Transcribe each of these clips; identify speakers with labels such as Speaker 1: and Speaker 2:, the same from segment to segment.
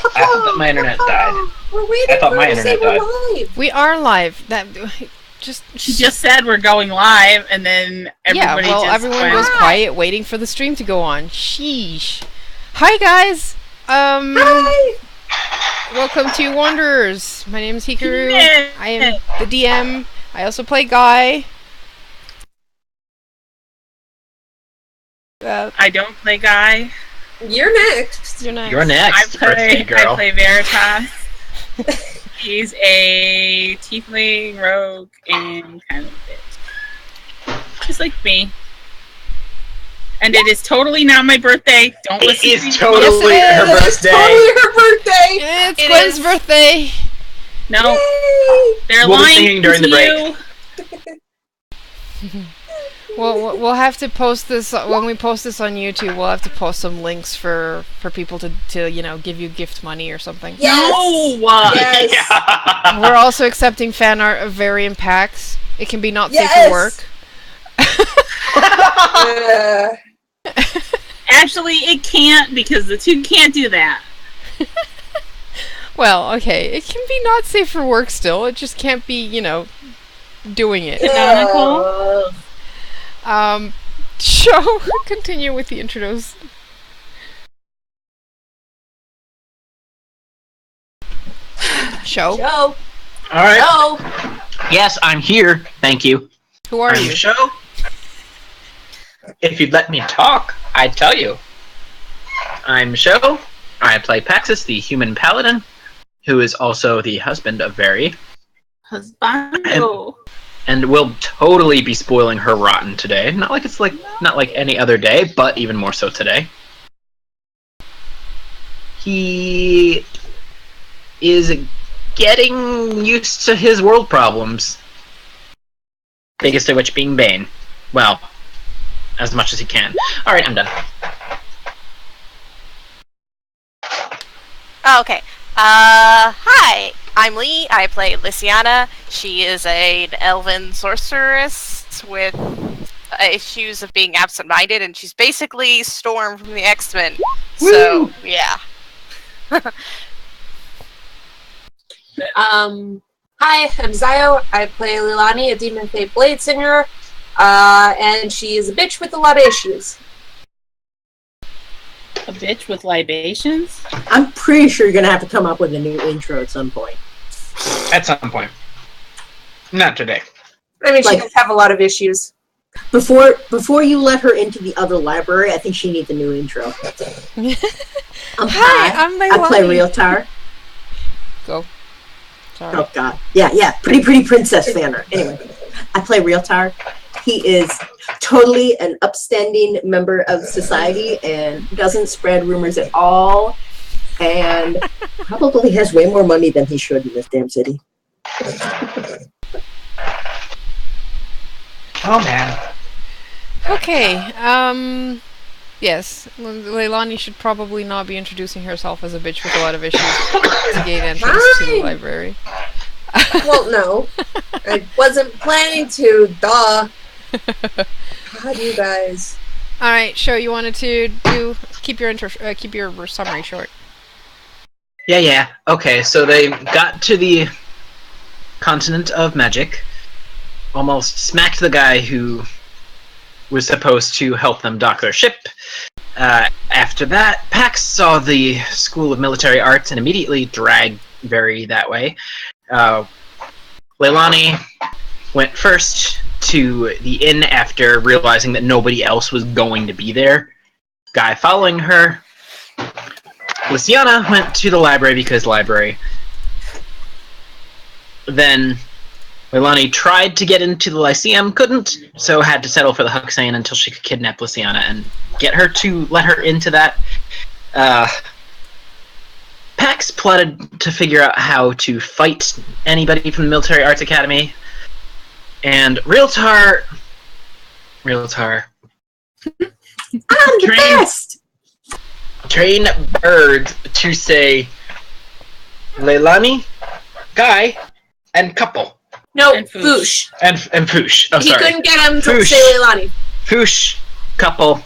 Speaker 1: I thought that my internet died.
Speaker 2: We're waiting
Speaker 1: I thought
Speaker 2: for
Speaker 1: my
Speaker 2: you to say
Speaker 1: internet
Speaker 2: we're live.
Speaker 3: We are live.
Speaker 4: She just said we're going live, and then everybody
Speaker 3: everyone
Speaker 4: went,
Speaker 3: goes quiet, waiting for the stream to go on. Sheesh. Hi guys.
Speaker 2: Hi.
Speaker 3: Welcome to Wanderers. My name is Hikaru.
Speaker 4: Yeah.
Speaker 3: I am the DM. I also play Guy.
Speaker 4: I don't play Guy.
Speaker 2: You're next.
Speaker 3: You're next.
Speaker 1: You're next, birthday girl.
Speaker 4: I play Ryl'tar. He's a tiefling rogue and kind of a bitch. Just like me. And it is totally not my birthday. Don't listen to me.
Speaker 1: It is totally her birthday.
Speaker 2: Totally her birthday.
Speaker 3: It's Gwen's birthday.
Speaker 4: No.
Speaker 2: Yay.
Speaker 4: They're
Speaker 1: We'll be
Speaker 4: lying
Speaker 1: singing during
Speaker 4: to
Speaker 1: the
Speaker 4: you.
Speaker 3: Well, we'll have to post this when we post this on YouTube. We'll have to post some links for people to give you gift money or something.
Speaker 2: Yes.
Speaker 4: No!
Speaker 2: Yes.
Speaker 1: Yeah.
Speaker 3: We're also accepting fan art of variant packs. It can be not safe
Speaker 2: Yes.
Speaker 3: for work.
Speaker 4: Actually, it can't because the two can't do that.
Speaker 3: Well, okay, it can be not safe for work still. It just can't be, doing it.
Speaker 4: Canonical.
Speaker 3: Show, continue with the intros. Show.
Speaker 2: Joe.
Speaker 1: All right.
Speaker 2: Joe.
Speaker 1: Yes, I'm here. Thank you.
Speaker 3: Who are
Speaker 1: I'm
Speaker 3: you?
Speaker 1: Show. If you'd let me talk, I'd tell you. I'm Show. I play Paxis, the human paladin, who is also the husband of Veri.
Speaker 4: Husbando.
Speaker 1: And we'll totally be spoiling her rotten today. Not like any other day, but even more so today. He is getting used to his world problems. Biggest of which being Bane. Well, as much as he can. Alright, I'm done.
Speaker 5: Oh, okay. Hi, I'm Lee. I play Lysiana. She is an elven sorceress with issues of being absent-minded, and she's basically Storm from the X-Men. So, yeah.
Speaker 2: Hi, I'm Zio. I play Lilani, a demon fate blade singer, and she is a bitch with a lot of issues.
Speaker 4: A bitch with libations?
Speaker 6: I'm pretty sure you're gonna have to come up with a new intro at some point.
Speaker 1: At some point. Not today.
Speaker 2: I mean, she does have a lot of issues.
Speaker 6: Before you let her into the other library, I think she needs a new intro.
Speaker 3: Hi, I'm Leilani.
Speaker 6: I play Ryl'tar.
Speaker 3: Go. Sorry.
Speaker 6: Oh god. Yeah. Pretty princess fanner. Anyway, I play Ryl'tar. He is totally an upstanding member of society and doesn't spread rumors at all, and probably has way more money than he should in this damn city.
Speaker 1: Oh man.
Speaker 3: Okay, yes, Leilani should probably not be introducing herself as a bitch with a lot of issues to gain entrance to the library.
Speaker 2: Well, no. I wasn't planning to, duh. God, you guys.
Speaker 3: Alright, Show, you wanted to keep your summary short.
Speaker 1: Yeah. Okay, so they got to the continent of magic, almost smacked the guy who was supposed to help them dock their ship. After that, Pax saw the School of Military Arts and immediately dragged Veri that way. Leilani went first to the inn after realizing that nobody else was going to be there. Guy following her. Lysiana went to the library because library. Then Leilani tried to get into the Lyceum, couldn't, so had to settle for the Huxane until she could kidnap Lysiana and get her to let her into that. Pax plotted to figure out how to fight anybody from the Military Arts Academy. And Ryl'tar...
Speaker 6: I'm the best!
Speaker 1: Train birds to say Leilani, Guy, and couple.
Speaker 2: No,
Speaker 4: And
Speaker 2: Foosh.
Speaker 1: And Foosh. Oh,
Speaker 2: He
Speaker 1: sorry.
Speaker 2: couldn't get him to
Speaker 1: Foosh.
Speaker 2: say Leilani.
Speaker 1: Foosh, couple,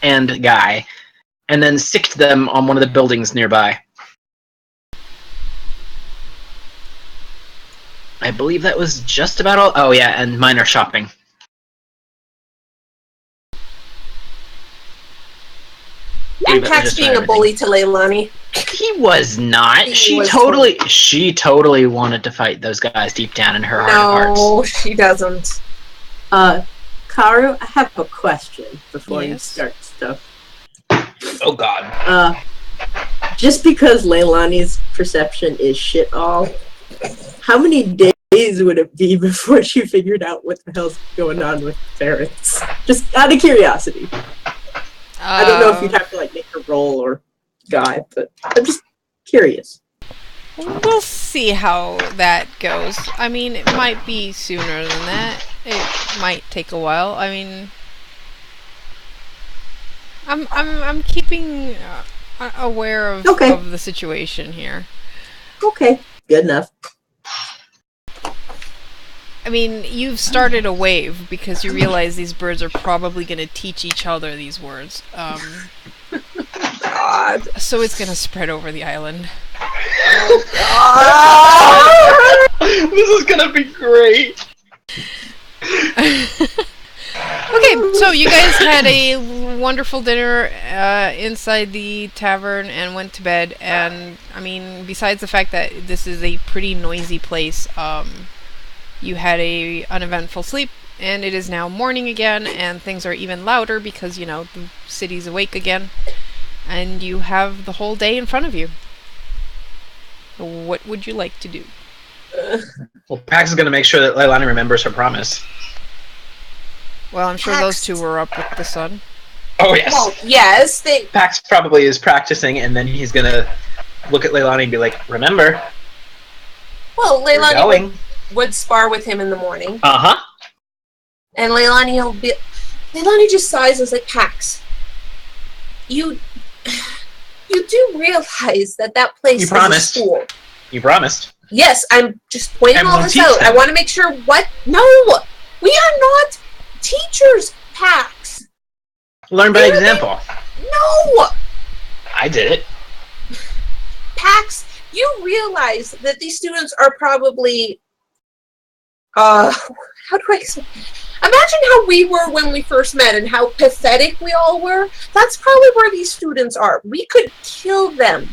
Speaker 1: and Guy. And then sicked them on one of the buildings nearby. I believe that was just about all. Oh yeah, and minor shopping.
Speaker 2: And Pax being a bully to Leilani.
Speaker 1: He was not. She totally wanted to fight those guys deep down in her heart of hearts.
Speaker 2: No, she doesn't.
Speaker 6: Karu, I have a question before you
Speaker 3: Yes.
Speaker 6: start stuff.
Speaker 1: Oh god.
Speaker 6: Just because Leilani's perception is shit all, how many days would it be before she figured out what the hell's going on with parents? Just out of curiosity. I don't know if you'd have to like make her roll or guide, but I'm just curious.
Speaker 3: We'll see how that goes. I mean, it might be sooner than that. It might take a while. I mean, I'm keeping aware of the situation here.
Speaker 6: Okay, good enough.
Speaker 3: I mean, you've started a wave because you realize these birds are probably going to teach each other these words.
Speaker 2: God.
Speaker 3: So it's going to spread over the island.
Speaker 1: This is gonna be great.
Speaker 3: Okay, so you guys had a wonderful dinner inside the tavern and went to bed. And I mean, besides the fact that this is a pretty noisy place, you had a uneventful sleep, and it is now morning again, and things are even louder because, you know, the city's awake again, and you have the whole day in front of you. What would you like to do?
Speaker 1: Well, Pax is going to make sure that Leilani remembers her promise.
Speaker 3: Well, I'm sure those two were up with the sun.
Speaker 1: Oh, yes.
Speaker 2: Well, yes,
Speaker 1: Pax probably is practicing, and then he's going to look at Leilani and be like, remember,
Speaker 2: well,
Speaker 1: we're
Speaker 2: Leilani
Speaker 1: going.
Speaker 2: would spar with him in the morning.
Speaker 1: Uh-huh.
Speaker 2: And Leilani just sighs and is like, Pax, you do realize that place is a school.
Speaker 1: You promised.
Speaker 2: Yes, I'm just pointing
Speaker 1: And
Speaker 2: all
Speaker 1: we'll
Speaker 2: this
Speaker 1: teach
Speaker 2: out.
Speaker 1: them.
Speaker 2: I want to make sure what? No! We are not teachers, Pax!
Speaker 1: Learn by example.
Speaker 2: No!
Speaker 1: I did it.
Speaker 2: Pax, you realize that these students are probably... how do I explain? Imagine how we were when we first met and how pathetic we all were. That's probably where these students are. We could kill them.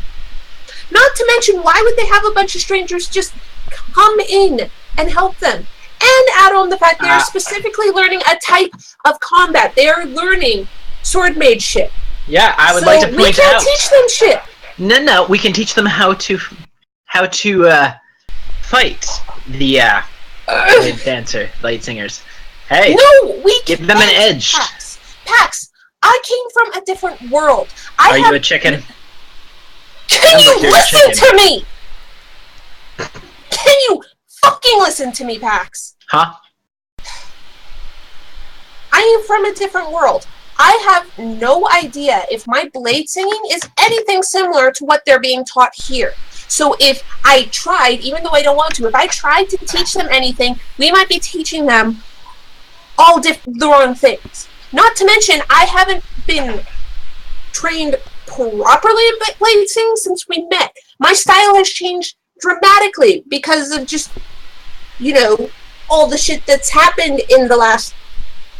Speaker 2: Not to mention, why would they have a bunch of strangers just come in and help them? And add on the fact they are specifically learning a type of combat. They are learning sword mage shit.
Speaker 1: Yeah, I would like to point out.
Speaker 2: We can't teach them shit.
Speaker 1: No, we can teach them how to fight the light singers. Hey,
Speaker 2: no, we
Speaker 1: give them an edge.
Speaker 2: Pax, I came from a different world.
Speaker 1: Are you a chicken?
Speaker 2: Can you listen to me? Can you fucking listen to me, Pax?
Speaker 1: Huh?
Speaker 2: I am from a different world. I have no idea if my blade singing is anything similar to what they're being taught here. So if I tried, even though I don't want to, if I tried to teach them anything, we might be teaching them all the wrong things. Not to mention, I haven't been trained properly in blade singing since we met. My style has changed dramatically because of just, you know, all the shit that's happened in the last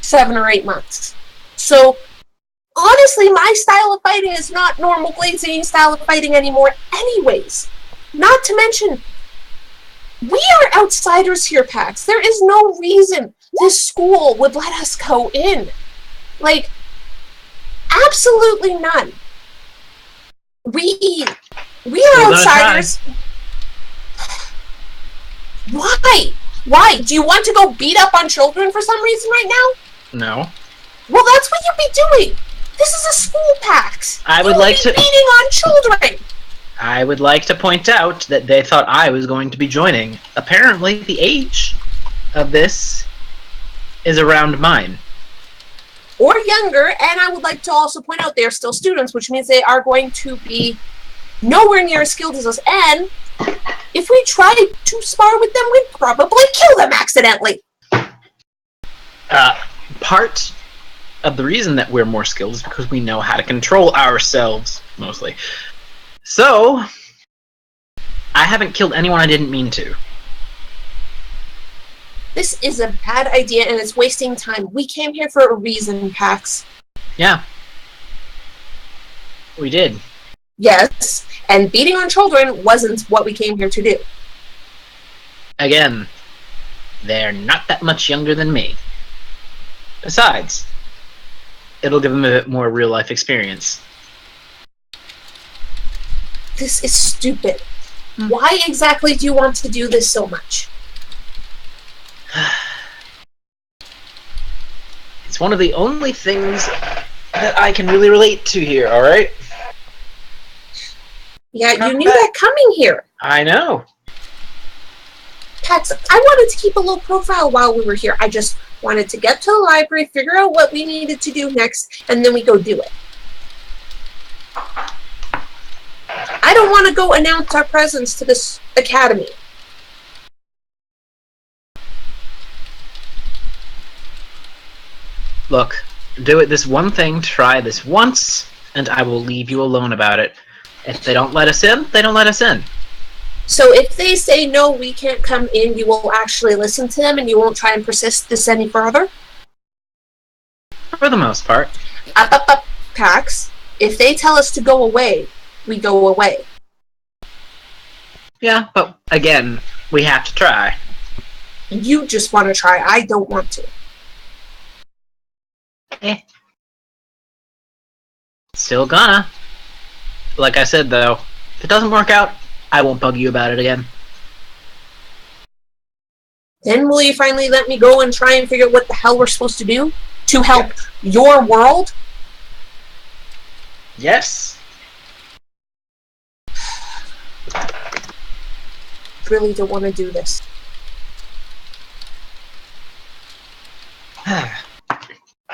Speaker 2: 7 or 8 months. So, honestly, my style of fighting is not normal blade singing style of fighting anymore anyways. Not to mention, we are outsiders here, Pax. There is no reason this school would let us go in. Like, absolutely none. We are outsiders. Why? Why? Do you want to go beat up on children for some reason right now?
Speaker 1: No.
Speaker 2: Well, that's what you'd be doing. This is a school, Pax.
Speaker 1: I would like to
Speaker 2: beating on children.
Speaker 1: I would like to point out that they thought I was going to be joining. Apparently, the age of this is around mine.
Speaker 2: Or younger, and I would like to also point out they are still students, which means they are going to be nowhere near as skilled as us, and if we try to spar with them, we'd probably kill them accidentally.
Speaker 1: Part of the reason that we're more skilled is because we know how to control ourselves, mostly. So, I haven't killed anyone I didn't mean to.
Speaker 2: This is a bad idea and it's wasting time. We came here for a reason, Pax.
Speaker 1: Yeah. We did.
Speaker 2: Yes, and beating on children wasn't what we came here to do.
Speaker 1: Again, they're not that much younger than me. Besides, it'll give them a bit more real-life experience.
Speaker 2: This is stupid. Why exactly do you want to do this so much?
Speaker 1: It's one of the only things that I can really relate to here, alright?
Speaker 2: Yeah, you knew that coming here.
Speaker 1: I know.
Speaker 2: Pax, I wanted to keep a low profile while we were here. I just wanted to get to the library, figure out what we needed to do next, and then we go do it. I don't want to go announce our presence to this academy.
Speaker 1: Look, do it this one thing, try this once, and I will leave you alone about it. If they don't let us in, they don't let us in.
Speaker 2: So if they say no, we can't come in, you will actually listen to them and you won't try and persist this any further?
Speaker 1: For the most part.
Speaker 2: Up, Pax. If they tell us to go away, we go away.
Speaker 1: Yeah, but again, we have to try.
Speaker 2: You just want to try. I don't want to.
Speaker 1: Still gonna. Like I said, though, if it doesn't work out, I won't bug you about it again.
Speaker 2: Then will you finally let me go and try and figure out what the hell we're supposed to do? To help your world?
Speaker 1: Yes.
Speaker 2: Really don't want to do this.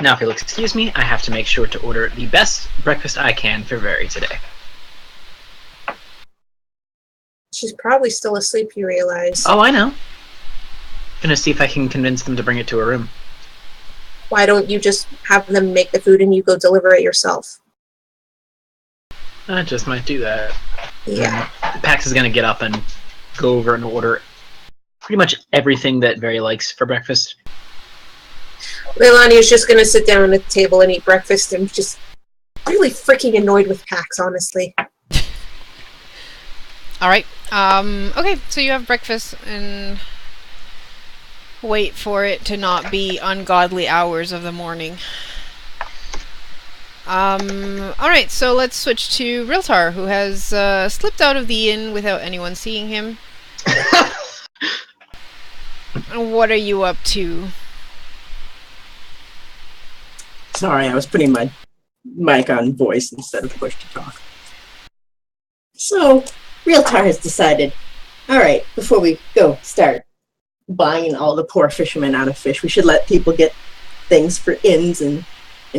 Speaker 1: Now, if you'll excuse me, I have to make sure to order the best breakfast I can for Very today.
Speaker 2: She's probably still asleep, you realize.
Speaker 1: Oh, I know. Gonna see if I can convince them to bring it to her room.
Speaker 2: Why don't you just have them make the food and you go deliver it yourself?
Speaker 1: I just might do that.
Speaker 2: Yeah.
Speaker 1: Pax is gonna get up and go over and order pretty much everything that Very likes for breakfast.
Speaker 2: Leilani is just going to sit down at the table and eat breakfast and just really freaking annoyed with Pax, honestly.
Speaker 3: Alright. Okay, so you have breakfast and wait for it to not be ungodly hours of the morning. Alright, so let's switch to Ryl'tar, who has slipped out of the inn without anyone seeing him. What are you up to?
Speaker 6: Sorry, I was putting my mic on voice instead of push to talk. So, Ryl'tar has decided, alright, before we go start buying all the poor fishermen out of fish, we should let people get things for inns and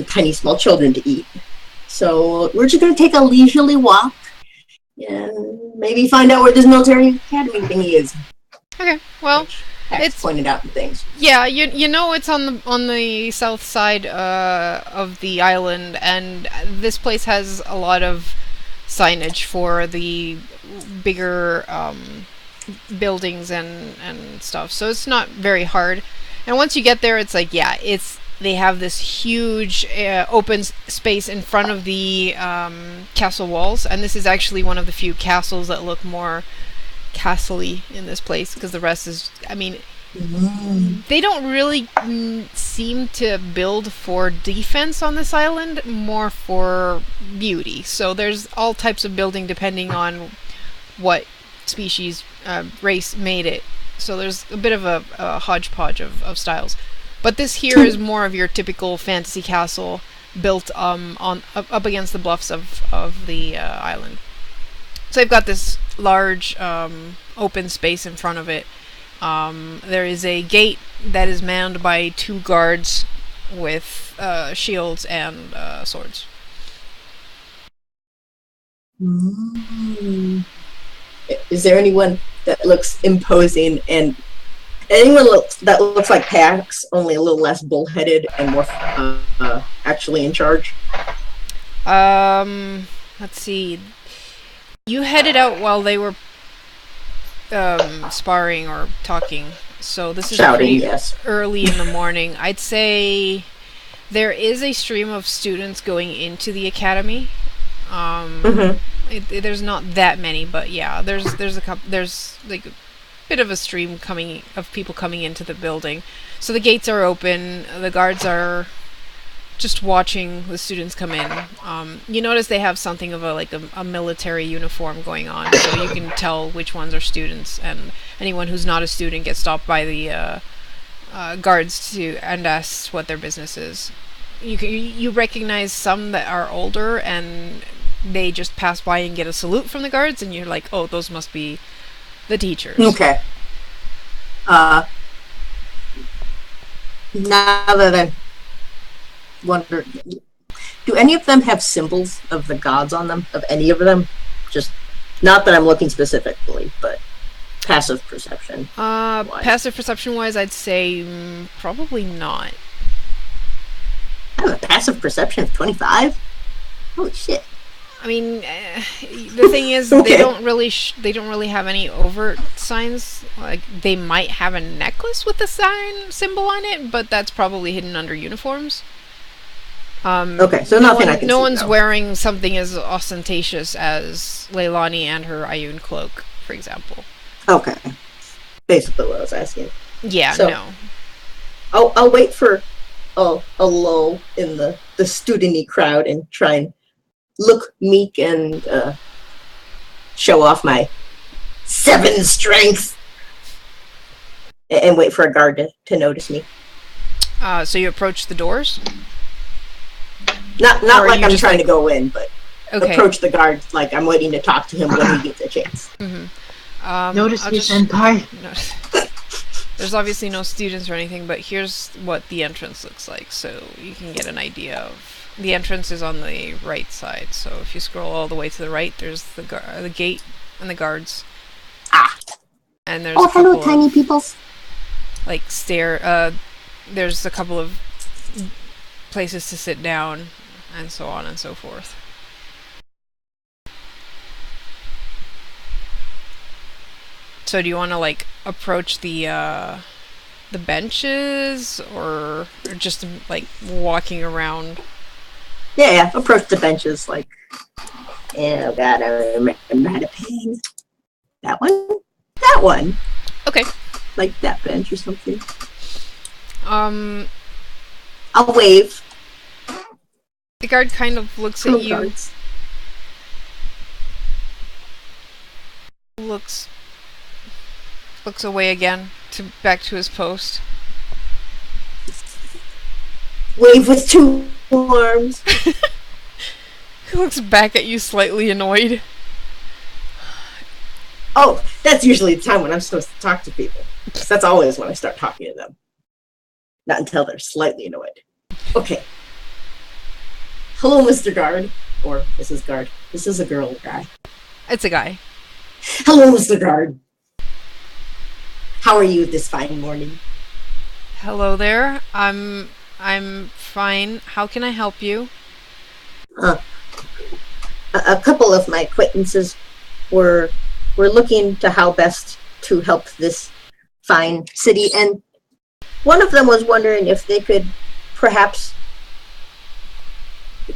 Speaker 6: tiny small children to eat. So, we're just going to take a leisurely walk and maybe find out where this military academy thingy is.
Speaker 3: Okay, well,
Speaker 6: It's pointed out in things.
Speaker 3: yeah, you know it's on the south side of the island, and this place has a lot of signage for the bigger buildings and stuff. So it's not very hard. And once you get there, it's like, yeah, they have this huge open space in front of the castle walls, and this is actually one of the few castles that look more castle-y in this place, because the rest is, I mean, they don't really seem to build for defense on this island, more for beauty. So there's all types of building depending on what species, race made it. So there's a bit of a hodgepodge of styles. But this here is more of your typical fantasy castle built up against the bluffs of the island. So they've got this large open space in front of it. There is a gate that is manned by 2 guards with shields and swords.
Speaker 6: Is there anyone that looks imposing and anyone that looks like Pax, only a little less bullheaded and more actually in charge?
Speaker 3: Let's see. You headed out while they were sparring or talking. So this is
Speaker 6: Shouting,
Speaker 3: pretty
Speaker 6: yes.
Speaker 3: early in the morning. I'd say there is a stream of students going into the academy. There's not that many, but yeah, there's a couple. There's like a bit of a stream coming of people coming into the building. So the gates are open. The guards are just watching the students come in. You notice they have something of a military uniform going on, so you can tell which ones are students, and anyone who's not a student gets stopped by the guards and asked what their business is. You recognize some that are older, and they just pass by and get a salute from the guards, and you're like, oh, those must be the teachers.
Speaker 6: Okay. Now that I wonder, do any of them have symbols of the gods on them? Of any of them? Just not that I'm looking specifically, but passive perception.
Speaker 3: Passive perception wise, I'd say probably not.
Speaker 6: I have a passive perception of 25. Holy shit!
Speaker 3: I mean, the thing is,
Speaker 6: Okay.
Speaker 3: they don't really have any overt signs. Like, they might have a necklace with a symbol on it, but that's probably hidden under uniforms.
Speaker 6: Okay, so nothing I can
Speaker 3: no
Speaker 6: see,
Speaker 3: one's
Speaker 6: though.
Speaker 3: wearing something as ostentatious as Leilani and her Ayun cloak, for example.
Speaker 6: Okay, basically what I was asking.
Speaker 3: Yeah,
Speaker 6: So-
Speaker 3: no.
Speaker 6: I'll wait for a lull in the student-y crowd and try and look meek and show off my 7 strength and wait for a guard to notice me.
Speaker 3: So you approach the doors?
Speaker 6: Not
Speaker 3: Or
Speaker 6: like
Speaker 3: you
Speaker 6: I'm
Speaker 3: just,
Speaker 6: trying
Speaker 3: like-
Speaker 6: to go in, but
Speaker 3: Okay.
Speaker 6: approach the guard like I'm waiting to talk to him when he gets a chance.
Speaker 1: Notice
Speaker 3: I'll
Speaker 1: me,
Speaker 3: just-
Speaker 1: senpai.
Speaker 3: No. There's obviously no students or anything, but here's what the entrance looks like, so you can get an idea of. The entrance is on the right side, so if you scroll all the way to the right, there's the gate and the guards. And there's a couple of,
Speaker 6: peoples.
Speaker 3: like, there's a couple of places to sit down, and so on and so forth. So do you want to, like, approach the benches, or just, like, walking around?
Speaker 6: Yeah, approach the benches like, oh god, I remember how to ping. That one? That one.
Speaker 3: Okay.
Speaker 6: Like that bench or something.
Speaker 3: Um,
Speaker 6: I'll wave.
Speaker 3: the guard kind of looks at
Speaker 6: Little
Speaker 3: you,
Speaker 6: guards.
Speaker 3: looks away again, back to his post.
Speaker 6: Wave with 2 arms.
Speaker 3: He looks back at you slightly annoyed.
Speaker 6: Oh, that's usually the time when I'm supposed to talk to people. That's always when I start talking to them. Not until they're slightly annoyed. Okay. Hello, Mr. Guard. Or Mrs. Guard. This is a girl guy.
Speaker 3: It's a guy.
Speaker 6: Hello, Mr. Guard. How are you this fine morning?
Speaker 3: Hello there. I'm fine. How can I help you?
Speaker 6: A couple of my acquaintances were looking to how best to help this fine city, and one of them was wondering if they could perhaps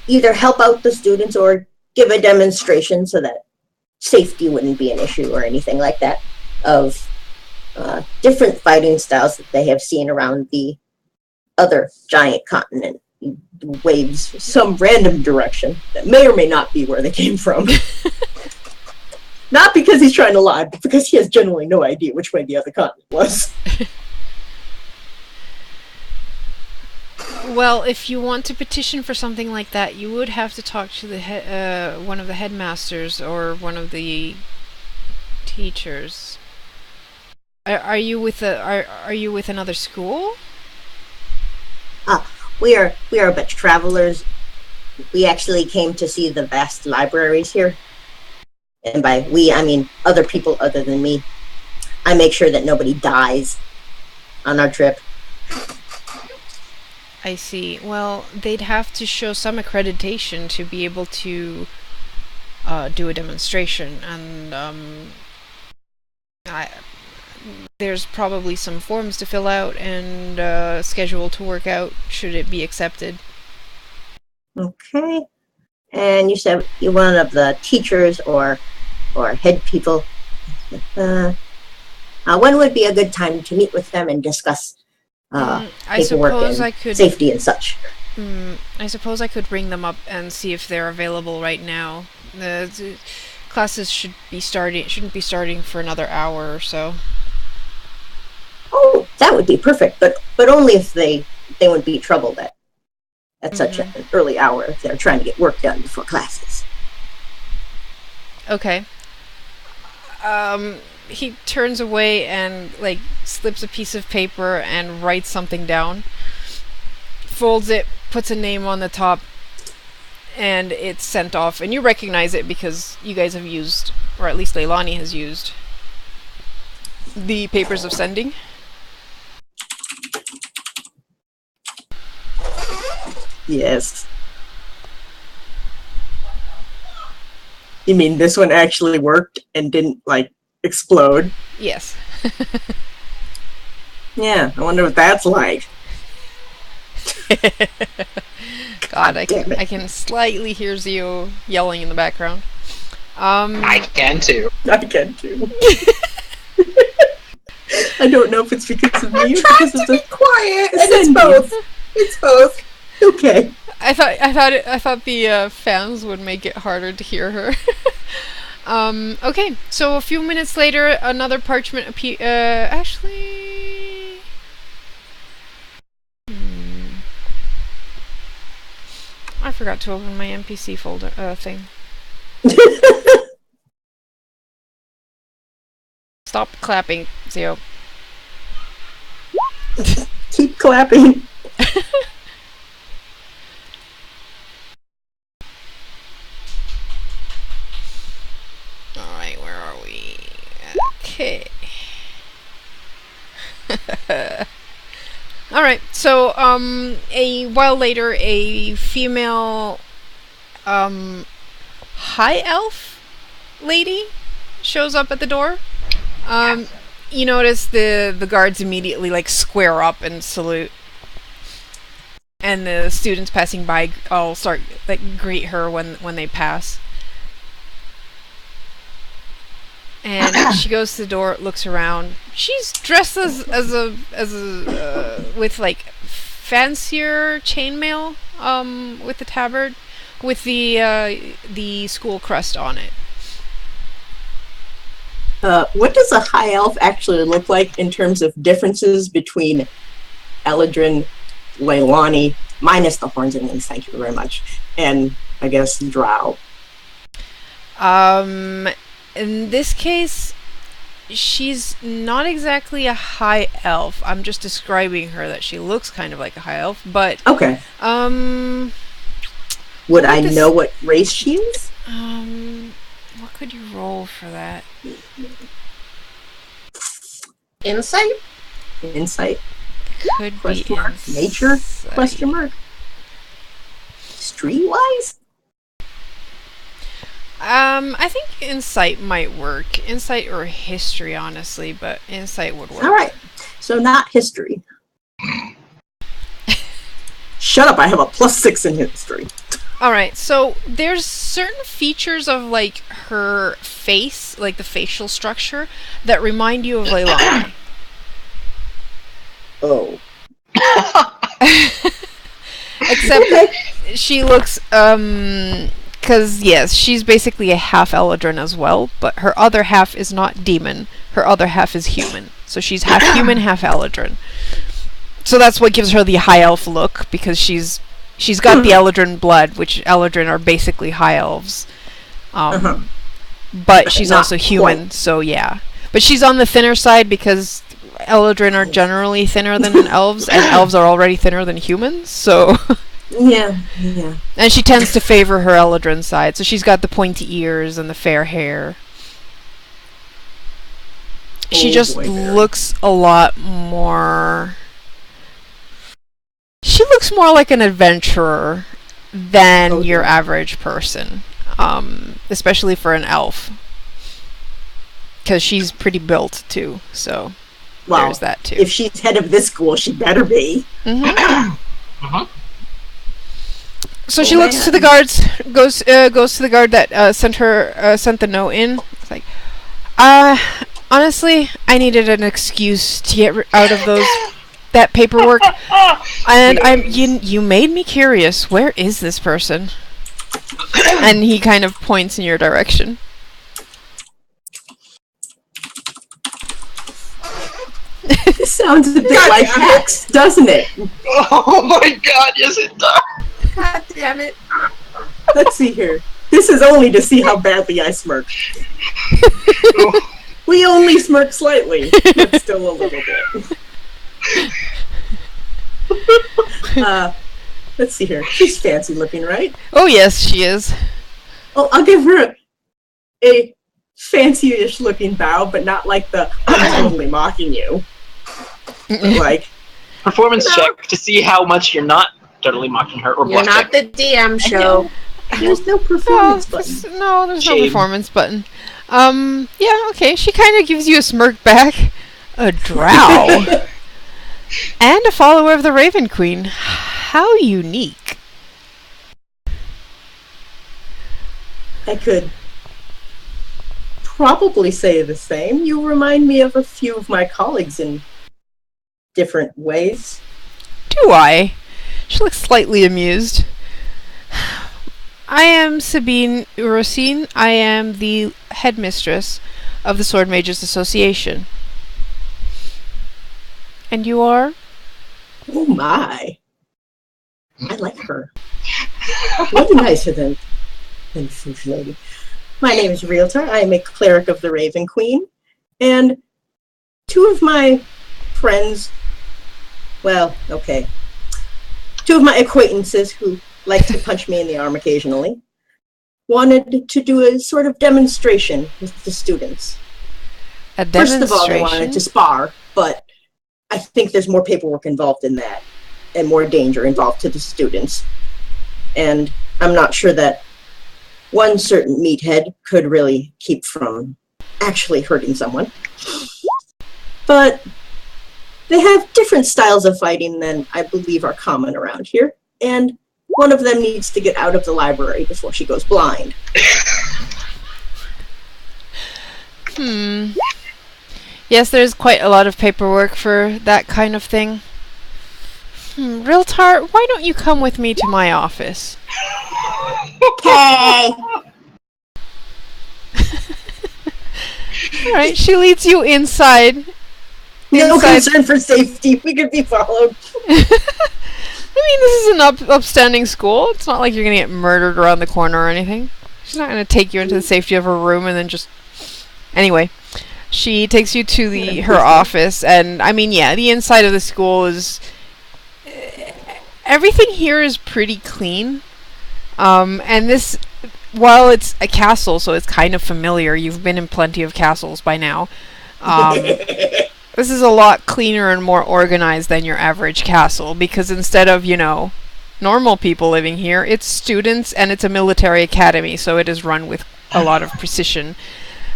Speaker 6: either help out the students or give a demonstration so that safety wouldn't be an issue or anything like that, of different fighting styles that they have seen around the other giant continent. He waves some random direction that may or may not be where they came from. Not because he's trying to lie, but because he has generally no idea which way the other continent was.
Speaker 3: Well, if you want to petition for something like that, you would have to talk to the one of the headmasters or one of the teachers. Are you with another school?
Speaker 6: We are but travelers. We actually came to see the vast libraries here. And by we, I mean other people other than me. I make sure that nobody dies on our trip.
Speaker 3: I see. Well, they'd have to show some accreditation to be able to do a demonstration, and there's probably some forms to fill out and schedule to work out should it be accepted.
Speaker 6: Okay. And you said you one of the teachers or head people. When would be a good time to meet with them and discuss
Speaker 3: I
Speaker 6: paperwork
Speaker 3: suppose
Speaker 6: and
Speaker 3: I could.
Speaker 6: safety and such?
Speaker 3: I suppose I could ring them up and see if they're available right now. The classes shouldn't be starting for another hour or so.
Speaker 6: Oh, that would be perfect, but only if they wouldn't be troubled at such an early hour if they're trying to get work done before classes.
Speaker 3: Okay. He turns away and like slips a piece of paper and writes something down. Folds it, puts a name on the top, and it's sent off. And you recognize it because you guys have used, or at least Leilani has used, the papers of sending.
Speaker 6: Yes. You mean this one actually worked and didn't, like, explode?
Speaker 3: Yes.
Speaker 6: Yeah, I wonder what that's like.
Speaker 3: God, I can slightly hear Zio yelling in the background.
Speaker 1: I can too.
Speaker 6: I can too. I don't know if it's because of me or
Speaker 2: Trying
Speaker 6: because of
Speaker 2: to be
Speaker 6: the
Speaker 2: quiet, and it's
Speaker 6: sending.
Speaker 2: both. It's both.
Speaker 6: Okay.
Speaker 3: I thought the fans would make it harder to hear her. Okay, so a few minutes later, another parchment actually. I forgot to open my NPC folder thing. Stop clapping, Zio.
Speaker 6: Keep clapping.
Speaker 3: Alright, where are we? Okay. Alright, so, a while later, a female, high elf lady shows up at the door. You notice the guards immediately, like, square up and salute. And the students passing by all start, like, greet her when they pass. And she goes to the door, looks around. She's dressed as a with like fancier chainmail, with the tabard, with the school crest on it.
Speaker 6: What does a high elf actually look like in terms of differences between Eladrin, Leilani, minus the horns and wings, thank you very much, and I guess Drow?
Speaker 3: In this case, she's not exactly a high elf. I'm just describing her that she looks kind of like a high elf, but
Speaker 6: okay. Would I know what race she is?
Speaker 3: What could you roll for that?
Speaker 2: Insight?
Speaker 6: Insight?
Speaker 3: Could
Speaker 6: Question
Speaker 3: be
Speaker 6: mark?
Speaker 3: insight.
Speaker 6: Nature? Question mark? Streetwise?
Speaker 3: I think insight might work. Insight or history, honestly, but insight would work.
Speaker 6: Alright. So not history. Shut up, I have a +6 in history.
Speaker 3: Alright, so there's certain features of, like, her face, like the facial structure, that remind you of Leilani.
Speaker 6: Oh.
Speaker 3: Except she looks, because, yes, she's basically a half Eladrin as well, but her other half is not demon. Her other half is human. So she's half human, half Eladrin. So that's what gives her the high elf look, because she's got the Eladrin blood, which Eladrin are basically high elves. But she's also human, quite. So yeah. But she's on the thinner side because Eladrin are generally thinner than elves, and elves are already thinner than humans, so...
Speaker 6: Yeah.
Speaker 3: And she tends to favor her Eladrin side, so she's got the pointy ears and the fair hair. She just looks a lot more... She looks more like an adventurer than your average person, especially for an elf. Because she's pretty built, too, so
Speaker 6: Well,
Speaker 3: there's that, too.
Speaker 6: if she's head of this school, she better be.
Speaker 3: So she looks to the guards, goes to the guard that sent the note in. It's like, honestly, I needed an excuse to get out of that paperwork, and you made me curious. Where is this person? And he kind of points in your direction.
Speaker 6: This sounds a bit like Hex, doesn't it?
Speaker 1: Oh my god, yes it does.
Speaker 2: God damn it.
Speaker 6: Let's see here. This is only to see how badly I smirk. We only smirk slightly, but still a little bit. Let's see here. She's fancy looking, right?
Speaker 3: Oh yes, she is.
Speaker 6: Oh, I'll give her a fancy-ish looking bow, but not like the I'm totally mocking you. Like
Speaker 1: Performance check to see how much you're not totally mocking her, or
Speaker 2: You're
Speaker 1: bluff
Speaker 2: not
Speaker 1: check.
Speaker 2: the DM show.
Speaker 6: there's no performance button.
Speaker 3: No, there's no
Speaker 1: Shame.
Speaker 3: performance button. Yeah, okay. She kind of gives you a smirk back, a drow, and a follower of the Raven Queen. How unique.
Speaker 6: I could probably say the same. You remind me of a few of my colleagues in different ways.
Speaker 3: Do I? She looks slightly amused. I am Sabine Rosine. I am the headmistress of the Sword Mages Association. And you are?
Speaker 6: Oh my. I like her. Way nicer than Food Lady. My name is Ryl'tar. I am a cleric of the Raven Queen. And two of my friends, well, okay. Two of my acquaintances who like to punch me in the arm occasionally wanted to do a sort of demonstration with the students.
Speaker 3: A
Speaker 6: First
Speaker 3: demonstration?
Speaker 6: of all, they wanted to spar, but I think there's more paperwork involved in that and more danger involved to the students. And I'm not sure that one certain meathead could really keep from actually hurting someone. But they have different styles of fighting than I believe are common around here. And one of them needs to get out of the library before she goes blind.
Speaker 3: Yes, there's quite a lot of paperwork for that kind of thing. Ryl'tar, why don't you come with me to my office?
Speaker 6: Okay.
Speaker 3: Alright, she leads you inside.
Speaker 6: No
Speaker 3: Inside.
Speaker 6: concern for safety. We could be followed.
Speaker 3: I mean, this is an upstanding school. It's not like you're gonna get murdered around the corner or anything. She's not gonna take you into the safety of her room and then just... Anyway, she takes you to her office, and I mean, yeah, the inside of the school is... Everything here is pretty clean. And this, while it's a castle, so it's kind of familiar, you've been in plenty of castles by now. This is a lot cleaner and more organized than your average castle, because instead of, normal people living here, it's students and it's a military academy, so it is run with a lot of precision.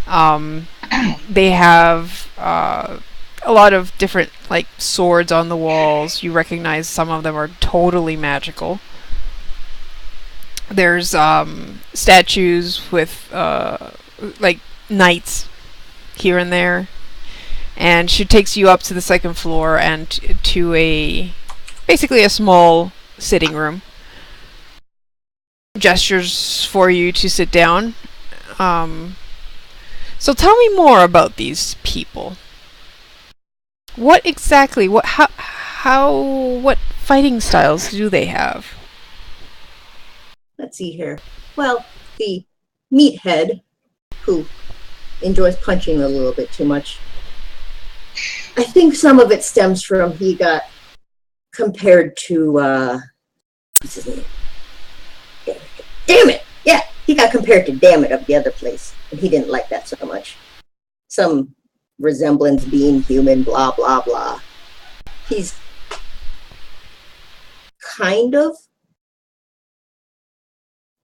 Speaker 3: They have a lot of different, swords on the walls. You recognize some of them are totally magical. There's statues with, knights here and there. And she takes you up to the second floor and to basically a small sitting room. Gestures for you to sit down. So tell me more about these people. What exactly, what fighting styles do they have?
Speaker 6: Let's see here. Well, the meathead, who enjoys punching a little bit too much, I think some of it stems from he got compared to, what's his name? Damn it! Yeah, he got compared to Damn It of the other place, and he didn't like that so much. Some resemblance being human, blah, blah, blah. He's kind of...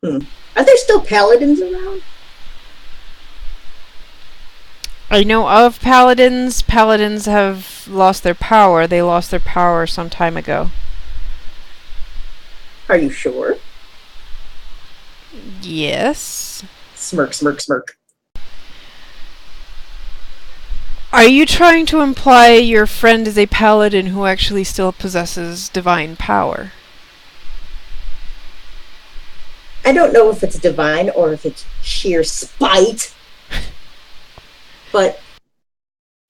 Speaker 6: Are there still paladins around?
Speaker 3: I know of paladins. Paladins have lost their power. They lost their power some time ago.
Speaker 6: Are you sure?
Speaker 3: Yes.
Speaker 6: Smirk, smirk, smirk.
Speaker 3: Are you trying to imply your friend is a paladin who actually still possesses divine power?
Speaker 6: I don't know if it's divine or if it's sheer spite, but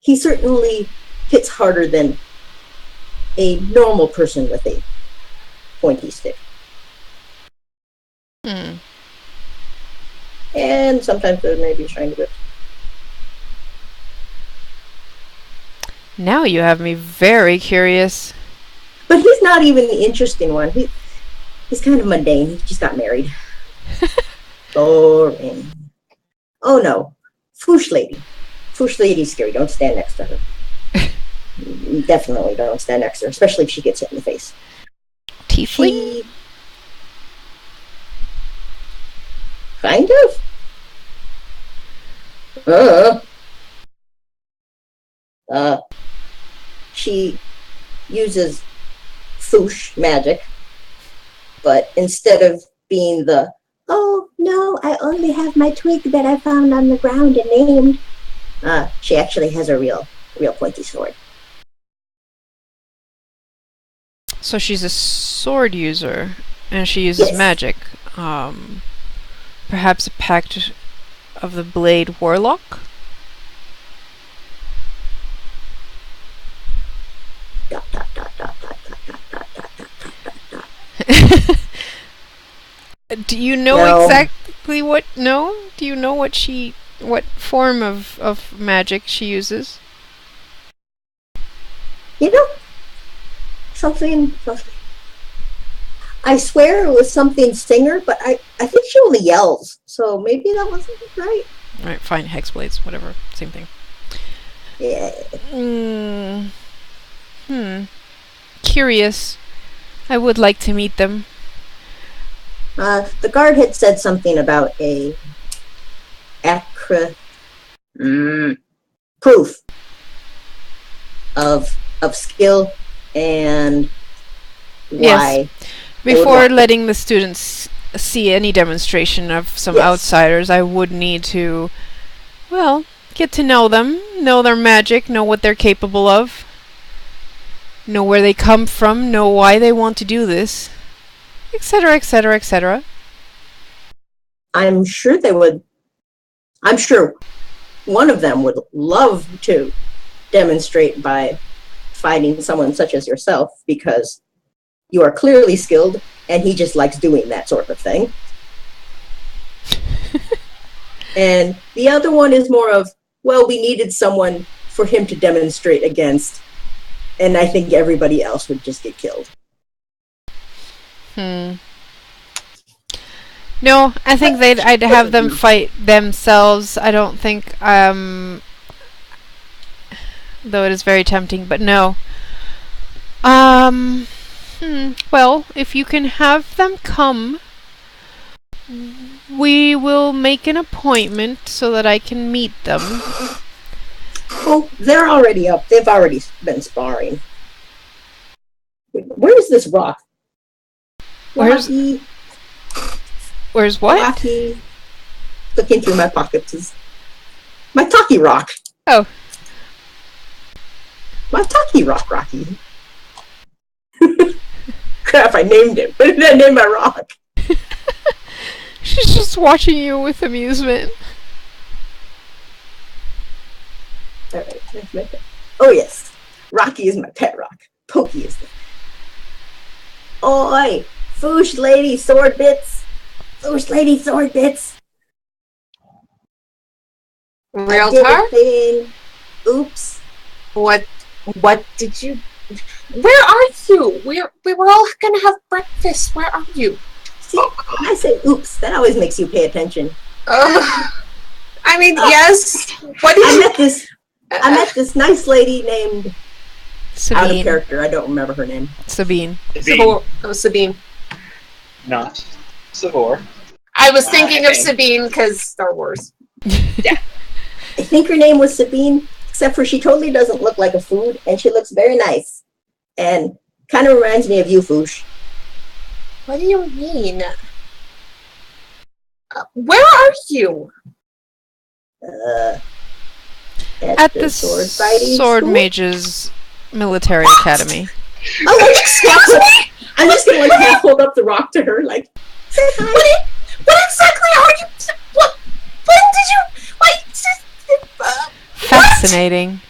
Speaker 6: he certainly hits harder than a normal person with a pointy stick.
Speaker 3: Hmm.
Speaker 6: And sometimes there may be shiny whips.
Speaker 3: Now you have me very curious.
Speaker 6: But he's not even the interesting one. He's kind of mundane. He just got married. Boring. Oh no. Foosh lady. Foosh lady's scary. Don't stand next to her. Definitely don't stand next to her, especially if she gets hit in the face.
Speaker 3: Tiefling?
Speaker 6: Kind of. She uses Foosh magic, but instead of being the, oh no, I only have my twig that I found on the ground and named, she actually has a real pointy sword.
Speaker 3: So she's a sword user, and she uses
Speaker 6: Yes.
Speaker 3: magic. Perhaps a pact of the Blade Warlock?
Speaker 6: Dot, dot, dot, dot, dot, dot, dot, dot, dot, dot, dot, dot.
Speaker 3: Do you know
Speaker 6: No.
Speaker 3: exactly what? No? Do you know what form of magic she uses?
Speaker 6: You know, something. I swear it was something singer, but I think she only yells, so maybe that wasn't right.
Speaker 3: Alright, fine, hexblades, whatever, same thing.
Speaker 6: Yeah.
Speaker 3: Curious. I would like to meet them.
Speaker 6: The guard had said something about a proof of skill and why.
Speaker 3: Yes. Before letting the students see any demonstration of some
Speaker 6: Yes.
Speaker 3: outsiders, I would need to, well, get to know them, know their magic, know what they're capable of, know where they come from, know why they want to do this, etc., etc., etc.
Speaker 6: I'm sure they would. I'm sure one of them would love to demonstrate by fighting someone such as yourself, because you are clearly skilled and he just likes doing that sort of thing. And the other one is more of, well, we needed someone for him to demonstrate against, and I think everybody else would just get killed.
Speaker 3: No, I think I'd have them fight themselves. I don't think, though it is very tempting, but no. Well, if you can have them come, we will make an appointment so that I can meet them.
Speaker 6: Oh, they're already up. They've already been sparring. Where's this rock?
Speaker 3: Where's what?
Speaker 6: Rocky. Looking through my pockets. My Taki rock.
Speaker 3: Oh.
Speaker 6: My Taki rock, Rocky. Crap, I named it. What did I name my rock?
Speaker 3: She's just watching you with amusement.
Speaker 6: Alright, oh yes. Rocky is my pet rock. Pokey is the... Oi! Foosh lady sword bits! Foosh lady sword bits!
Speaker 2: Ryl'tar?
Speaker 6: Oops.
Speaker 2: What did you... Where are you? We were all gonna have breakfast. Where are you?
Speaker 6: See, when I say oops, that always makes you pay attention.
Speaker 2: I mean, yes. What did
Speaker 6: I
Speaker 2: you...
Speaker 6: met this nice lady named... Out of
Speaker 3: Sabine.
Speaker 6: character, I don't remember her name.
Speaker 3: Sabine.
Speaker 2: Sabine. Oh, Sabine.
Speaker 1: Not Savor.
Speaker 2: I was thinking of Sabine because Star Wars.
Speaker 6: I think her name was Sabine, except for she totally doesn't look like a food, and she looks very nice. And kind of reminds me of you, Foosh.
Speaker 2: What do you mean? Where are you?
Speaker 3: At the
Speaker 6: sword fighting
Speaker 3: Sword
Speaker 6: school?
Speaker 3: Mages Military Academy.
Speaker 6: Oh, excuse me! I'm just gonna half hold up the rock to her, like, say hi.
Speaker 2: What exactly are you? When did you? What?
Speaker 3: Fascinating.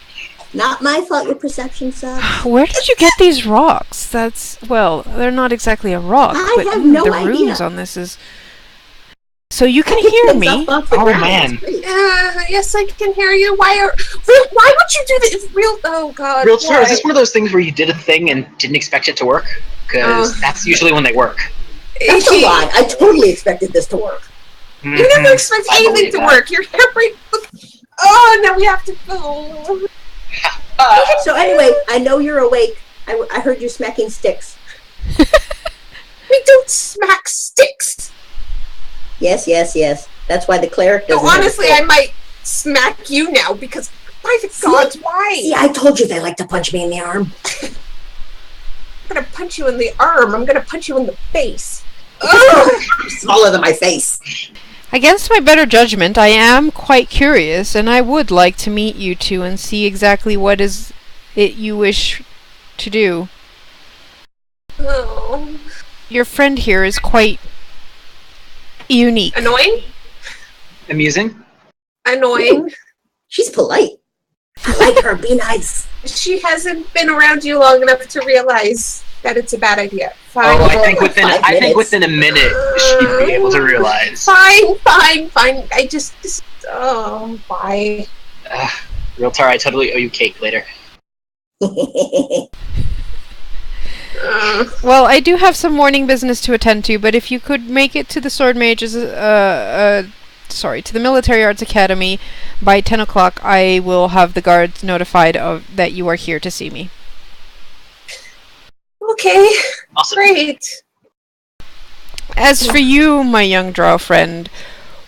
Speaker 6: Not my fault your perception sucks.
Speaker 3: Where did you get these rocks? Well, they're not exactly a rock,
Speaker 6: I
Speaker 3: but
Speaker 6: have no
Speaker 3: the
Speaker 6: idea.
Speaker 3: runes on this is... So you can hear me?
Speaker 1: Oh, man.
Speaker 2: Yes, I can hear you. Why would you do this? Oh, God.
Speaker 1: Ryl'tar, is this one of those things where you did a thing and didn't expect it to work? Because that's usually when they work.
Speaker 6: That's a lie. I totally expected this to work.
Speaker 2: You never expect anything to work. You're every... Oh, now we have to... Oh.
Speaker 6: So anyway, I know you're awake. I heard you smacking sticks.
Speaker 2: We don't smack sticks.
Speaker 6: Yes. That's why the cleric doesn't.
Speaker 2: No, honestly, I might smack you now because, by the gods, why?
Speaker 6: See, I told you they like to punch me in the arm.
Speaker 2: I'm gonna punch you in the arm. I'm gonna punch you in the face.
Speaker 6: You're smaller than my face.
Speaker 3: Against my better judgment, I am quite curious, and I would like to meet you two and see exactly what is it you wish to do.
Speaker 2: Oh.
Speaker 3: Your friend here is quite unique.
Speaker 2: Annoying?
Speaker 1: Amusing?
Speaker 2: Annoying.
Speaker 6: She's polite. I like her. Be nice.
Speaker 2: She hasn't been around you long enough to realize that it's a bad idea. Fine.
Speaker 1: Oh, I think within a minute she'd be able to realize.
Speaker 2: Fine. I just bye.
Speaker 1: Ryl'tar, I totally owe you cake later.
Speaker 3: Well, I do have some morning business to attend to, but if you could make it to the Sword Mages, to the Military Arts Academy by 10 o'clock, I will have the guards notified that you are here to see me.
Speaker 2: Okay.
Speaker 1: Awesome.
Speaker 2: Great.
Speaker 3: As for you, my young drow friend,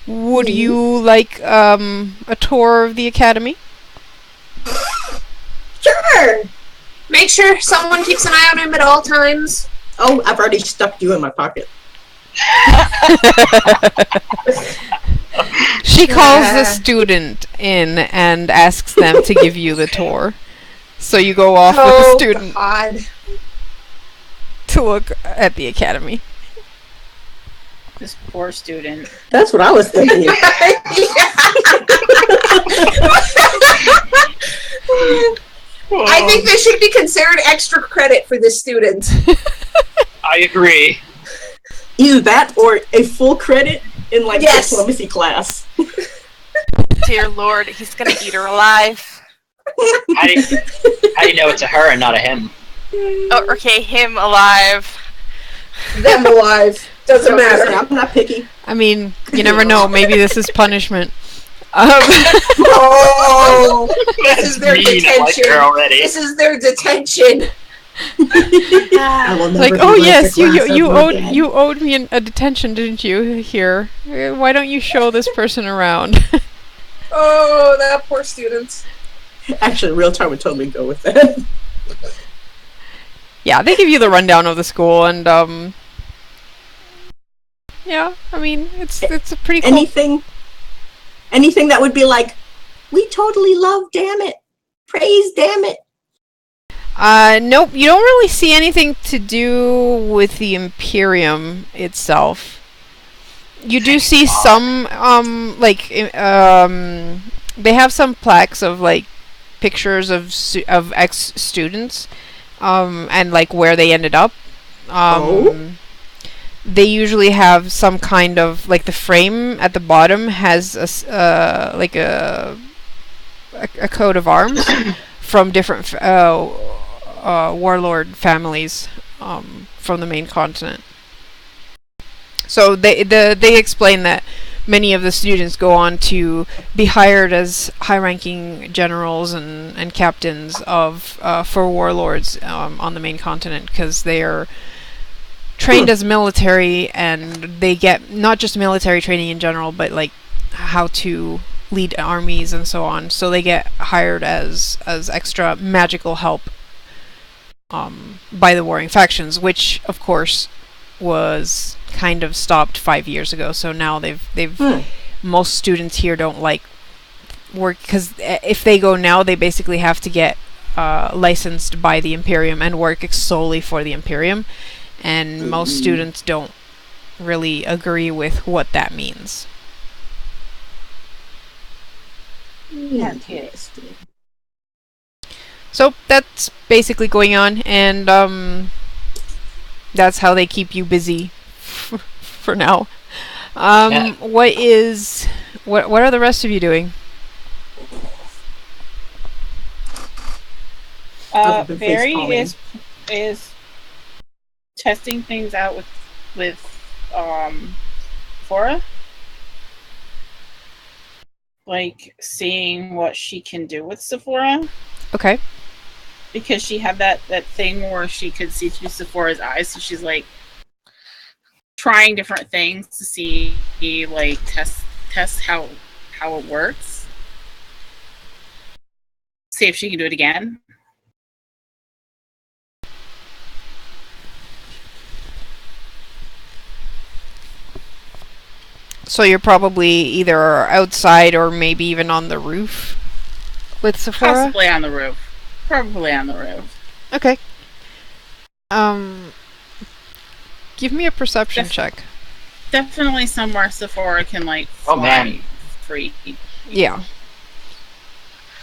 Speaker 3: would you like a tour of the academy?
Speaker 6: Sure.
Speaker 2: Make sure someone keeps an eye on him at all times.
Speaker 6: Oh, I've already stuck you in my pocket.
Speaker 3: She calls the student in and asks them to give you the tour. So you go off with the student
Speaker 2: God.
Speaker 3: to look at the academy.
Speaker 4: This poor student.
Speaker 6: That's what I was thinking.
Speaker 2: I think this should be considered extra credit for this student.
Speaker 1: I agree.
Speaker 7: Either that or a full credit in like
Speaker 2: Yes.
Speaker 7: diplomacy class.
Speaker 5: Dear Lord, he's gonna eat her alive.
Speaker 1: How do you know it's a her and not a him?
Speaker 5: Oh, okay, him alive.
Speaker 2: Them alive. Doesn't matter.
Speaker 6: I'm not picky.
Speaker 3: I mean, you never know. Maybe this is punishment.
Speaker 2: Oh, this is their
Speaker 1: Mean, I like
Speaker 2: detention.
Speaker 1: her already.
Speaker 2: This is their detention.
Speaker 6: I will never
Speaker 3: Like,
Speaker 6: be
Speaker 3: oh
Speaker 6: like
Speaker 3: yes,
Speaker 6: the glass
Speaker 3: you
Speaker 6: ever
Speaker 3: owed
Speaker 6: again.
Speaker 3: you owed me a detention, didn't you? Here, why don't you show this person around?
Speaker 2: Oh, that poor student.
Speaker 7: Actually, Ryl'tar would totally go with that.
Speaker 3: Yeah, they give you the rundown of the school, and yeah, I mean it's a pretty cool.
Speaker 6: Anything that would be like, we totally love, damn it, praise, damn it.
Speaker 3: Nope, you don't really see anything to do with the Imperium itself. You do see some, they have some plaques of, like, pictures of ex-students, and, like, where they ended up. They usually have some kind of, like, the frame at the bottom has a coat of arms from different warlord families from the main continent. So they explain that many of the students go on to be hired as high-ranking generals and captains for warlords on the main continent, because they are trained as military, and they get not just military training in general, but like how to lead armies and so on. So they get hired as extra magical help by the warring factions, which of course was kind of stopped 5 years ago. So now they've most students here don't like work, because if they go now, they basically have to get licensed by the Imperium and work solely for the Imperium, and most students don't really agree with what that means.
Speaker 6: Interesting.
Speaker 3: So that's basically going on, and that's how they keep you busy for now. What are the rest of you doing?
Speaker 4: Barry is testing things out with Flora, like seeing what she can do with Sephora.
Speaker 3: Okay.
Speaker 4: Because she had that thing where she could see through Sephora's eyes, so she's like trying different things to see, like test how it works. See if she can do it again.
Speaker 3: So you're probably either outside or maybe even on the roof with Sephora?
Speaker 4: Possibly on the roof. Probably on the roof.
Speaker 3: Okay. Give me a perception check.
Speaker 4: Definitely somewhere Sephora can, like, fly free.
Speaker 3: Yeah.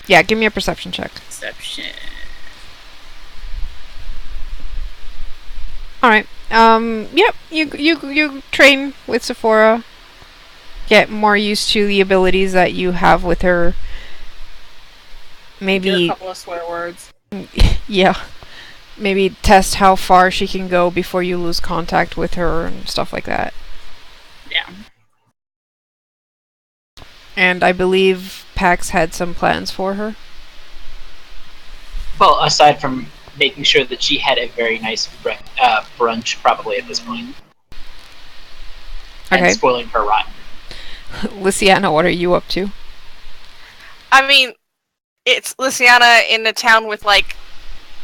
Speaker 3: Yeah, give me a perception check.
Speaker 4: Perception.
Speaker 3: Alright. Yep, you train with Sephora. Get more used to the abilities that you have with her. Maybe
Speaker 4: a couple of swear words.
Speaker 3: Yeah. Maybe test how far she can go before you lose contact with her and stuff like that.
Speaker 4: Yeah.
Speaker 3: And I believe Pax had some plans for her.
Speaker 1: Well, aside from making sure that she had a very nice brunch, probably at this point.
Speaker 3: Okay.
Speaker 1: And spoiling her rotten.
Speaker 3: Lysiana, what are you up to?
Speaker 5: I mean, it's Lysiana in a town with, like,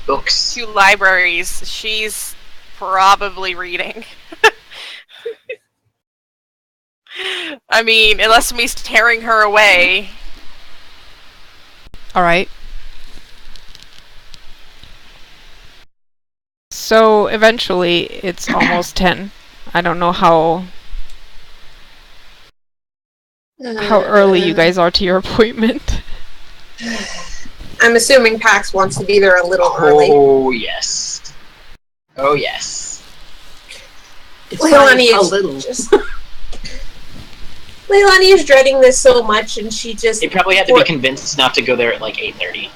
Speaker 1: books.
Speaker 5: 2 libraries. She's probably reading. I mean, unless me's tearing her away.
Speaker 3: Alright. So, eventually, it's almost 10. I don't know how early you guys are to your appointment.
Speaker 2: I'm assuming Pax wants to be there a little early.
Speaker 1: Oh, yes. Oh, yes.
Speaker 2: Leilani
Speaker 6: a
Speaker 2: is
Speaker 6: little.
Speaker 2: Leilani is dreading this so much, and she just...
Speaker 1: They probably had to be convinced not to go there at, like, 8:30.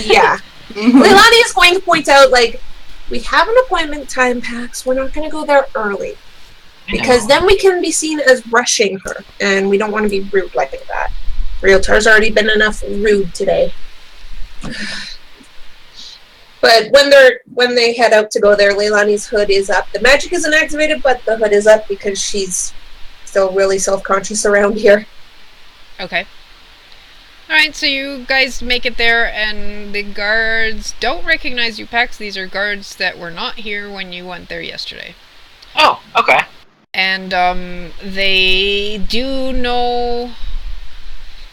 Speaker 2: Yeah. Leilani is going to point out, like, we have an appointment time, Pax. We're not going to go there early. Because then we can be seen as rushing her, and we don't want to be rude like that. Ryl'tar's already been enough rude today. But when they head out to go there, Leilani's hood is up. The magic isn't activated, but the hood is up because she's still really self-conscious around here.
Speaker 3: Okay. Alright, so you guys make it there, and the guards don't recognize you, Pax. These are guards that were not here when you went there yesterday.
Speaker 1: Oh, okay.
Speaker 3: And they do know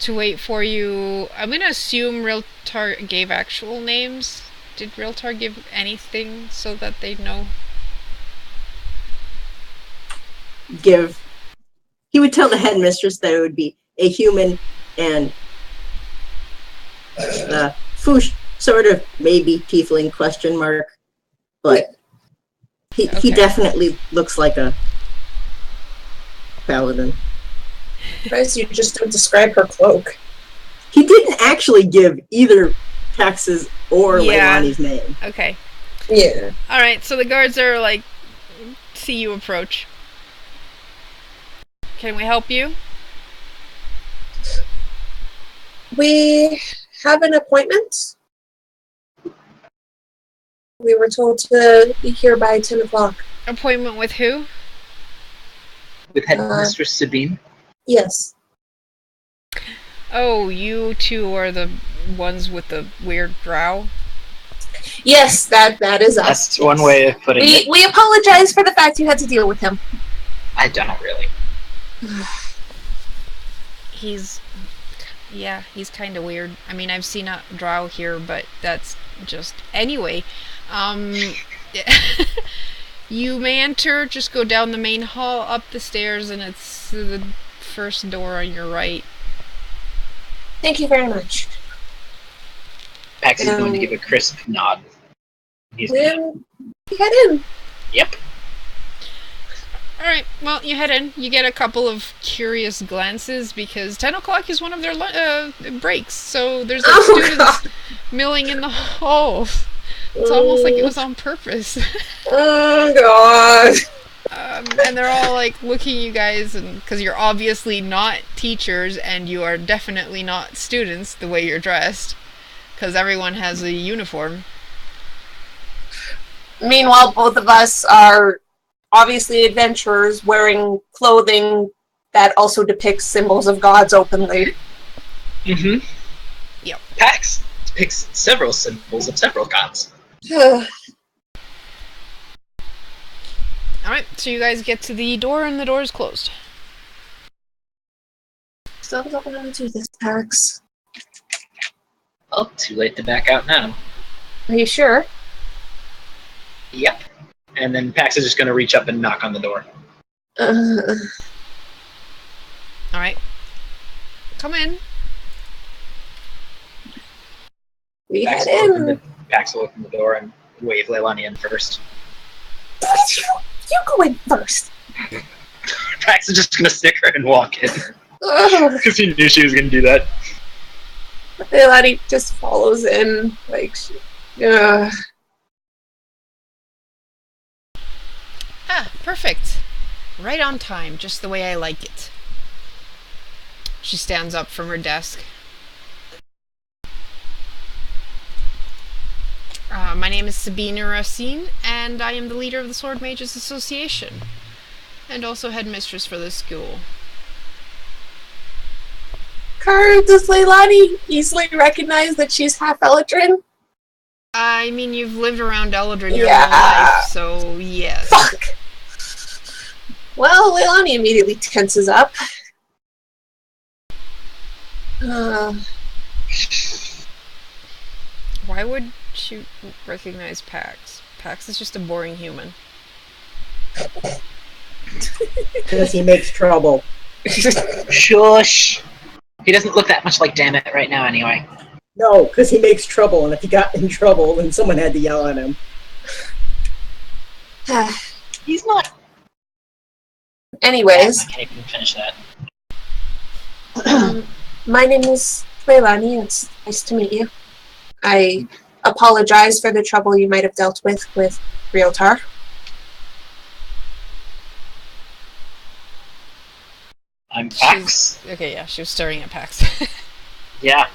Speaker 3: to wait for you. I'm gonna assume Ryl'tar gave actual names. Did Ryl'tar give anything so that they know?
Speaker 6: He would tell the headmistress that it would be a human and Foosh, sort of, maybe tiefling question mark, but he definitely looks like a paladin.
Speaker 2: Guys, you just don't describe her cloak.
Speaker 6: He didn't actually give either Pax's or Leilani's name.
Speaker 3: Okay.
Speaker 2: Yeah.
Speaker 3: Alright, so the guards are like, see you approach. Can we help you?
Speaker 2: We have an appointment. We were told to be here by 10 o'clock.
Speaker 3: Appointment with who?
Speaker 1: With Headmistress Sabine?
Speaker 2: Yes.
Speaker 3: Oh, you two are the ones with the weird drow?
Speaker 2: Yes, that is us.
Speaker 1: That's
Speaker 2: yes.
Speaker 1: one way of putting it.
Speaker 2: We apologize for the fact you had to deal with him.
Speaker 1: I don't really.
Speaker 3: He's kind of weird. I mean, I've seen a drow here, but that's just... Anyway, you may enter, just go down the main hall, up the stairs, and it's the first door on your right.
Speaker 2: Thank you very much.
Speaker 1: Pax is going to give a crisp nod. He's
Speaker 2: Then we head in.
Speaker 1: Yep.
Speaker 3: Alright, well, you head in. You get a couple of curious glances because 10 o'clock is one of their breaks, so there's like students milling in the halls. It's almost like it was on purpose.
Speaker 2: Oh, God.
Speaker 3: And they're all like looking at you guys, and because you're obviously not teachers and you are definitely not students the way you're dressed, because everyone has a uniform.
Speaker 2: Meanwhile, both of us are obviously adventurers wearing clothing that also depicts symbols of gods openly.
Speaker 1: Mm-hmm.
Speaker 3: Yep.
Speaker 1: Pax depicts several symbols of several gods.
Speaker 3: Alright, so you guys get to the door and the door is closed.
Speaker 2: Still don't want to do this, Pax.
Speaker 1: Well, too late to back out now.
Speaker 2: Are you sure?
Speaker 1: Yep. And then Pax is just going to reach up and knock on the door.
Speaker 3: Alright. Come in.
Speaker 2: We
Speaker 1: Pax
Speaker 2: head
Speaker 1: will,
Speaker 2: in.
Speaker 1: Pax will open the door and wave Leilani in first.
Speaker 2: You go in first.
Speaker 1: Pax is just going to stick her and walk in.
Speaker 2: Ugh.
Speaker 1: Because he knew she was going to do that.
Speaker 2: Leilani just follows in, like,
Speaker 3: Ah, perfect. Right on time, just the way I like it. She stands up from her desk. My name is Sabina Racine, and I am the leader of the Sword Mages Association, and also headmistress for this school.
Speaker 2: Does Leilani easily recognize that she's half Eladrin?
Speaker 3: I mean, you've lived around Eldrin your
Speaker 2: Yeah.
Speaker 3: whole life, so yes.
Speaker 2: Fuck! Well, Leilani immediately tenses up.
Speaker 3: Why would she recognize Pax? Pax is just a boring human.
Speaker 6: Because he makes trouble.
Speaker 1: Shush! He doesn't look that much like Dammit right now anyway.
Speaker 6: No, because he makes trouble, and if he got in trouble, then someone had to yell at him.
Speaker 1: He's not...
Speaker 2: Anyways,
Speaker 1: I can't even finish that.
Speaker 2: my name is Leilani. It's nice to meet you. I apologize for the trouble you might have dealt with Ryl'tar.
Speaker 1: I'm Pax.
Speaker 3: Okay, yeah, she was staring at Pax.
Speaker 1: Yeah.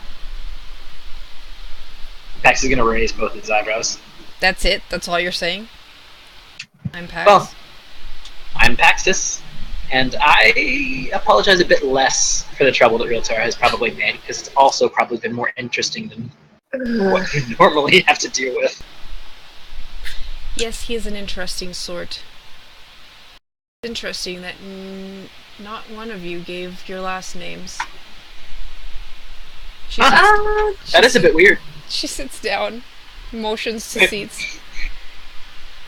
Speaker 1: Pax is going to raise both his eyebrows.
Speaker 3: That's it? That's all you're saying? I'm Pax?
Speaker 1: Well, I'm Paxtus, and I apologize a bit less for the trouble that Ryl'tar has probably made, because it's also probably been more interesting than what you normally have to deal with.
Speaker 3: Yes, he is an interesting sort. It's interesting that not one of you gave your last names.
Speaker 1: That is a bit weird.
Speaker 3: She sits down, motions to seats.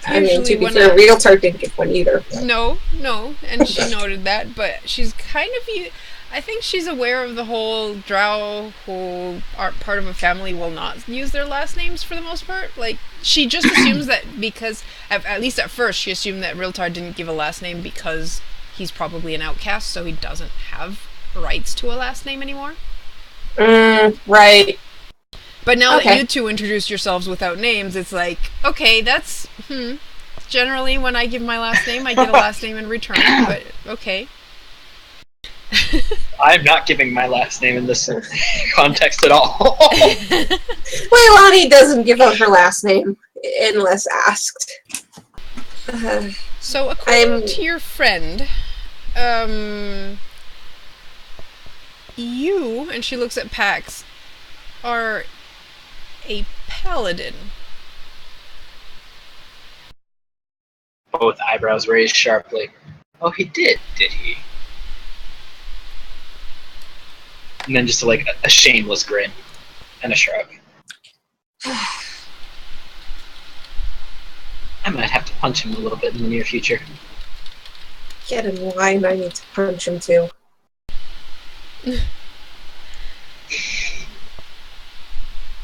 Speaker 2: I mean, to be
Speaker 3: when
Speaker 2: fair, Ryl'tar didn't get one either.
Speaker 3: No, and she noted that, but she's kind of... I think she's aware of the whole drow who aren't part of a family will not use their last names for the most part. Like, she just assumes that because... At least at first, she assumed that Ryl'tar didn't give a last name because he's probably an outcast, so he doesn't have rights to a last name anymore.
Speaker 2: Right.
Speaker 3: But now that you two introduced yourselves without names, it's like, okay, that's... Generally, when I give my last name, I get a last name in return, but okay.
Speaker 1: I'm not giving my last name in this context at all.
Speaker 2: Leilani doesn't give out her last name unless asked.
Speaker 3: So, according to your friend, You, and she looks at Pax, are a paladin.
Speaker 1: Both eyebrows raised sharply. Oh, he did he? And then just like a shameless grin and a shrug. I might have to punch him a little bit in the near future.
Speaker 2: Get in line, I need to punch him too.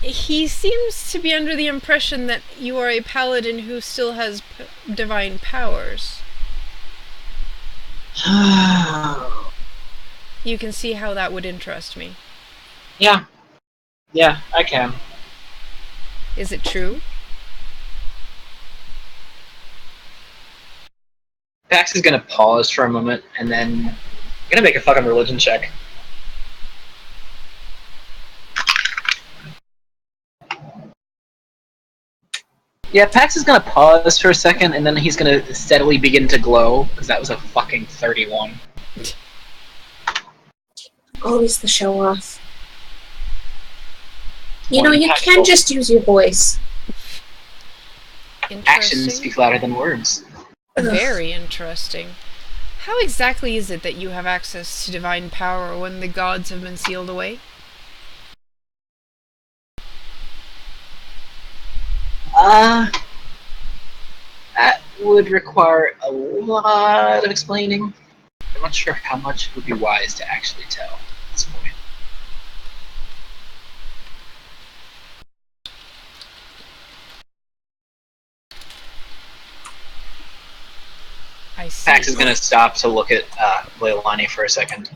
Speaker 3: He seems to be under the impression that you are a paladin who still has divine powers. You can see how that would interest me.
Speaker 1: Yeah, I can.
Speaker 3: Is it true?
Speaker 1: Pax is gonna pause for a moment and then gonna make a fucking religion check. Yeah, Pax is gonna pause for a second and then he's gonna steadily begin to glow because that was a fucking 31.
Speaker 2: Always the show off. You know, you can just use your voice.
Speaker 1: Actions speak louder than words.
Speaker 3: Very interesting. How exactly is it that you have access to divine power when the gods have been sealed away?
Speaker 1: That would require a lot of explaining. I'm not sure how much it would be wise to actually tell at this point.
Speaker 3: I see.
Speaker 1: Pax is gonna stop to look at Leilani for a second.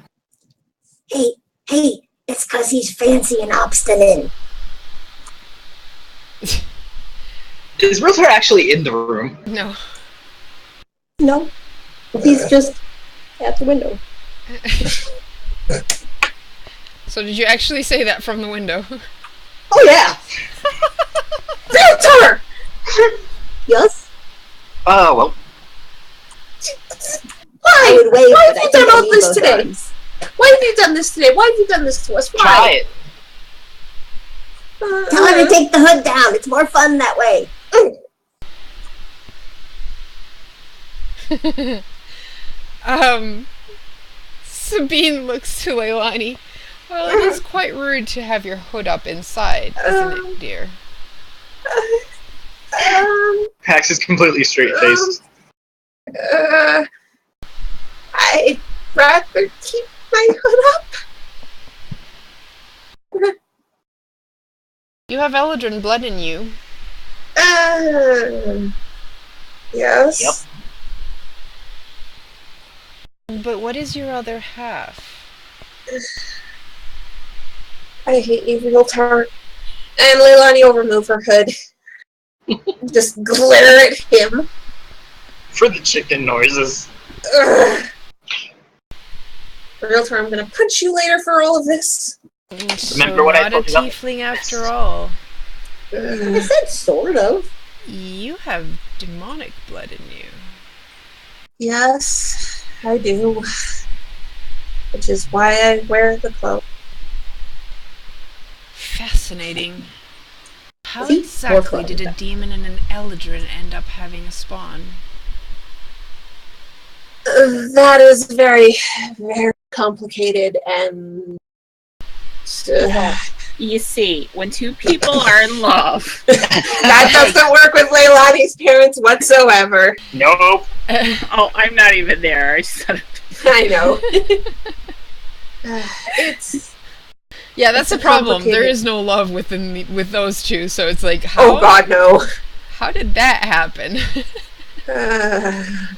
Speaker 6: Hey, it's because he's fancy and obstinate.
Speaker 1: Is Ryl'tar actually in the room?
Speaker 3: No.
Speaker 6: No, he's just at the window.
Speaker 3: So did you actually say that from the window?
Speaker 6: Oh yeah!
Speaker 2: Ryl'tar!
Speaker 6: Yes?
Speaker 1: Oh, well.
Speaker 6: I would wave,
Speaker 2: Why
Speaker 6: but
Speaker 2: have you
Speaker 6: I think
Speaker 2: done
Speaker 6: I
Speaker 2: all
Speaker 6: need
Speaker 2: this
Speaker 6: both
Speaker 2: today?
Speaker 6: arms.
Speaker 2: Why have you done this today? Why have you done this to us? Why?
Speaker 1: Try it.
Speaker 6: Tell her to take the hood down. It's more fun that way.
Speaker 3: Sabine looks to Leilani. Well, it is quite rude to have your hood up inside, isn't it, dear?
Speaker 1: Pax is completely straight-faced.
Speaker 2: I'd rather keep my hood up.
Speaker 3: You have Eldrin blood in you.
Speaker 2: Yes.
Speaker 1: Yep.
Speaker 3: But what is your other half?
Speaker 2: I hate you, Ryl'tar. And Leilani will remove her hood. Just glare at him.
Speaker 1: For the chicken noises.
Speaker 2: Ugh. Ryl'tar, I'm gonna punch you later for all of this.
Speaker 1: Remember what I told you
Speaker 3: Not
Speaker 1: about?
Speaker 3: a tiefling after all.
Speaker 6: I said sort of.
Speaker 3: You have demonic blood in you.
Speaker 2: Yes, I do. Which is why I wear the cloak.
Speaker 3: Fascinating. How
Speaker 6: See? More
Speaker 3: exactly
Speaker 6: fun
Speaker 3: did a
Speaker 6: with that.
Speaker 3: demon and an Eldrin end up having a spawn?
Speaker 2: That is very, very complicated and...
Speaker 4: You see, when two people are in love.
Speaker 2: that doesn't work with Leilani's parents whatsoever.
Speaker 1: Nope.
Speaker 4: Oh, I'm not even there. I just thought
Speaker 2: I know. It's...
Speaker 3: Yeah, that's
Speaker 2: It's
Speaker 3: a problem. There
Speaker 2: complicated.
Speaker 3: is no love with those two, so it's like, how?
Speaker 2: Oh god, no.
Speaker 3: How did that happen?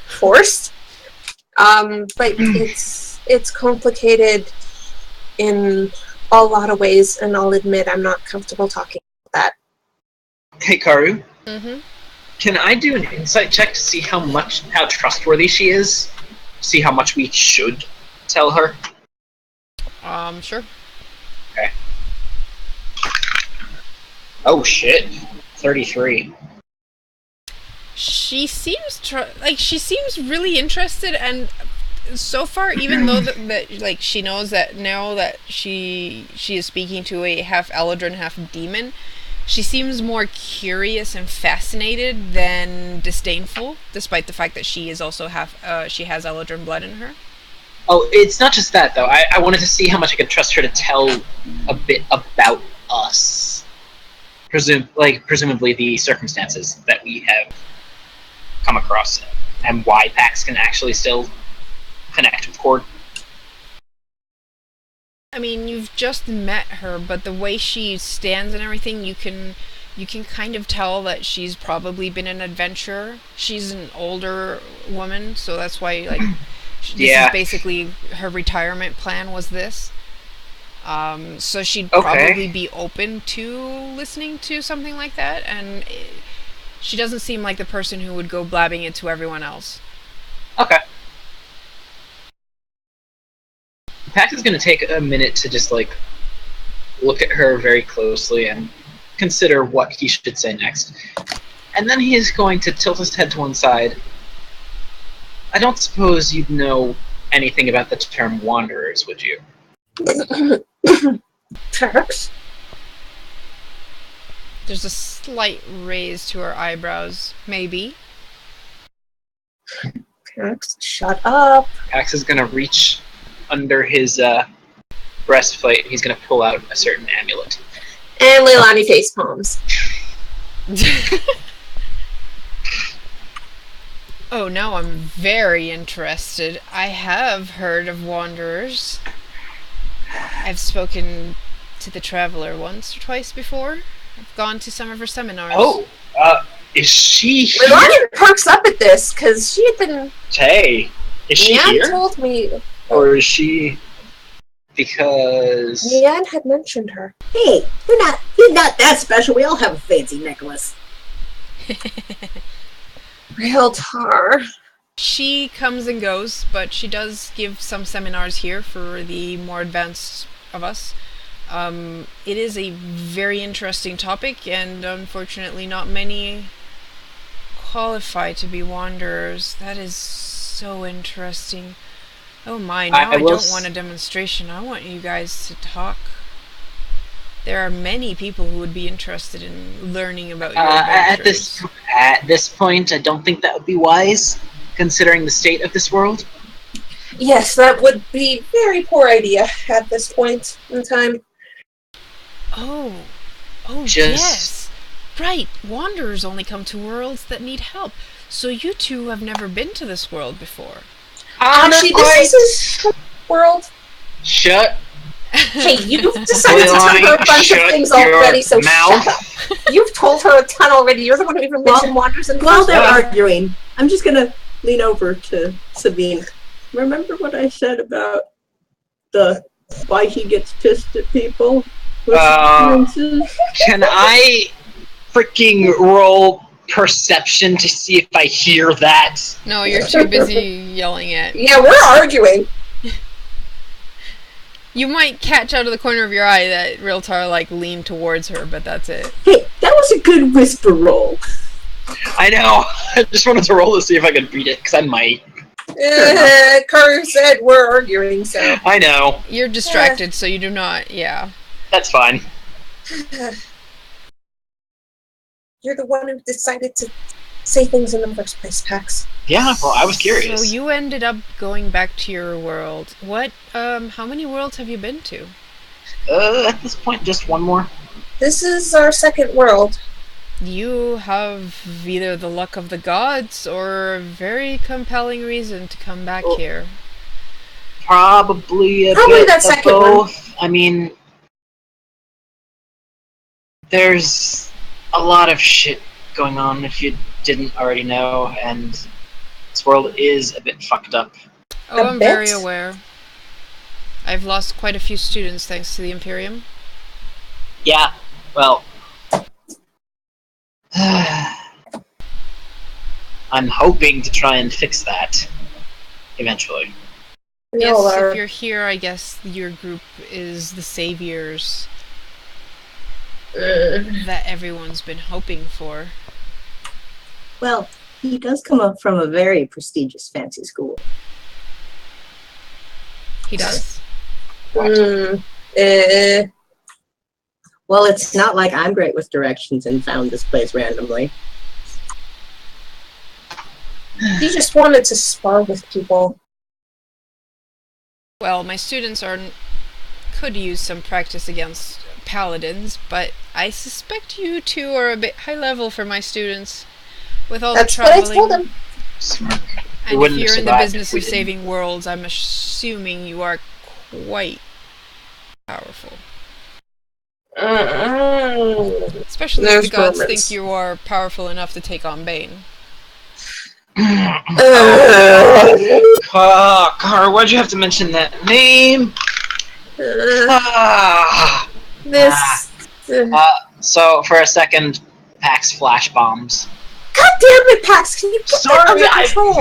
Speaker 2: Forced. But it's complicated in a lot of ways, and I'll admit I'm not comfortable talking about that.
Speaker 1: Hey, Karu.
Speaker 3: Mm-hmm.
Speaker 1: Can I do an insight check to see how trustworthy she is? See how much we should tell her?
Speaker 3: Sure.
Speaker 1: Okay. Oh shit. 33.
Speaker 3: She seems she seems really interested and so far, even though that like she knows that now that she is speaking to a half Eladrin, half demon, she seems more curious and fascinated than disdainful, despite the fact that she is also she has Eladrin blood in her.
Speaker 1: Oh, it's not just that though. I wanted to see how much I could trust her to tell a bit about us. Presumably the circumstances that we have come across, and why Pax can actually still connect with Cord.
Speaker 3: I mean, you've just met her, but the way she stands and everything, you can kind of tell that she's probably been an adventurer. She's an older woman, so that's why this is basically her retirement plan was this. So she'd probably be open to listening to something like that, and she doesn't seem like the person who would go blabbing it to everyone else.
Speaker 1: Okay. Pax is going to take a minute to just look at her very closely and consider what he should say next. And then he is going to tilt his head to one side. I don't suppose you'd know anything about the term wanderers, would you?
Speaker 2: Pax?
Speaker 3: There's a slight raise to her eyebrows, maybe.
Speaker 2: Pax, shut up.
Speaker 1: Pax is going to reach under his breastplate. He's going to pull out a certain amulet.
Speaker 2: And Leilani face palms.
Speaker 3: Oh, now I'm very interested. I have heard of wanderers. I've spoken to the Traveler once or twice before. I've gone to some of her seminars.
Speaker 1: Oh, is she here?
Speaker 2: Leilani perks up at this, because she had been...
Speaker 1: Hey, is she
Speaker 2: Yan
Speaker 1: here?
Speaker 2: told me...
Speaker 1: Or is she... Because...
Speaker 2: Yan had mentioned her.
Speaker 6: Hey, you're not that special. We all have a fancy necklace.
Speaker 2: Ryl'tar.
Speaker 3: She comes and goes, but she does give some seminars here for the more advanced of us. It is a very interesting topic, and unfortunately not many qualify to be wanderers. That is so interesting. Oh my, now I don't want a demonstration. I want you guys to talk. There are many people who would be interested in learning about your adventures.
Speaker 1: At this point, I don't think that would be wise, considering the state of this world.
Speaker 2: Yes, that would be a very poor idea at this point in time.
Speaker 3: Oh, yes. Right, wanderers only come to worlds that need help. So you two have never been to this world before.
Speaker 2: Actually, this is his world.
Speaker 1: Shut.
Speaker 2: Hey, you've decided to tell her a bunch of things already, so shut up. You've told her a ton already. You're the one who even mentioned wanderers in the
Speaker 6: While
Speaker 2: first
Speaker 6: they're
Speaker 2: place.
Speaker 6: arguing, I'm just gonna lean over to Sabine. Remember what I said about why he gets pissed at people with appearances?
Speaker 1: Can I freaking roll perception to see if I hear that?
Speaker 3: No, you're too busy yelling at.
Speaker 2: Yeah, we're arguing.
Speaker 3: You might catch out of the corner of your eye that Ryl'tar leaned towards her, but that's it.
Speaker 6: Hey, that was a good whisper roll.
Speaker 1: I know. I just wanted to roll to see if I could beat it, because I might.
Speaker 2: Carter said we're arguing, so.
Speaker 1: I know.
Speaker 3: You're distracted, so you do not, yeah.
Speaker 1: That's fine.
Speaker 2: You're the one who decided to say things in the first place, Pax.
Speaker 1: Yeah, well, I was curious.
Speaker 3: So you ended up going back to your world. How many worlds have you been to?
Speaker 1: At this point, just one more.
Speaker 2: This is our second world.
Speaker 3: You have either the luck of the gods or a very compelling reason to come back here.
Speaker 1: Probably
Speaker 2: that
Speaker 1: of
Speaker 2: second
Speaker 1: both. I mean, there's a lot of shit going on if you didn't already know, and this world is a bit fucked up.
Speaker 3: Oh, I'm very aware. I've lost quite a few students thanks to the Imperium.
Speaker 1: Yeah, well... I'm hoping to try and fix that eventually.
Speaker 3: Yes, if you're here, I guess your group is the saviors that everyone's been hoping for.
Speaker 6: Well, he does come up from a very prestigious fancy school.
Speaker 3: He does?
Speaker 6: Well, it's not like I'm great with directions and found this place randomly.
Speaker 2: He just wanted to spar with people.
Speaker 3: Well, my students could use some practice against paladins, but I suspect you two are a bit high level for my students. With all
Speaker 2: That's
Speaker 3: the
Speaker 2: what I
Speaker 3: traveling.
Speaker 2: told him.
Speaker 1: Smart.
Speaker 3: And
Speaker 1: wouldn't
Speaker 3: if
Speaker 1: have
Speaker 3: you're in the
Speaker 1: survived
Speaker 3: business
Speaker 1: if we
Speaker 3: of
Speaker 1: didn't.
Speaker 3: saving worlds, I'm assuming you are quite powerful. Especially if
Speaker 2: There's
Speaker 3: the gods
Speaker 2: rumors.
Speaker 3: think you are powerful enough to take on Bane.
Speaker 1: Car, why'd you have to mention that name? Ah. So for a second, Pax flash bombs.
Speaker 2: God damn it, Pax! Can you get that under control?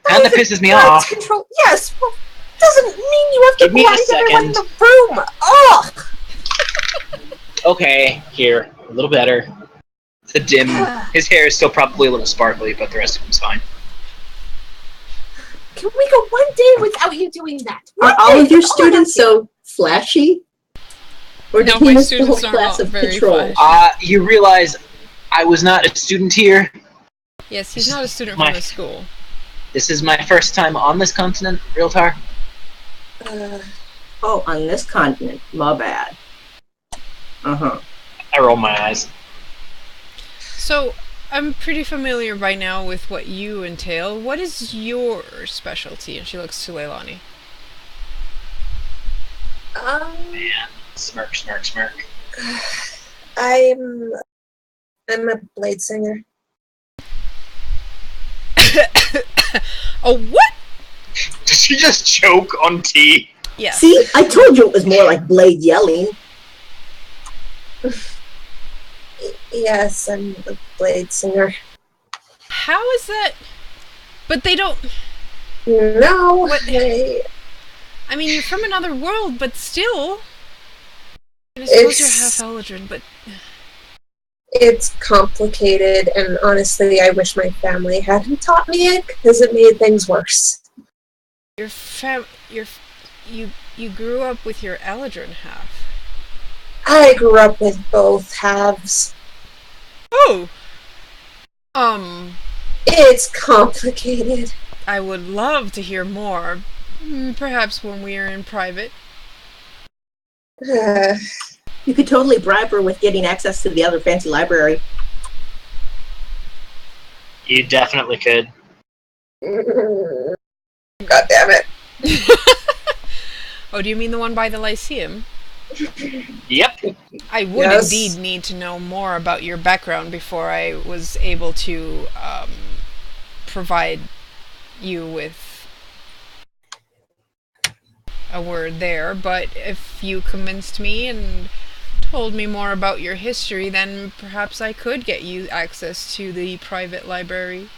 Speaker 1: Kind of pisses me
Speaker 2: That's
Speaker 1: off.
Speaker 2: Control. Yes. Well, doesn't mean you have to
Speaker 1: Give me a
Speaker 2: blind everyone in
Speaker 1: second.
Speaker 2: the room. Ugh.
Speaker 1: Okay, here, a little better. The dim. His hair is still probably a little sparkly, but the rest of him's fine.
Speaker 2: Can we go one day without you doing that?
Speaker 6: Are all of your students so flashy? Or
Speaker 3: No,
Speaker 6: did he
Speaker 3: my
Speaker 6: miss the whole
Speaker 3: students are
Speaker 6: class
Speaker 3: not
Speaker 6: of
Speaker 3: very
Speaker 6: control?
Speaker 3: flashy.
Speaker 1: You realize I was not a student here.
Speaker 3: Yes, he's not a student from the school.
Speaker 1: This is my first time on this continent, Ryl'tar.
Speaker 6: Oh, on this continent. My bad. Uh-huh.
Speaker 1: I roll my eyes.
Speaker 3: So, I'm pretty familiar by now with what you entail. What is your specialty? And she looks to Leilani.
Speaker 1: Man, smirk, smirk, smirk.
Speaker 2: I'm a blade singer.
Speaker 3: Oh, what?
Speaker 1: Did she just choke on tea?
Speaker 3: Yes.
Speaker 6: See, I told you it was more like Blade yelling.
Speaker 2: Yes, I'm a blade singer.
Speaker 3: How is that? But they don't...
Speaker 2: No.
Speaker 3: What? I mean, you're from another world, but still... I suppose you're half Eldrin, but...
Speaker 2: It's complicated, and honestly, I wish my family hadn't taught me it, because it made things worse.
Speaker 3: You grew up with your Eldrin half.
Speaker 2: I grew up with both halves.
Speaker 3: Oh!
Speaker 2: It's complicated.
Speaker 3: I would love to hear more. Perhaps when we are in private.
Speaker 6: You could totally bribe her with getting access to the other fancy library.
Speaker 1: You definitely could.
Speaker 2: God damn it.
Speaker 3: Oh, do you mean the one by the Lyceum?
Speaker 1: Yep.
Speaker 3: I would indeed need to know more about your background before I was able to provide you with a word there, but if you convinced me and told me more about your history, then perhaps I could get you access to the private library.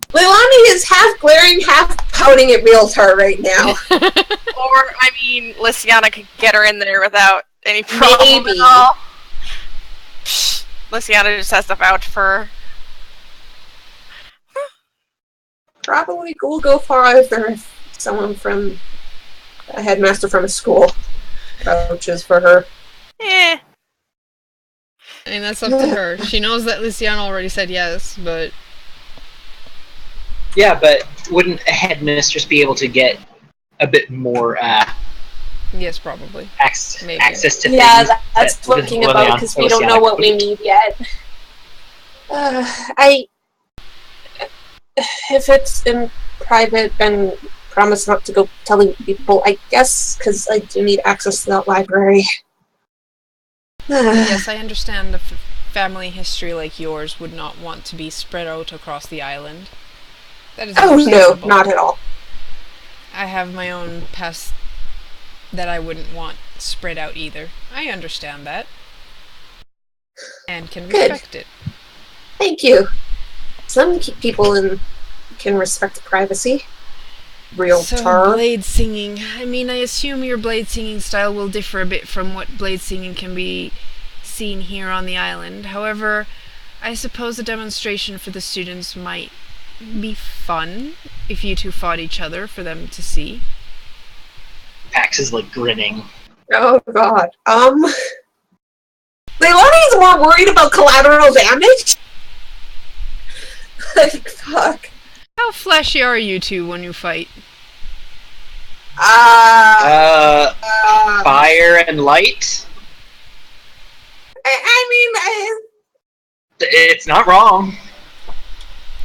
Speaker 2: Leilani is half glaring, half pouting at Ryl'tar right now.
Speaker 5: Or, I mean, Lysiana could get her in there without any problem
Speaker 2: Maybe.
Speaker 5: at all. Psh, Lysiana just has to vouch for her.
Speaker 2: Probably will go farther if someone from a headmaster from a school vouches for her.
Speaker 5: Eh.
Speaker 3: I mean, that's up to her. She knows that Luciana already said yes, but...
Speaker 1: Yeah, but wouldn't a headmistress be able to get a bit more
Speaker 3: Yes, probably. Maybe.
Speaker 1: access to
Speaker 2: Yeah,
Speaker 1: things?
Speaker 2: that's
Speaker 1: that
Speaker 2: looking
Speaker 1: Liliana-
Speaker 2: about because we don't know what we need yet. If it's in private, then promise not to go telling people, I guess, because I do need access to that library.
Speaker 3: Yes, I understand a family history like yours would not want to be spread out across the island. That is
Speaker 2: Oh, no,
Speaker 3: understandable.
Speaker 2: not at all.
Speaker 3: I have my own past that I wouldn't want spread out either. I understand that. And can
Speaker 2: Good.
Speaker 3: respect it.
Speaker 2: Thank you. Some people can respect privacy.
Speaker 3: So,
Speaker 2: Ryl'tar.
Speaker 3: blade singing. I mean, I assume your blade singing style will differ a bit from what blade singing can be seen here on the island. However, I suppose a demonstration for the students might be fun if you two fought each other for them to see.
Speaker 1: Pax is like grinning.
Speaker 2: Oh god. Leilani's more worried about collateral damage? Like, fuck.
Speaker 3: How flashy are you two when you fight?
Speaker 1: Fire and light? It's not wrong.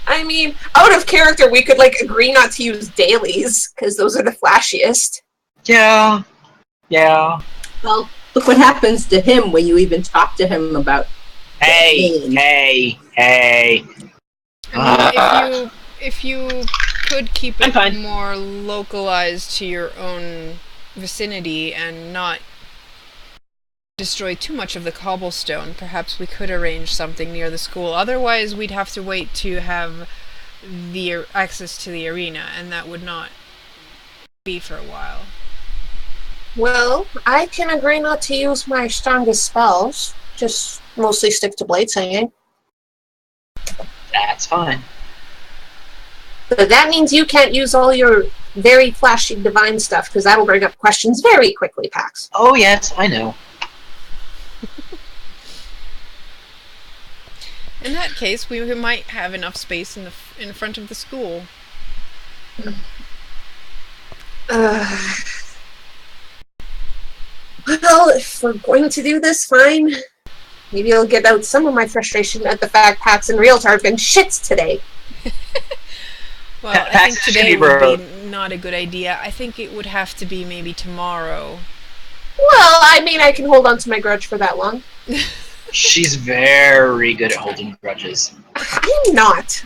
Speaker 2: I mean, out of character, we could, like, agree not to use dailies, because those are the flashiest.
Speaker 1: Yeah. Yeah.
Speaker 6: Well, look what happens to him when you even talk to him about.
Speaker 1: Hey.
Speaker 3: I mean, if you could keep
Speaker 1: I'm
Speaker 3: it
Speaker 1: fine.
Speaker 3: more localized to your own vicinity and not destroy too much of the cobblestone, perhaps we could arrange something near the school. Otherwise, we'd have to wait to have the access to the arena, and that would not be for a while.
Speaker 2: Well, I can agree not to use my strongest spells. Just mostly stick to blade singing.
Speaker 1: That's fine.
Speaker 2: But that means you can't use all your very flashy divine stuff, because that'll bring up questions very quickly, Pax.
Speaker 1: Oh, yes, I know.
Speaker 3: In that case, we might have enough space in front of the school.
Speaker 2: Well, if we're going to do this, fine. Maybe I'll get out some of my frustration at the fact Pax and Ryl'tar have been shits today.
Speaker 3: Well, I think today would be not a good idea. I think it would have to be maybe tomorrow.
Speaker 2: Well, I mean, I can hold on to my grudge for that long.
Speaker 1: She's very good at holding grudges.
Speaker 2: I'm not.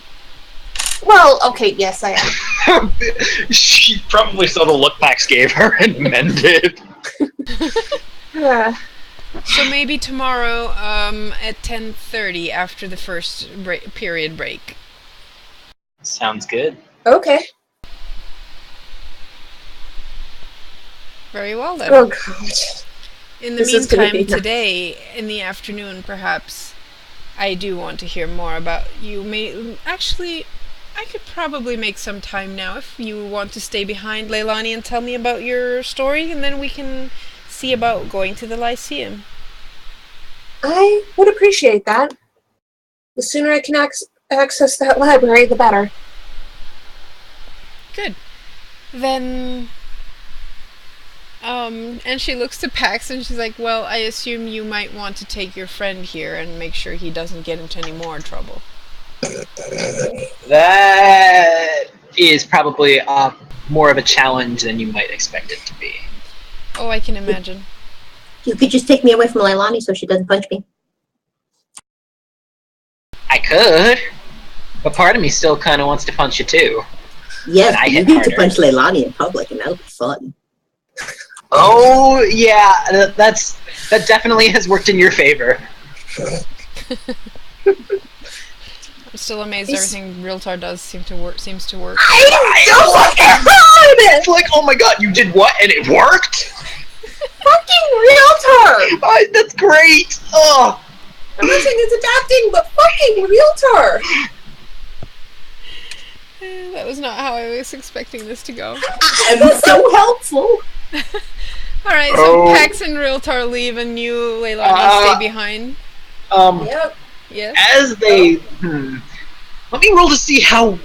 Speaker 2: Well, okay, yes, I am.
Speaker 1: She probably saw the look Pax gave her and mended.
Speaker 3: So maybe tomorrow at 10:30 after the first period break.
Speaker 1: Sounds good.
Speaker 2: Okay.
Speaker 3: Very well then.
Speaker 2: Oh, God.
Speaker 3: In the
Speaker 2: This is gonna
Speaker 3: meantime,
Speaker 2: be nice.
Speaker 3: today, in the afternoon, perhaps, I do want to hear more about you. Actually, I could probably make some time now if you want to stay behind, Leilani, and tell me about your story, and then we can see about going to the Lyceum.
Speaker 2: I would appreciate that. The sooner I can access that library, the better.
Speaker 3: Good. Then... and she looks to Pax and she's like, well, I assume you might want to take your friend here and make sure he doesn't get into any more trouble.
Speaker 1: That is probably more of a challenge than you might expect it to be.
Speaker 3: Oh, I can imagine.
Speaker 6: You could just take me away from Leilani so she doesn't punch me.
Speaker 1: I could, but part of me still kind of wants to punch you too.
Speaker 6: Yes,
Speaker 1: I
Speaker 6: but you
Speaker 1: hit
Speaker 6: get to
Speaker 1: harder.
Speaker 6: punch Leilani in public, and that'll be fun.
Speaker 1: Oh yeah, that definitely has worked in your favor.
Speaker 3: I'm still amazed everything Ryl'tar does seems to work.
Speaker 2: I don't look at her!
Speaker 1: It's like, oh my god, you did what and it worked?
Speaker 2: Fucking Ryl'tar!
Speaker 1: That's great. Oh.
Speaker 2: I'm not saying it's adapting, but fucking Ryl'tar!
Speaker 3: That was not how I was expecting this to go.
Speaker 6: I'm so helpful.
Speaker 3: Alright, so
Speaker 1: Oh.
Speaker 3: Pax and Ryl'tar leave and you, Leilani, stay behind.
Speaker 2: Yep.
Speaker 3: Yes?
Speaker 1: As they let me roll to see how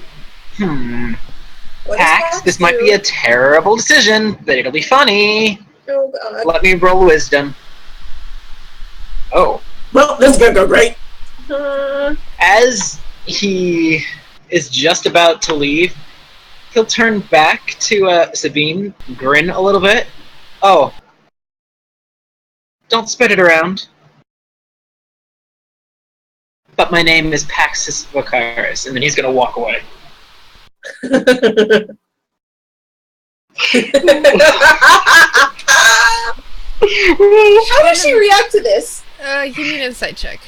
Speaker 2: What does
Speaker 1: Pax, this might be a terrible decision, but it'll be funny.
Speaker 2: Oh, God.
Speaker 1: Let me roll wisdom. Oh.
Speaker 6: Well, this is gonna go great.
Speaker 1: As he is just about to leave, he'll turn back to Sabine, grin a little bit. Oh. Don't spread it around. But my name is Paxis Vocaris, and then he's gonna walk away.
Speaker 2: How does she react to this?
Speaker 3: Give me an insight check.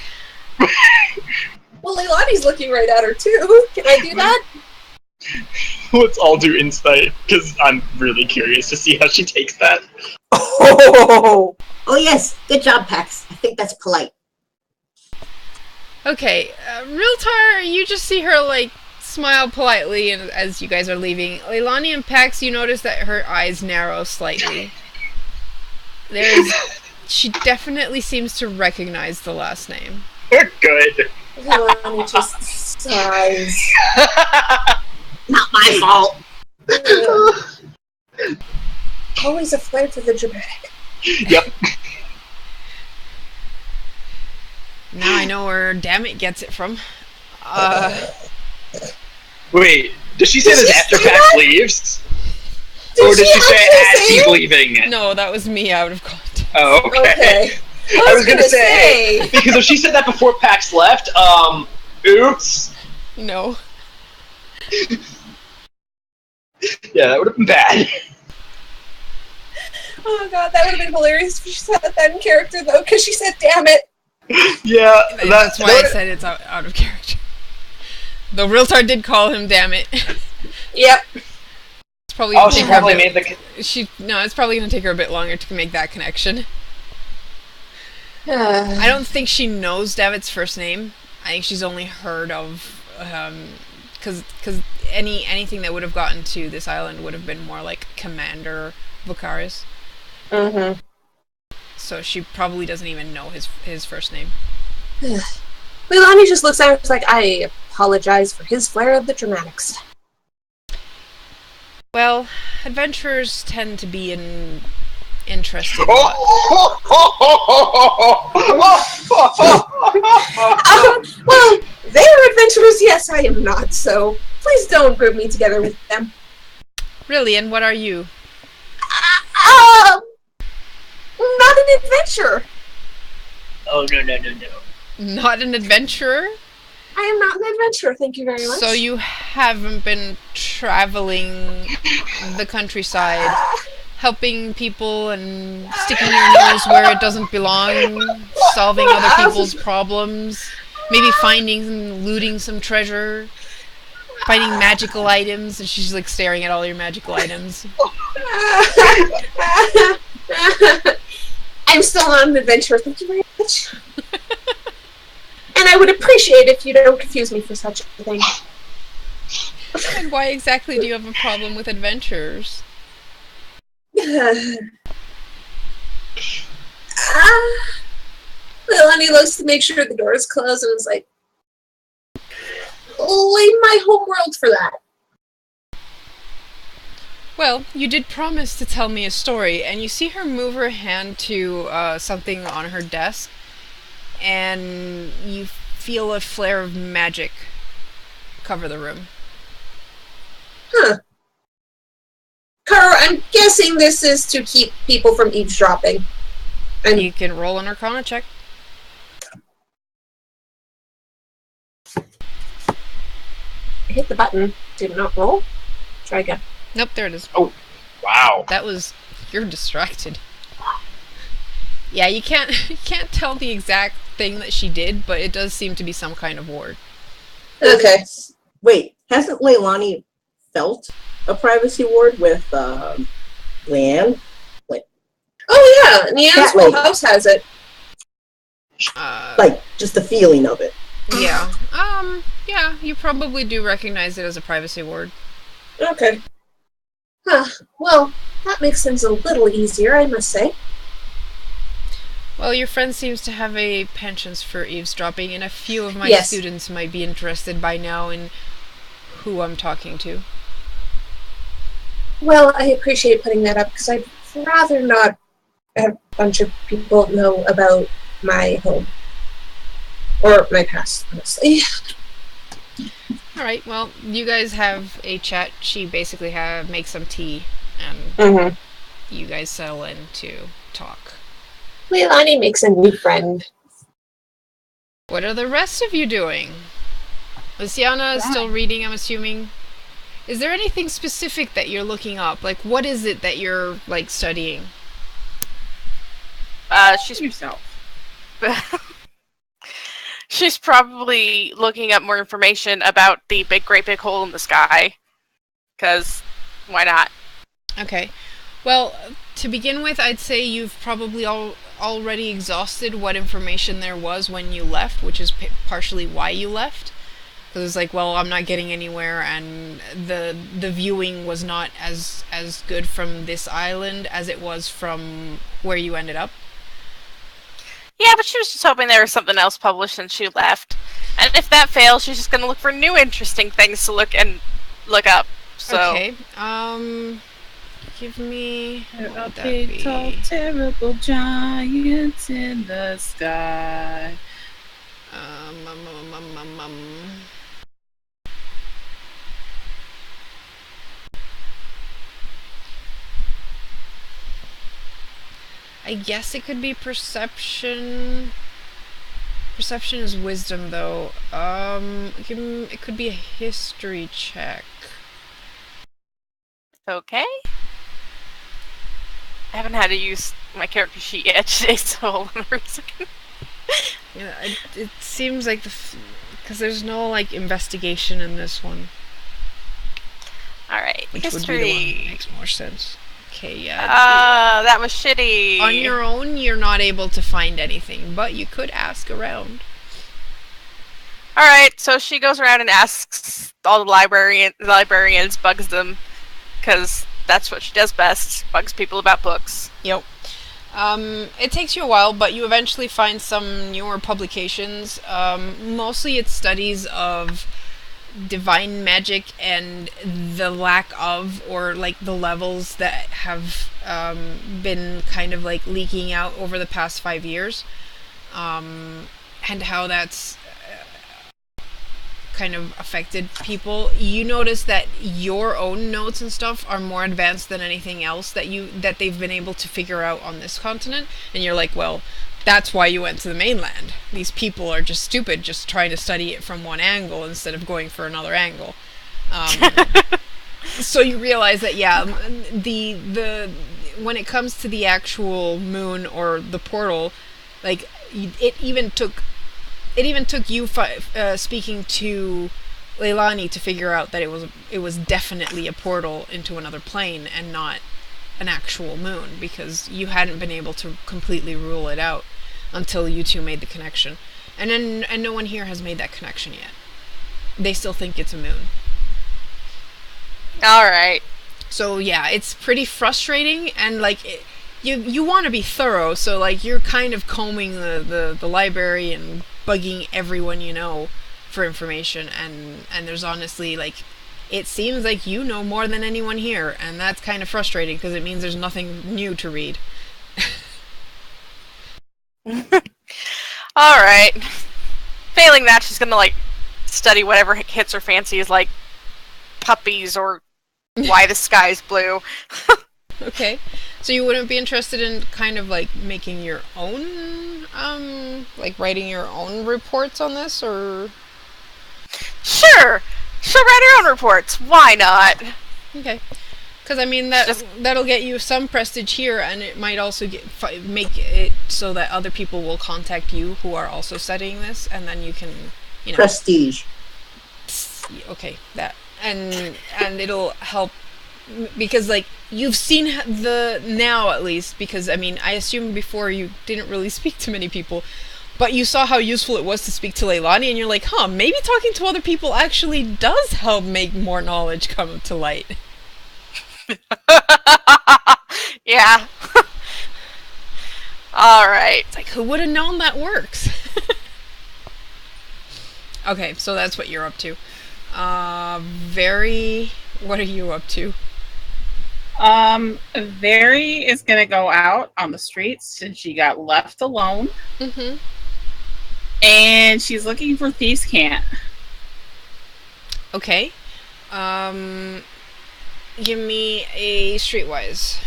Speaker 2: Well, Leilani's looking right at her, too. Can I do that?
Speaker 1: Let's all do insight, because I'm really curious to see how she takes that.
Speaker 6: Oh yes, good job, Pax. I think that's polite.
Speaker 3: Okay, Ryl'tar, you just see her, like, smile politely and as you guys are leaving. Leilani and Pax, you notice that her eyes narrow slightly. She definitely seems to recognize the last name.
Speaker 1: Good.
Speaker 2: Leilani just sighs.
Speaker 6: Not my fault.
Speaker 2: Always a flair for the dramatic.
Speaker 1: Yep.
Speaker 3: Now I know where Dammit gets it from.
Speaker 1: Wait, did she say
Speaker 2: Did
Speaker 1: this
Speaker 2: she
Speaker 1: after
Speaker 2: say
Speaker 1: Pax
Speaker 2: that?
Speaker 1: leaves?
Speaker 2: Did
Speaker 1: Or did she say
Speaker 2: actually
Speaker 1: as
Speaker 2: say
Speaker 1: he's
Speaker 2: it?
Speaker 1: leaving?
Speaker 3: No, that was me out of context.
Speaker 1: Oh, okay.
Speaker 2: Okay.
Speaker 1: I was gonna say, because if she said that before Pax left, oops.
Speaker 3: No.
Speaker 1: Yeah, that would have been bad.
Speaker 2: Oh god, that would have been hilarious if she said that in character though, because she said, "Damn it."
Speaker 1: Yeah,
Speaker 3: That's why I said it's out of character. Though Ryl'tar did call him Dammit.
Speaker 2: Yep.
Speaker 3: It's probably
Speaker 1: Oh,
Speaker 3: gonna
Speaker 1: she
Speaker 3: take her a
Speaker 1: probably
Speaker 3: bit-
Speaker 1: made the.
Speaker 3: it's probably going to take her a bit longer to make that connection. I
Speaker 2: I
Speaker 3: don't think she knows David's first name. I think she's only heard of, because anything that would have gotten to this island would have been more like Commander Vokaris.
Speaker 2: Mm-hmm.
Speaker 3: So she probably doesn't even know his first name.
Speaker 2: Leilani just looks at her and is like, I apologize for his flair of the dramatics.
Speaker 3: Well, adventurers tend to be in interested.
Speaker 2: Well, they are adventurers, yes, I am not, so please don't group me together with them.
Speaker 3: Really, and what are you?
Speaker 2: Not an adventurer.
Speaker 1: Oh, no.
Speaker 3: Not an adventurer?
Speaker 2: I am not an adventurer, thank you very much.
Speaker 3: So you haven't been traveling the countryside, helping people and sticking your nose where it doesn't belong, solving other people's problems, maybe finding and looting some treasure, finding magical items, and she's like staring at all your magical items.
Speaker 2: I'm still not an adventurer, thank you very much. And I would appreciate if you don't confuse me for such a thing.
Speaker 3: And why exactly do you have a problem with adventurers?
Speaker 2: Leilani looks to make sure the door is closed and is like, leave my home world for that.
Speaker 3: Well, you did promise to tell me a story, and you see her move her hand to something on her desk, and you feel a flare of magic cover the room.
Speaker 2: Huh. Kara, I'm guessing this is to keep people from eavesdropping. And
Speaker 3: You can roll an Arcana check.
Speaker 2: I hit the button. Did not roll. Try again.
Speaker 3: Nope, there it is.
Speaker 1: Wow.
Speaker 3: That was... You're distracted. Yeah, you can't tell the exact thing that she did, but it does seem to be some kind of ward.
Speaker 2: Okay.
Speaker 6: Wait, hasn't Leilani felt a privacy ward with Leanne?
Speaker 2: Oh yeah, Neon's
Speaker 6: Cat
Speaker 2: whole
Speaker 6: lady.
Speaker 2: house has it.
Speaker 6: Like, just the feeling of it.
Speaker 3: Yeah. Yeah, you probably do recognize it as a privacy ward.
Speaker 2: Okay. Huh. Well, that makes things a little easier, I must say.
Speaker 3: Well, your friend seems to have a penchant for eavesdropping, and a few of my
Speaker 2: Yes.
Speaker 3: students might be interested by now in who I'm talking to.
Speaker 2: Well, I appreciate putting that up because I'd rather not have a bunch of people know about my home. Or my past, honestly.
Speaker 3: Alright, well, you guys have a chat. She basically makes some tea, and
Speaker 2: Mm-hmm.
Speaker 3: you guys settle in to talk.
Speaker 2: Leilani makes a new friend.
Speaker 3: What are the rest of you doing? Luciana is still reading, I'm assuming. Is there anything specific that you're looking up? Like, what is it that you're, like, studying?
Speaker 5: She's
Speaker 4: Yourself.
Speaker 5: she's probably looking up more information about the great big hole in the sky. Because why not?
Speaker 3: Okay. Well, to begin with, I'd say you've probably already exhausted what information there was when you left, which is partially why you left. Because it's like, well, I'm not getting anywhere, and the viewing was not as good from this island as it was from where you ended up.
Speaker 5: Yeah, but she was just hoping there was something else published and she left. And if that fails, she's just going to look for new interesting things to look up. So.
Speaker 3: Okay. Give me. What
Speaker 4: A
Speaker 3: would that
Speaker 4: big, tall,
Speaker 3: be?
Speaker 4: terrible giant in the sky.
Speaker 3: Um, um, um, um, um, um. I guess it could be perception. Perception is wisdom, though. It could be a history check.
Speaker 5: Okay. I haven't had to use my character sheet yet today, so hold on for a second.
Speaker 3: Yeah, it seems like because there's no like investigation in this one,
Speaker 5: Alright,
Speaker 3: which
Speaker 5: history.
Speaker 3: would be the one that makes more sense. Okay, yeah.
Speaker 5: That was shitty.
Speaker 3: On your own, you're not able to find anything, but you could ask around.
Speaker 5: Alright, so she goes around and asks all the librarians, bugs them, because that's what she does best, bugs people about books.
Speaker 3: Yep. It takes you a while, but you eventually find some newer publications. Mostly it's studies of divine magic and the lack of, or like the levels that have been kind of like leaking out over the past 5 years, and how that's kind of affected people. You notice that your own notes and stuff are more advanced than anything else that they've been able to figure out on this continent, and you're like, well, that's why you went to the mainland. These people are just stupid, just trying to study it from one angle instead of going for another angle. So you realize that, yeah, the when it comes to the actual moon or the portal, like it even took you speaking to Leilani to figure out that it was definitely a portal into another plane and not an actual moon, because you hadn't been able to completely rule it out until you two made the connection. And no one here has made that connection yet. They still think it's a moon.
Speaker 5: Alright.
Speaker 3: So yeah, it's pretty frustrating, and like you want to be thorough, so like you're kind of combing the library and bugging everyone you know for information, and there's honestly, like, it seems like you know more than anyone here, and that's kind of frustrating because it means there's nothing new to read.
Speaker 5: Alright. Failing that, she's gonna, like, study whatever hits her fancy, is like puppies or why the sky's blue.
Speaker 3: Okay. So you wouldn't be interested in kind of like making your own, like writing your own reports on this, or?
Speaker 5: Sure! She'll write her own reports. Why not?
Speaker 3: Okay. Because I mean that'll get you some prestige here, and it might also make it so that other people will contact you who are also studying this, and then you can, you know.
Speaker 6: Prestige.
Speaker 3: Okay, that and it'll help. Because, like, you've seen now at least, because, I mean, I assumed before you didn't really speak to many people, but you saw how useful it was to speak to Leilani, and you're like, huh, maybe talking to other people actually does help make more knowledge come to light.
Speaker 5: Yeah. Alright.
Speaker 3: It's like, who would have known that works? Okay, so that's what you're up to. What are you up to?
Speaker 4: Very is gonna go out on the streets since she got left alone.
Speaker 3: Mm-hmm.
Speaker 4: And she's looking for Thieves' Cant.
Speaker 3: Okay. Give me a streetwise.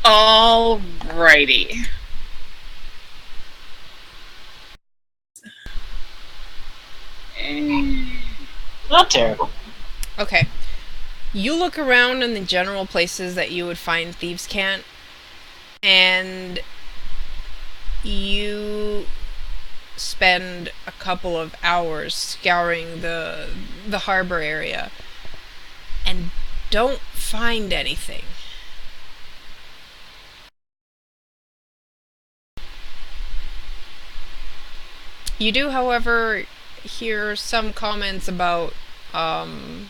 Speaker 4: Alrighty.
Speaker 1: Not terrible.
Speaker 3: Okay. You look around in the general places that you would find Thieves' Cant, and you spend a couple of hours scouring the harbor area and don't find anything. You do, however, hear some comments about the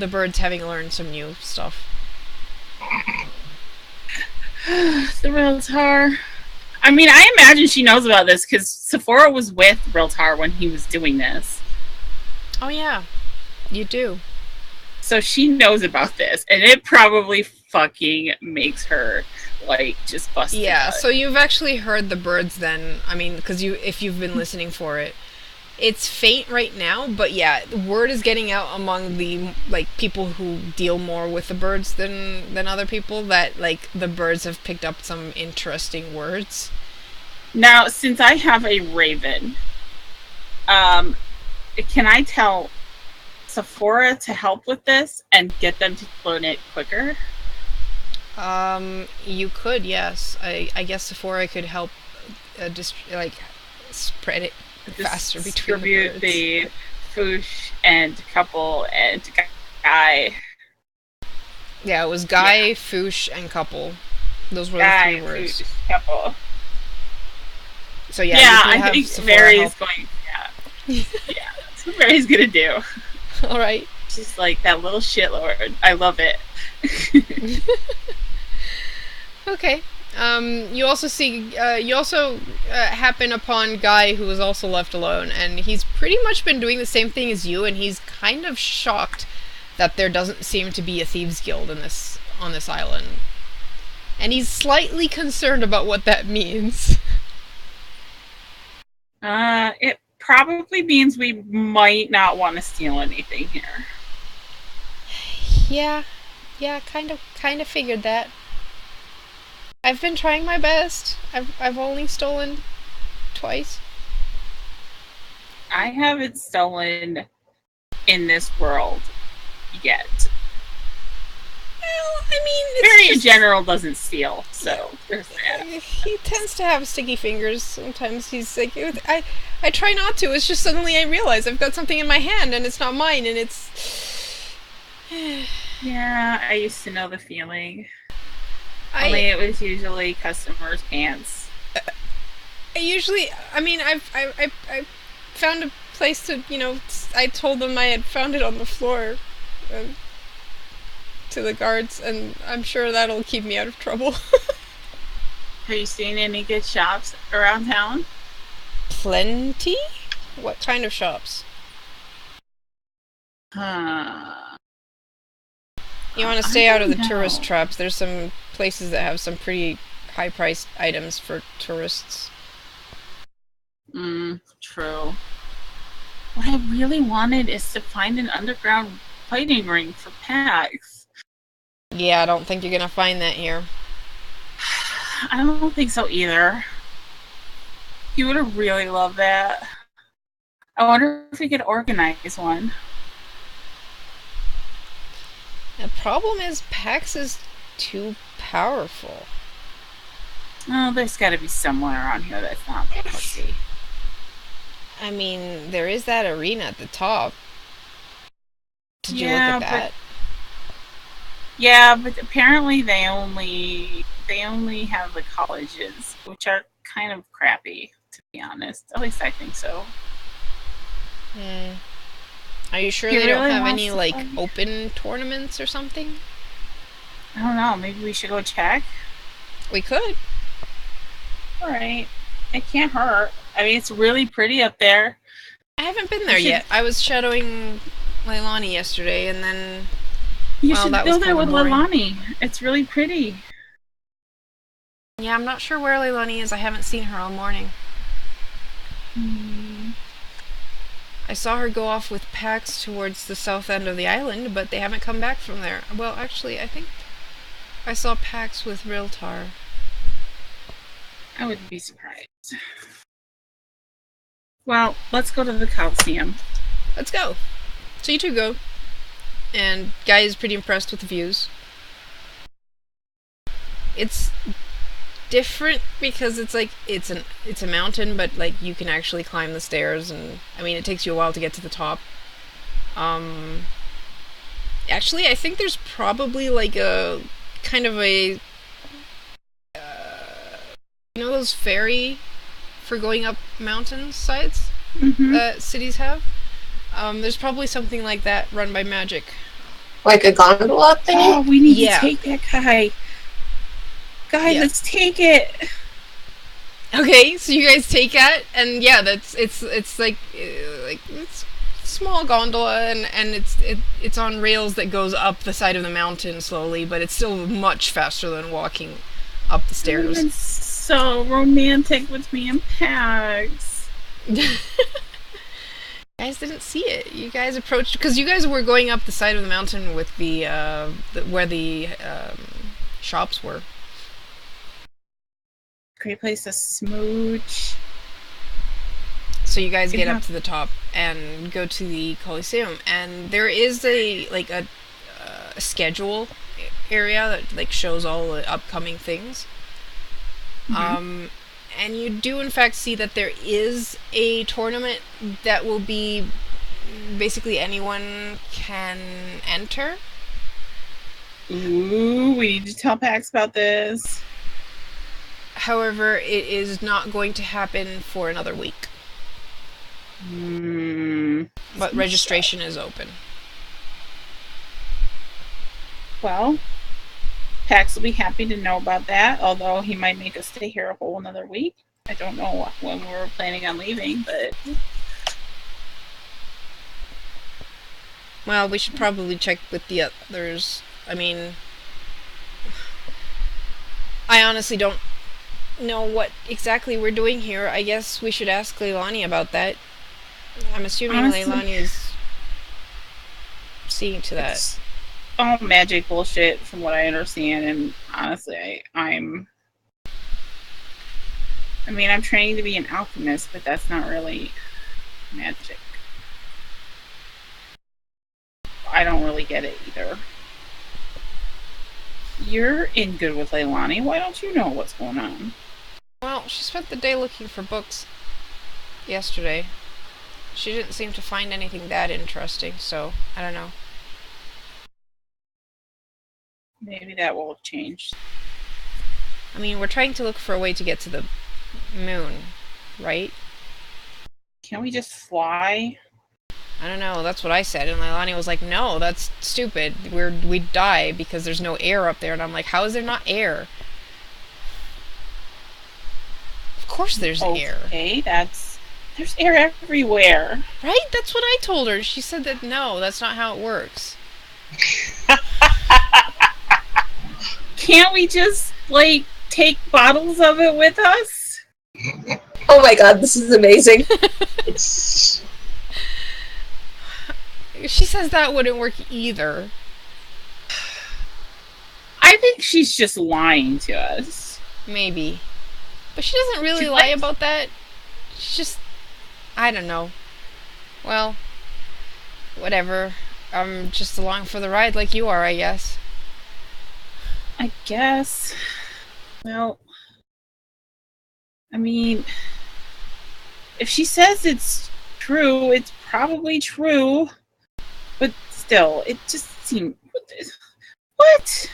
Speaker 3: birds having learned some new stuff.
Speaker 4: The Ryl'tar. I mean, I imagine she knows about this because Sephora was with Ryl'tar when he was doing this.
Speaker 3: Oh yeah, you do.
Speaker 4: So she knows about this, and it probably fucking makes her, like, just bust
Speaker 3: Yeah,
Speaker 4: a gut.
Speaker 3: so you've actually heard the birds then. I mean, because if you've been listening for it. It's faint right now, but yeah, word is getting out among the, like, people who deal more with the birds than other people that, like, the birds have picked up some interesting words.
Speaker 4: Now, since I have a raven, can I tell Sephora to help with this and get them to learn it quicker?
Speaker 3: You could, yes. I guess Sephora could help, spread it faster between the birds.
Speaker 4: The Foosh and Couple and Guy.
Speaker 3: Yeah, it was Guy, Foosh, and Couple. Those were the three words.
Speaker 4: Foosh, Couple.
Speaker 3: So yeah,
Speaker 4: I think Mary's going. Yeah, yeah, that's what Mary's gonna do.
Speaker 3: All right.
Speaker 4: She's like that little shitlord. I love it.
Speaker 3: Okay. You also happen upon Guy, who was also left alone, and he's pretty much been doing the same thing as you, and he's kind of shocked that there doesn't seem to be a thieves guild on this island, and he's slightly concerned about what that means.
Speaker 4: It probably means we might not want to steal anything here.
Speaker 3: Yeah, kind of figured that. I've been trying my best. I've only stolen twice.
Speaker 4: I haven't stolen in this world yet.
Speaker 3: Well, I mean,
Speaker 4: Barry in general doesn't steal, so there's that.
Speaker 3: He tends to have sticky fingers. Sometimes he's like, I try not to. It's just suddenly I realize I've got something in my hand and it's not mine, and it's.
Speaker 4: Yeah, I used to know the feeling. Only it was usually customers' pants.
Speaker 3: I found a place to, I told them I had found it on the floor to the guards, and I'm sure that'll keep me out of trouble.
Speaker 4: Have you seen any good shops around town?
Speaker 3: Plenty? What kind of shops? You want to stay out of the tourist traps. There's some places that have some pretty high-priced items for tourists.
Speaker 4: True. What I really wanted is to find an underground fighting ring for PAX.
Speaker 3: Yeah, I don't think you're gonna find that here.
Speaker 4: I don't think so either. You would have really loved that. I wonder if we could organize one.
Speaker 3: The problem is PAX is too powerful.
Speaker 4: Oh, there's got to be somewhere around here that's not pussy.
Speaker 3: I mean, there is that arena at the top. Did you look at that?
Speaker 4: Yeah, but apparently they only have the colleges, which are kind of crappy, to be honest. At least I think so.
Speaker 3: Are you sure they don't have any, like, open tournaments or something?
Speaker 4: I don't know. Maybe we should go check?
Speaker 3: We could.
Speaker 4: Alright. It can't hurt. I mean, it's really pretty up there.
Speaker 3: I haven't been there yet. I was shadowing Leilani yesterday, and then...
Speaker 4: You should go there with Leilani. It's really pretty.
Speaker 3: Yeah, I'm not sure where Leilani is. I haven't seen her all morning. I saw her go off with PAX towards the south end of the island, but they haven't come back from there. Well, actually, I think I saw PAX with Ryl'tar.
Speaker 4: I wouldn't be surprised. Well, let's go to the Coliseum.
Speaker 3: Let's go. So you two go. And Guy is pretty impressed with the views. It's different because it's like it's a mountain, but like you can actually climb the stairs, and I mean it takes you a while to get to the top. Actually, I think there's probably like a kind of a those ferry for going up mountain sides?
Speaker 4: Mhm.
Speaker 3: cities have. There's probably something like that run by Magic.
Speaker 2: Like a gondola thingy?
Speaker 4: Oh, we need
Speaker 3: Yeah.
Speaker 4: to take that guy. Guys,
Speaker 3: Yeah.
Speaker 4: let's take it.
Speaker 3: Okay, so you guys take that, and yeah, it's like it's a small gondola, and it's on rails that goes up the side of the mountain slowly, but it's still much faster than walking up the stairs.
Speaker 4: It's so romantic with me and Pax.
Speaker 3: You guys didn't see it. You guys approached because you guys were going up the side of the mountain with where the shops were.
Speaker 4: Great place to smooch.
Speaker 3: So you guys get
Speaker 4: Yeah.
Speaker 3: up to the top and go to the Coliseum, and there is a schedule area that like shows all the upcoming things. And you do in fact see that there is a tournament that will be basically anyone can enter.
Speaker 4: Ooh, we need to tell Pax about this.
Speaker 3: However, it is not going to happen for another week. But registration is open.
Speaker 4: Well, Pax will be happy to know about that, although he might make us stay here a whole another week. I don't know when we were planning on leaving, but
Speaker 3: Well, we should probably check with the others. I mean, I honestly don't know what exactly we're doing here. I guess we should ask Leilani about that. I'm assuming
Speaker 4: Honestly-
Speaker 3: Leilani is seeing to that.
Speaker 4: it's all magic bullshit from what I understand, and honestly, I'm training to be an alchemist, but that's not really magic. I don't really get it either. You're in good with Leilani. Why don't you know what's going on?
Speaker 3: Well, she spent the day looking for books yesterday. She didn't seem to find anything that interesting, so I don't know.
Speaker 4: Maybe that will have changed.
Speaker 3: I mean, we're trying to look for a way to get to the moon, right?
Speaker 4: Can't we just fly?
Speaker 3: I don't know, that's what I said, and Leilani was like, no, that's stupid. We'd die because there's no air up there, and I'm like, how is there not air? Of course there's air.
Speaker 4: Okay, there's air everywhere.
Speaker 3: Right? That's what I told her. She said that no, that's not how it works.
Speaker 4: Can't we just, like, take bottles of it with us?
Speaker 2: Oh my god, this is amazing.
Speaker 1: It's
Speaker 3: She says that wouldn't work either.
Speaker 4: I think she's just lying to us.
Speaker 3: Maybe. But she doesn't really
Speaker 4: She
Speaker 3: lie
Speaker 4: likes-
Speaker 3: about that. She's just... I don't know. Well, whatever. I'm just along for the ride like you are, I guess.
Speaker 4: I guess. Well, I mean, if she says it's true, it's probably true. But still, it just seems... What?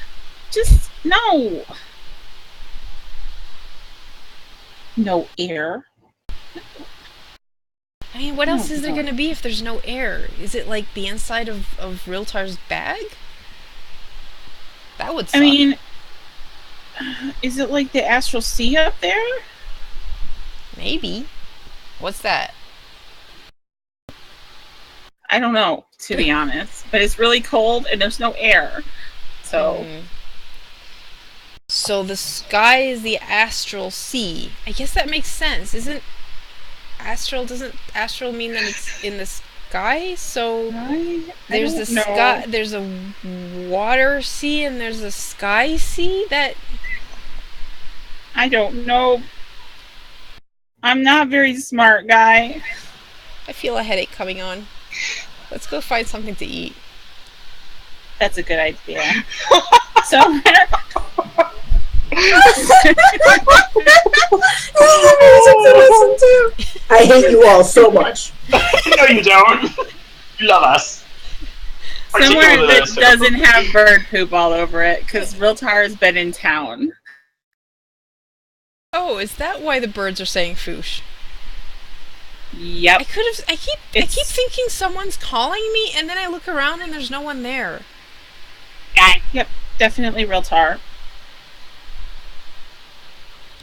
Speaker 4: Just, no. No air.
Speaker 3: I mean, what else is there
Speaker 4: no.
Speaker 3: going to be if there's no air? Is it like the inside of Ryl'tar's bag? That would suck.
Speaker 4: I mean, is it like the astral sea up there?
Speaker 3: Maybe. What's that?
Speaker 4: I don't know, to be honest. But it's really cold and there's no air. So,
Speaker 3: So the sky is the astral sea. I guess that makes sense. Doesn't astral mean that it's in the sky? So there's the sky, there's a water sea and there's a sky sea that
Speaker 4: I don't know. I'm not very smart, guy.
Speaker 3: I feel a headache coming on. Let's go find something to eat.
Speaker 4: That's a good idea. So,
Speaker 6: I hate you all so much.
Speaker 1: no, you don't. You love us.
Speaker 4: somewhere
Speaker 1: Particularly
Speaker 4: that
Speaker 1: us.
Speaker 4: doesn't have bird poop all over it, because Ryl'tar has been in town.
Speaker 3: Oh, is that why the birds are saying foosh?
Speaker 4: Yep.
Speaker 3: I keep thinking someone's calling me, and then I look around and there's no one there.
Speaker 4: Yep. Definitely Ryl'tar.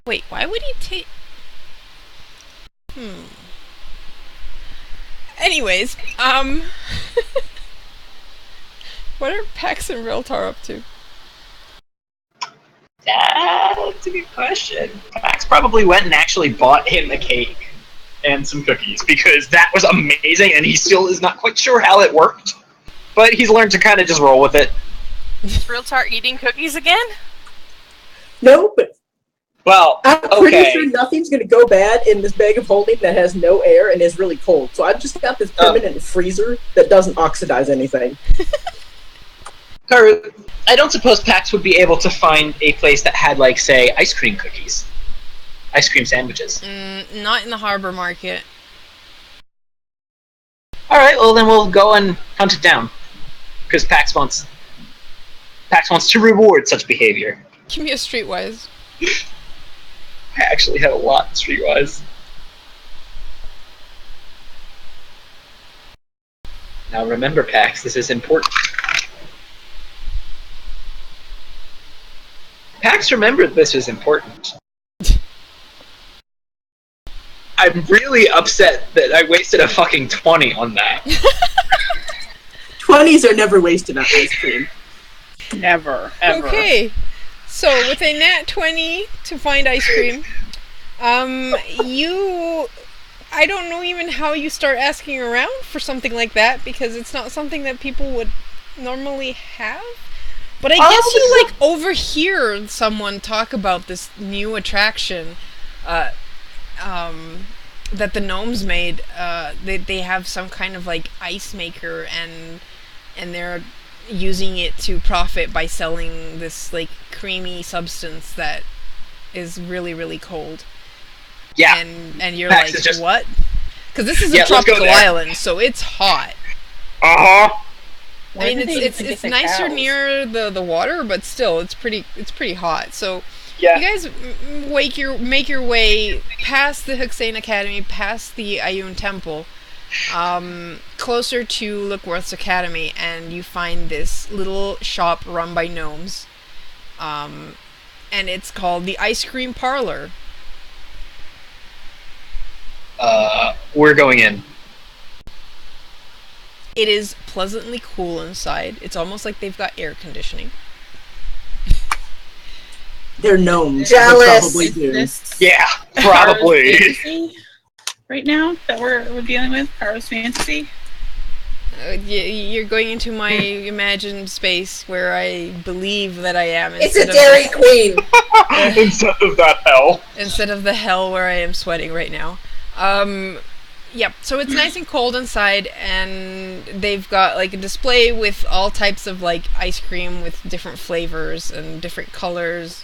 Speaker 3: Wait, why would he take... Anyways, what are Pax and Ryl'tar up to?
Speaker 1: That's a good question. Max probably went and actually bought him a cake and some cookies because that was amazing, and he still is not quite sure how it worked. But he's learned to kind of just roll with it.
Speaker 5: Is Ryl'tar eating cookies again?
Speaker 6: No, but
Speaker 1: Well,
Speaker 6: I'm pretty
Speaker 1: okay.
Speaker 6: sure nothing's going to go bad in this bag of holding that has no air and is really cold. So I've just got this permanent freezer that doesn't oxidize anything.
Speaker 1: Karu, I don't suppose Pax would be able to find a place that had, like, say, ice cream cookies. Ice cream sandwiches.
Speaker 3: Not in the harbor market.
Speaker 1: Alright, well then we'll go and hunt it down. Because Pax wants to reward such behavior.
Speaker 3: Give me a streetwise.
Speaker 1: I actually had a lot streetwise. Now remember, Pax, this is important. Pax, remember this is important. I'm really upset that I wasted a fucking 20 on that.
Speaker 7: 20s are never wasted on ice cream.
Speaker 4: Never, ever.
Speaker 3: Okay, so with a nat 20 to find ice cream, I don't know even how you start asking around for something like that, because it's not something that people would normally have. But I guess you, like, overhear someone talk about this new attraction, that the gnomes made. They have some kind of, like, ice maker, and they're using it to profit by selling this, like, creamy substance that is really, really cold.
Speaker 1: Yeah.
Speaker 3: And you're
Speaker 1: Pax
Speaker 3: like,
Speaker 1: is just...
Speaker 3: what? Because this is
Speaker 1: Yeah,
Speaker 3: a
Speaker 1: let's go
Speaker 3: tropical
Speaker 1: there.
Speaker 3: island, so it's hot.
Speaker 1: Uh-huh.
Speaker 3: I mean, it's nicer near the water, but still, it's pretty hot. So,
Speaker 1: Yeah.
Speaker 3: you guys make your way past the Huxane Academy, past the Ayun Temple, closer to Lookworth's Academy, and you find this little shop run by gnomes, and it's called the Ice Cream Parlor.
Speaker 1: We're going in.
Speaker 3: It is pleasantly cool inside. It's almost like they've got air conditioning.
Speaker 7: They're gnomes.
Speaker 6: Jealous.
Speaker 7: They probably do.
Speaker 4: This
Speaker 1: Yeah, probably.
Speaker 4: Karu's fantasy right now that we're dealing with, Karu's fantasy.
Speaker 3: You're going into my imagined space where I believe that I am.
Speaker 2: It's a
Speaker 3: instead of-
Speaker 2: Dairy Queen.
Speaker 1: Instead of that hell.
Speaker 3: Instead of the hell where I am sweating right now. Yep, so it's nice and cold inside, and they've got, like, a display with all types of, like, ice cream with different flavors and different colors.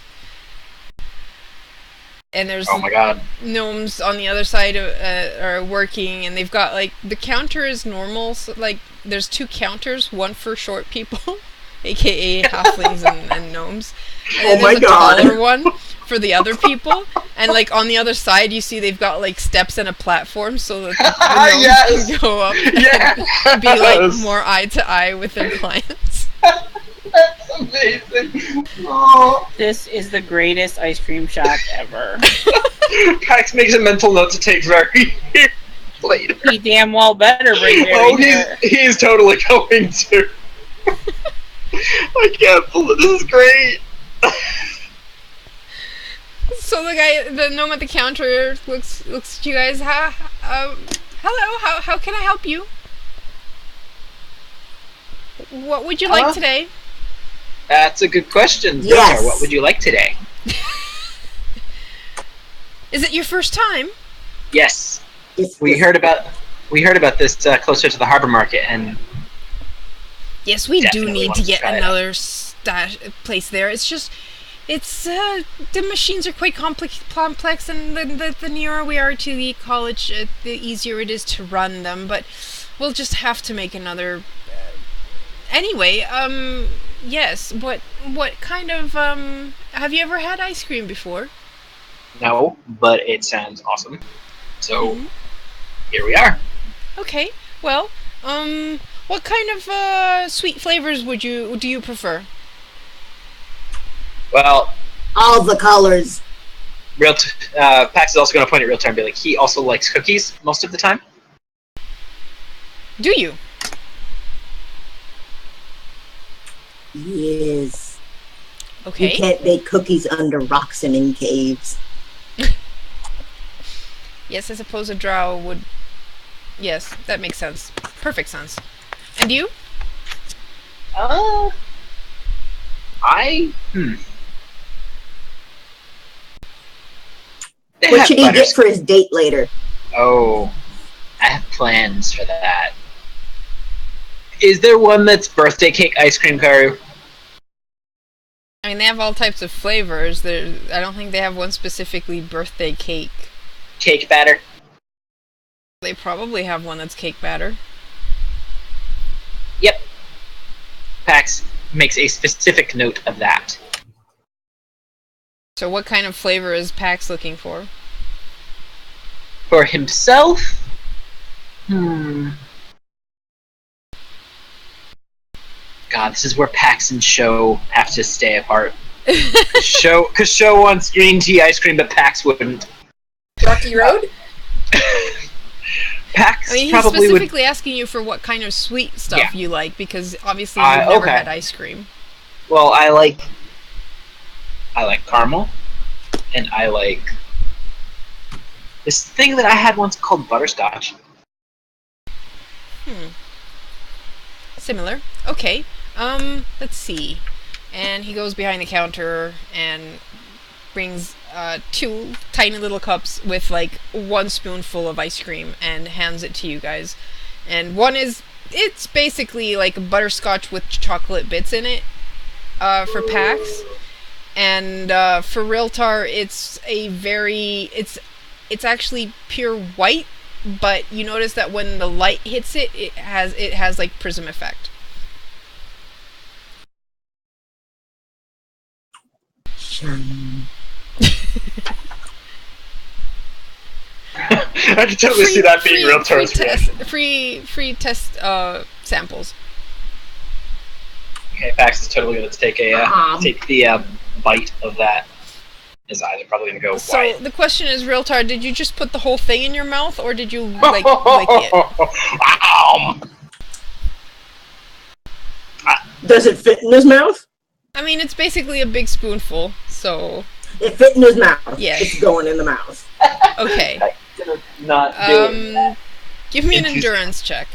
Speaker 3: And there's
Speaker 1: Oh my god.
Speaker 3: gnomes on the other side are working, and they've got, like, the counter is normal, so, like, there's 2 counters, one for short people, aka halflings and gnomes, and then
Speaker 7: Oh my
Speaker 3: there's a
Speaker 7: God.
Speaker 3: taller one for the other people, and, like, on the other side you see they've got, like, steps and a platform so that the gnomes
Speaker 1: Yes.
Speaker 3: can go up
Speaker 1: Yes.
Speaker 3: and be, like, more eye to eye with their clients.
Speaker 1: That's amazing. Oh.
Speaker 4: This is the greatest ice cream shop ever.
Speaker 1: Pax makes a mental note to take very later.
Speaker 4: He damn well better bring Barry
Speaker 1: Oh,
Speaker 4: here.
Speaker 1: he's totally going to. I can't believe this is great.
Speaker 3: So the gnome at the counter looks at you guys. Hello, how can I help you? What would you like today?
Speaker 1: That's a good question.
Speaker 6: Yes.
Speaker 1: Ryl'tar, what would you like today?
Speaker 3: Is it your first time?
Speaker 1: Yes.
Speaker 6: It's-
Speaker 1: We heard about this closer to the harbor market, and
Speaker 3: Yes, we do
Speaker 1: Definitely
Speaker 3: need
Speaker 1: want
Speaker 3: to
Speaker 1: to
Speaker 3: get
Speaker 1: try it.
Speaker 3: another place there. It's just, the machines are quite complex, and the nearer we are to the college, the easier it is to run them. But we'll just have to make another. Anyway, yes. What kind of have you ever had ice cream before?
Speaker 1: no, but it sounds awesome. So, here we are.
Speaker 3: Okay. Well, what kind of sweet flavors do you prefer?
Speaker 1: Well,
Speaker 6: All the colors.
Speaker 1: Pax is also going to point at Ryl'tar and be like, he also likes cookies most of the time.
Speaker 3: Do you?
Speaker 6: Yes.
Speaker 3: Okay.
Speaker 6: You can't bake cookies under rocks and in caves.
Speaker 3: Yes, I suppose a drow would... Yes, that makes sense. Perfect sense. And you?
Speaker 1: They
Speaker 6: What
Speaker 1: have
Speaker 6: should he get
Speaker 1: butters-
Speaker 6: for his date later?
Speaker 1: Oh, I have plans for that. Is there one that's birthday cake ice cream, Karu?
Speaker 3: I mean, they have all types of flavors. I don't think they have one specifically birthday cake.
Speaker 1: Cake batter?
Speaker 3: They probably have one that's cake batter.
Speaker 1: Yep. Pax makes a specific note of that.
Speaker 3: So what kind of flavor is Pax looking for?
Speaker 1: For himself? God, this is where Pax and Show have to stay apart. Because Show wants green tea ice cream, but Pax wouldn't.
Speaker 2: Rocky Road?
Speaker 1: Pax
Speaker 3: I mean, he's
Speaker 1: probably
Speaker 3: specifically asking you for what kind of sweet stuff
Speaker 1: Yeah.
Speaker 3: you like, because obviously you've never
Speaker 1: okay.
Speaker 3: had ice cream.
Speaker 1: Well, I like caramel, and I like this thing that I had once called butterscotch.
Speaker 3: Similar. Okay. Let's see. And he goes behind the counter and brings 2 tiny little cups with like 1 spoonful of ice cream and hands it to you guys. And one it's basically like butterscotch with chocolate bits in it for Pax. And for Ryl'tar, it's actually pure white, but you notice that when the light hits it, it has like prism effect.
Speaker 6: Shine.
Speaker 1: I can totally see that being Ryl'tar's reaction.
Speaker 3: Free test samples.
Speaker 1: Okay, Pax is totally going to take the bite of that. His eyes are probably going to go
Speaker 3: So
Speaker 1: white.
Speaker 3: the question is, Ryl'tar, did you just put the whole thing in your mouth, or did you like lick it?
Speaker 6: Does it fit in his mouth?
Speaker 3: I mean, it's basically a big spoonful, so
Speaker 6: It fit in his mouth.
Speaker 3: Yeah.
Speaker 6: It's going in the mouth.
Speaker 3: okay.
Speaker 1: I'm gonna not do it.
Speaker 3: Give me an
Speaker 1: Interesting.
Speaker 3: endurance check.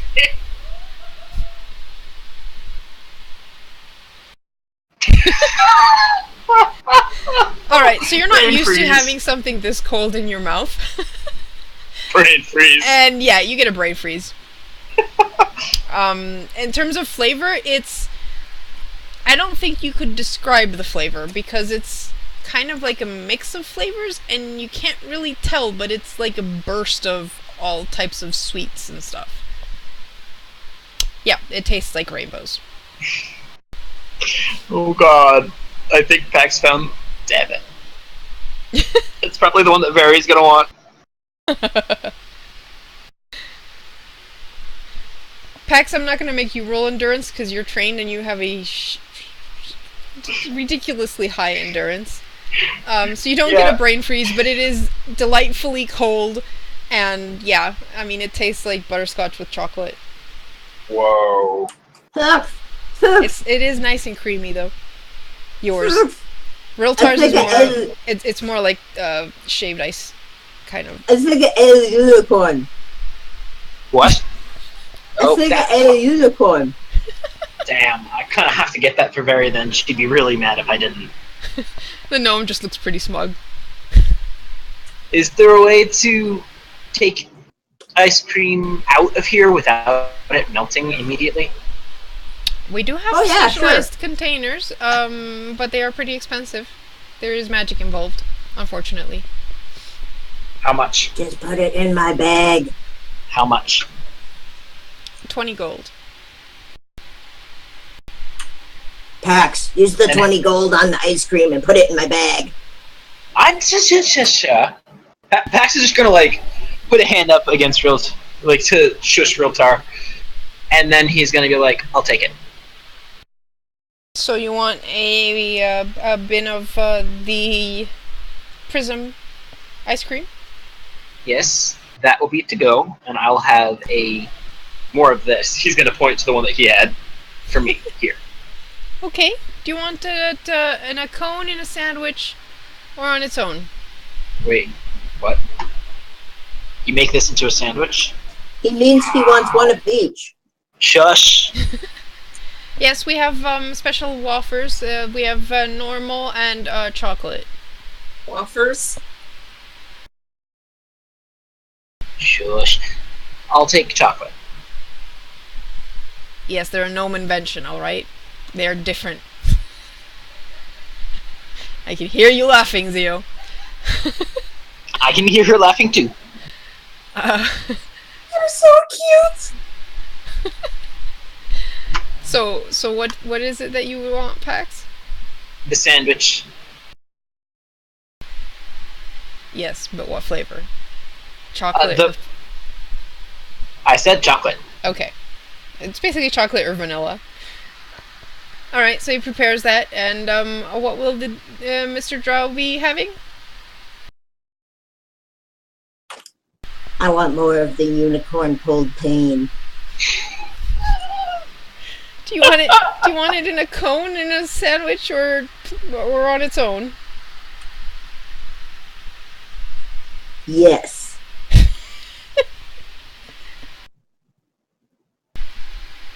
Speaker 3: Alright, so you're not
Speaker 1: Brain
Speaker 3: used to
Speaker 1: freeze.
Speaker 3: having something this cold in your mouth.
Speaker 1: Brain freeze.
Speaker 3: And yeah, you get a brain freeze. In terms of flavor, I don't think you could describe the flavor, because it's kind of like a mix of flavors, and you can't really tell, but it's like a burst of all types of sweets and stuff. Yeah, it tastes like rainbows.
Speaker 1: Oh god. I think Pax found... Damn it. It's probably the one that Vary's gonna want.
Speaker 3: Pax, I'm not going to make you roll endurance because you're trained and you have a ridiculously high endurance. So you don't get a brain freeze, but it is delightfully cold, and yeah, I mean, it tastes like butterscotch with chocolate.
Speaker 1: Whoa.
Speaker 3: It is nice and creamy though. Yours. Ryl'tar's is more. It's more like shaved ice, kind of.
Speaker 6: It's like an alien unicorn.
Speaker 1: What?
Speaker 6: It's like an alien unicorn.
Speaker 1: Damn, I kind of have to get that for Vary then. She'd be really mad if I didn't.
Speaker 3: The gnome just looks pretty smug.
Speaker 1: Is there a way to take ice cream out of here without it melting immediately?
Speaker 3: We do have specialized containers, but they are pretty expensive. There is magic involved, unfortunately.
Speaker 1: How much?
Speaker 6: Just put it in my bag.
Speaker 1: How much?
Speaker 3: 20 gold.
Speaker 6: Pax, use the 20 gold on the ice cream and put it in my bag.
Speaker 1: I'm just Pax is just gonna like put a hand up against like to shush Ryl'tar, and then he's gonna be like, "I'll take it."
Speaker 3: So you want a bin of the prism ice cream?
Speaker 1: Yes, that will be to go, and I'll have a more of this. He's gonna point to the one that he had for me here.
Speaker 3: Okay. Do you want it in a cone, in a sandwich, or on its own?
Speaker 1: Wait, what? You make this into a sandwich?
Speaker 6: He means he wants one of each.
Speaker 1: Shush.
Speaker 3: Yes, we have special wafers. We have normal and chocolate.
Speaker 2: Wafers.
Speaker 1: Shush. I'll take chocolate.
Speaker 3: Yes, they're a gnome invention, alright? They're different. I can hear you laughing, Zio.
Speaker 1: I can hear her laughing too.
Speaker 2: You're so cute.
Speaker 3: So what is it that you want, Pax?
Speaker 1: The sandwich.
Speaker 3: Yes, but what flavor? Chocolate.
Speaker 1: I said chocolate.
Speaker 3: Okay. It's basically chocolate or vanilla. Alright, so he prepares that, and what will Mr. Drow be having?
Speaker 6: I want more of the unicorn pulled pain.
Speaker 3: Do you want it? Do you want it in a cone, in a sandwich, or on its own?
Speaker 6: Yes.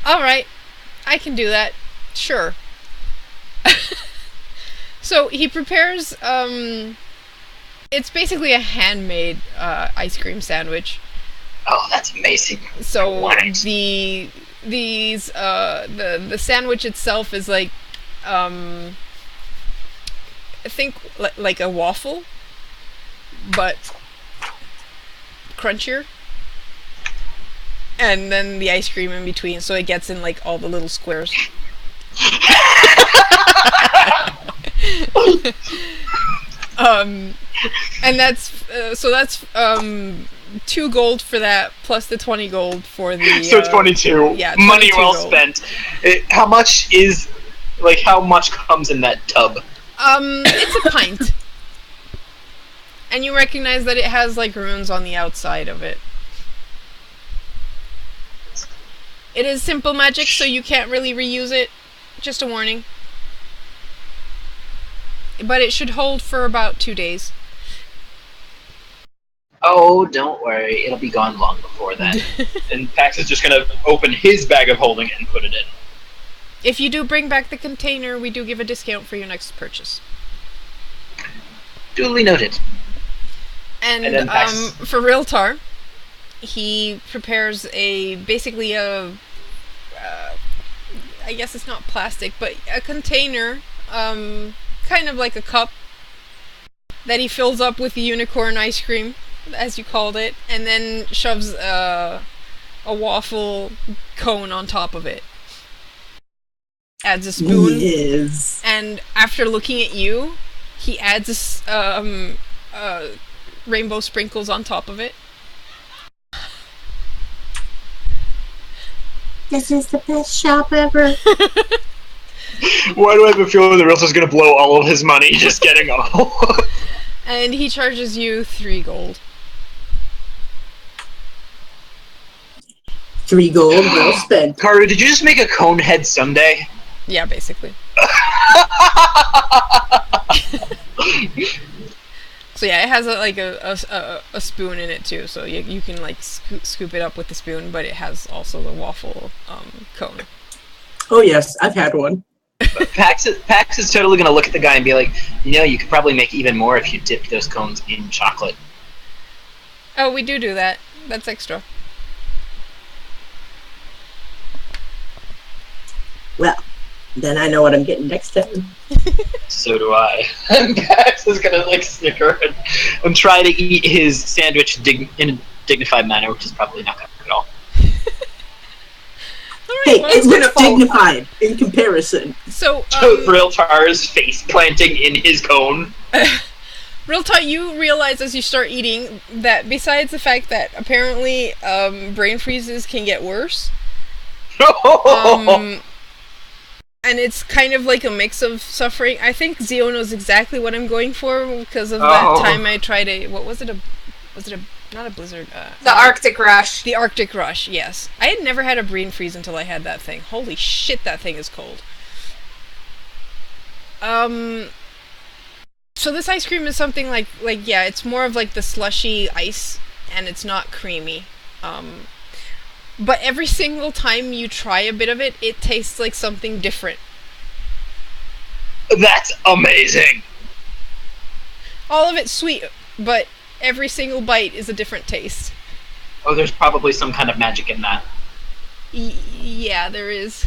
Speaker 3: All right, I can do that. Sure. So he prepares. It's basically a handmade ice cream sandwich.
Speaker 1: Oh, that's amazing.
Speaker 3: So
Speaker 1: Want it.
Speaker 3: the sandwich itself is like I think like a waffle, but crunchier. And then the ice cream in between, so it gets in like all the little squares. And that's so that's 2 gold for that, plus the 20 gold for the.
Speaker 1: So 22.
Speaker 3: Yeah,
Speaker 1: Money
Speaker 3: 22
Speaker 1: well
Speaker 3: gold.
Speaker 1: spent. How much comes in that tub?
Speaker 3: It's a pint. And you recognize that it has like runes on the outside of it. It is simple magic, so you can't really reuse it. Just a warning. But it should hold for about 2 days.
Speaker 1: Oh, don't worry. It'll be gone long before then. And Pax is just gonna open his bag of holding it and put it in.
Speaker 3: If you do bring back the container, we do give a discount for your next purchase.
Speaker 1: Duly noted.
Speaker 3: And
Speaker 1: then Pax.
Speaker 3: for Ryl'tar, he prepares basically a I guess it's not plastic, but a container, kind of like a cup, that he fills up with the unicorn ice cream, as you called it, and then shoves a waffle cone on top of it. Adds a spoon,
Speaker 7: Yes.
Speaker 3: and after looking at you, he adds rainbow sprinkles on top of it.
Speaker 6: This is the best shop ever.
Speaker 1: Why do I have a feeling the Ryl'tar's gonna blow all of his money just getting all?
Speaker 3: And he charges you 3 gold.
Speaker 6: 3 gold, well spent.
Speaker 1: Carter, did you just make a cone head sundae?
Speaker 3: Yeah, basically. So yeah, it has a spoon in it too, so you can like scoop it up with the spoon, but it has also the waffle cone.
Speaker 7: Oh yes, I've had one.
Speaker 1: Pax is totally gonna look at the guy and be like, you could probably make even more if you dipped those cones in chocolate.
Speaker 3: Oh, we do that. That's extra.
Speaker 6: Well, then I know what I'm getting next time.
Speaker 1: So do I. And Pax is gonna like snicker and try to eat his sandwich in a dignified manner, which is probably not gonna work at all.
Speaker 6: Hey,
Speaker 3: well,
Speaker 6: it
Speaker 3: it's
Speaker 6: looks
Speaker 3: gonna fall
Speaker 6: dignified in comparison.
Speaker 3: So,
Speaker 1: Ryl'tar's face planting in his cone.
Speaker 3: Ryl'tar, you realize as you start eating that besides the fact that apparently brain freezes can get worse, and it's kind of like a mix of suffering. I think Zio knows exactly what I'm going for because of that time I tried what was it not a blizzard?
Speaker 2: The Arctic Rush.
Speaker 3: The Arctic Rush, yes. I had never had a brain freeze until I had that thing. Holy shit, that thing is cold. So this ice cream is something like yeah, it's more of like the slushy ice, and it's not creamy. But every single time you try a bit of it, it tastes like something different.
Speaker 1: That's amazing.
Speaker 3: All of it's sweet, but every single bite is a different taste.
Speaker 1: Oh, there's probably some kind of magic in that.
Speaker 3: Yeah, there is.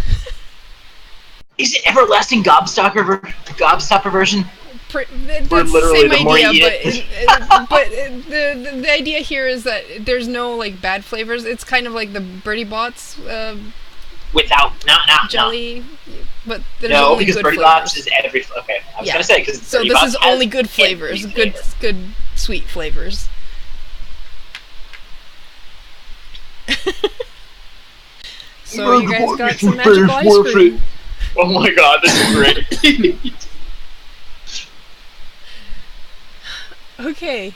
Speaker 1: Is it everlasting gobstopper version?
Speaker 3: That's
Speaker 1: literally
Speaker 3: the same
Speaker 1: the more you
Speaker 3: idea,
Speaker 1: eat
Speaker 3: but the idea here is that there's no like bad flavors. It's kind of like the Birdie Bots
Speaker 1: Without
Speaker 3: jelly, but there's
Speaker 1: no,
Speaker 3: only
Speaker 1: because
Speaker 3: good
Speaker 1: Birdie
Speaker 3: flavors.
Speaker 1: Bots is every. Okay, I was
Speaker 3: Yeah.
Speaker 1: gonna say because
Speaker 3: So this is only good flavors, good sweet flavors. So you guys got some magical ice cream.
Speaker 1: Oh my god, this is great.
Speaker 3: Okay.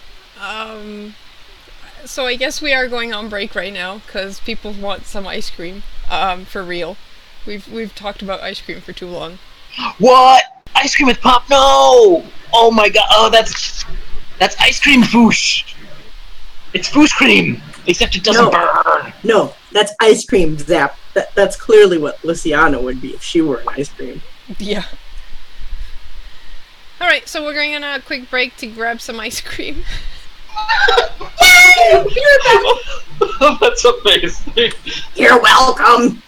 Speaker 3: So I guess we are going on break right now because people want some ice cream. For real. We've talked about ice cream for too long.
Speaker 1: What? Ice cream with pop? No! Oh my god! Oh, that's ice cream foosh. It's foosh cream, except it doesn't burn.
Speaker 7: No, that's ice cream zap. That's clearly what Luciana would be if she were an ice cream.
Speaker 3: Yeah. Alright, so we're going on a quick break to grab some ice cream.
Speaker 1: That's amazing.
Speaker 7: You're welcome.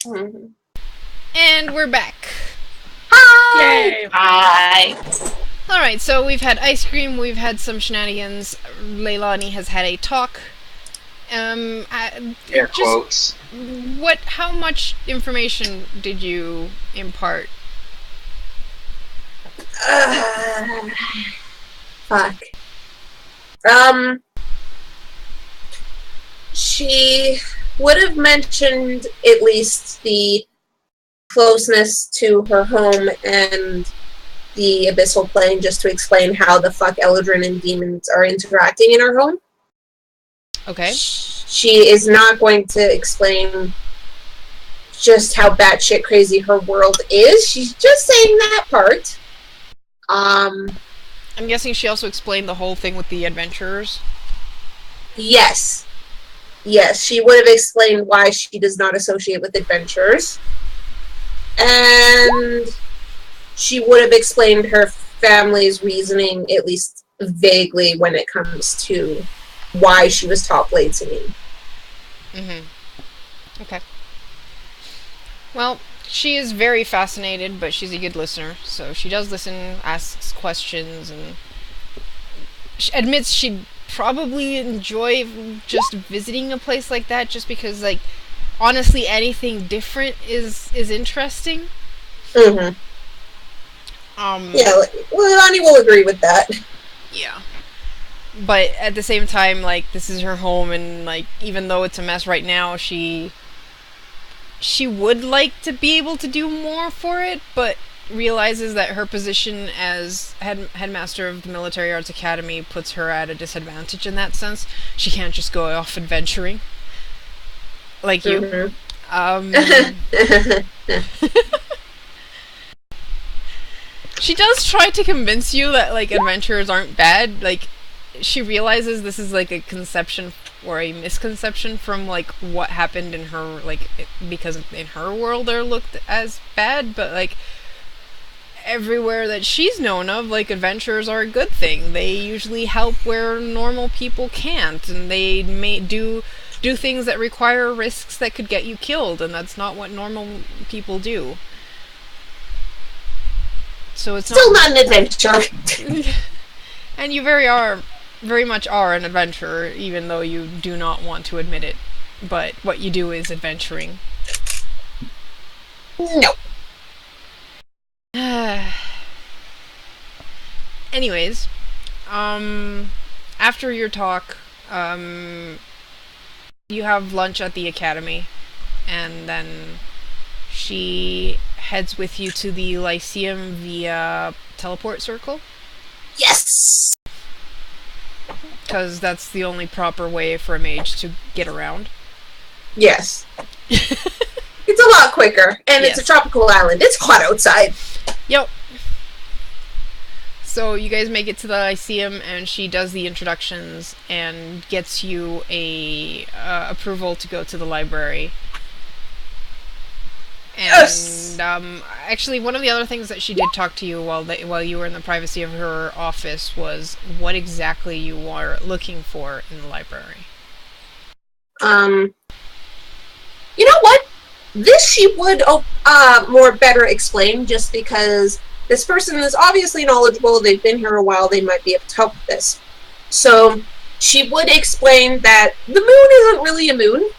Speaker 2: Mhm.
Speaker 3: And we're back.
Speaker 4: Yay!
Speaker 5: Hi.
Speaker 3: Alright, so we've had ice cream, we've had some shenanigans. Leilani has had a talk.
Speaker 1: Air
Speaker 3: Just
Speaker 1: quotes.
Speaker 3: how much information did you impart?
Speaker 2: Fuck. She would have mentioned at least the closeness to her home and the abyssal plane, just to explain how the fuck Eldrin and demons are interacting in her home.
Speaker 3: Okay.
Speaker 2: She is not going to explain just how batshit crazy her world is. She's just saying that part.
Speaker 3: I'm guessing she also explained the whole thing with the adventurers.
Speaker 2: Yes. Yes, she would have explained why she does not associate with adventurers. And she would have explained her family's reasoning, at least vaguely, when it comes to why she was taught blade singing.
Speaker 3: Okay. Well, she is very fascinated, but she's a good listener, so she does listen, asks questions, and she admits she'd probably enjoy just visiting a place like that, just because, like, honestly, anything different is interesting.
Speaker 2: Mm-hmm. Yeah, Lonnie will agree with that.
Speaker 3: Yeah. But at the same time, like, this is her home, and, like, even though it's a mess right now, she would like to be able to do more for it, but realizes that her position as headmaster of the Military Arts Academy puts her at a disadvantage in that sense. She can't just go off adventuring. Like you. She does try to convince you that, like, adventurers aren't bad. Like, she realizes this is, like, a conception or a misconception from, like, what happened in her, like, because in her world they're looked as bad, but, like, everywhere that she's known of, like, adventurers are a good thing. They usually help where normal people can't, and they may do things that require risks that could get you killed, and that's not what normal people do. So it's
Speaker 2: still not an adventure.
Speaker 3: And you very much are an adventurer, even though you do not want to admit it. But what you do is adventuring.
Speaker 2: No.
Speaker 3: Anyways, after your talk, you have lunch at the academy, and then she heads with you to the Lyceum via teleport circle.
Speaker 2: Yes!
Speaker 3: Because that's the only proper way for a mage to get around.
Speaker 2: Yes. It's a lot quicker, and it's a tropical island. It's hot outside.
Speaker 3: Yep. So you guys make it to the Lyceum, and she does the introductions and gets you a approval to go to the library. And
Speaker 2: yes!
Speaker 3: Actually, one of the other things that she did talk to you while you were in the privacy of her office was what exactly you are looking for in the library.
Speaker 2: You know what? This she would more better explain, just because this person is obviously knowledgeable, they've been here a while, they might be able to help with this. So she would explain that the moon isn't really a moon.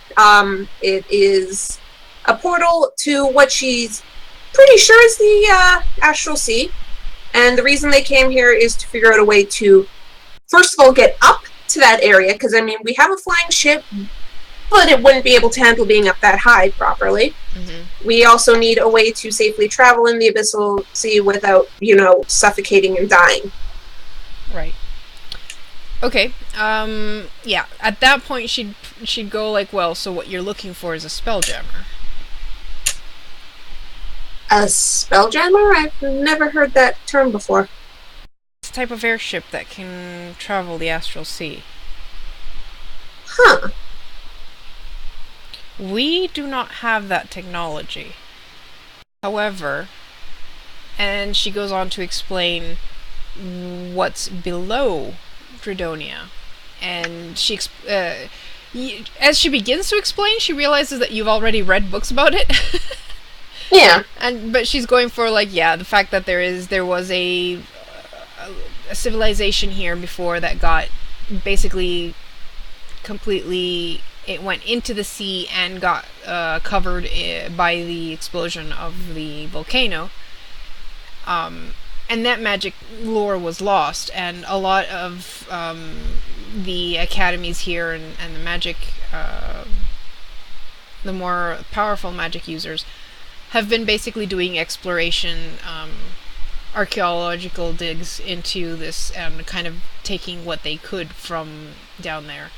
Speaker 2: It is a portal to what she's pretty sure is the Astral Sea. And the reason they came here is to figure out a way to, first of all, get up to that area, because, I mean, we have a flying ship, but it wouldn't be able to handle being up that high properly. Mm-hmm. We also need a way to safely travel in the Abyssal Sea without, suffocating and dying.
Speaker 3: Right. Okay. Yeah. At that point, she'd go like, well, so what you're looking for is a spelljammer.
Speaker 2: A spelljammer? I've never heard that term before.
Speaker 3: It's a type of airship that can travel the Astral Sea.
Speaker 2: Huh.
Speaker 3: We do not have that technology. However, and she goes on to explain what's below Dredonia, and As she begins to explain, she realizes that you've already read books about it.
Speaker 2: Yeah.
Speaker 3: But she's going for the fact that there was a civilization here before that got basically completely, it went into the sea and got covered by the explosion of the volcano. And that magic lore was lost, and a lot of the academies here and the magic, the more powerful magic users, have been basically doing exploration, archaeological digs into this and kind of taking what they could from down there.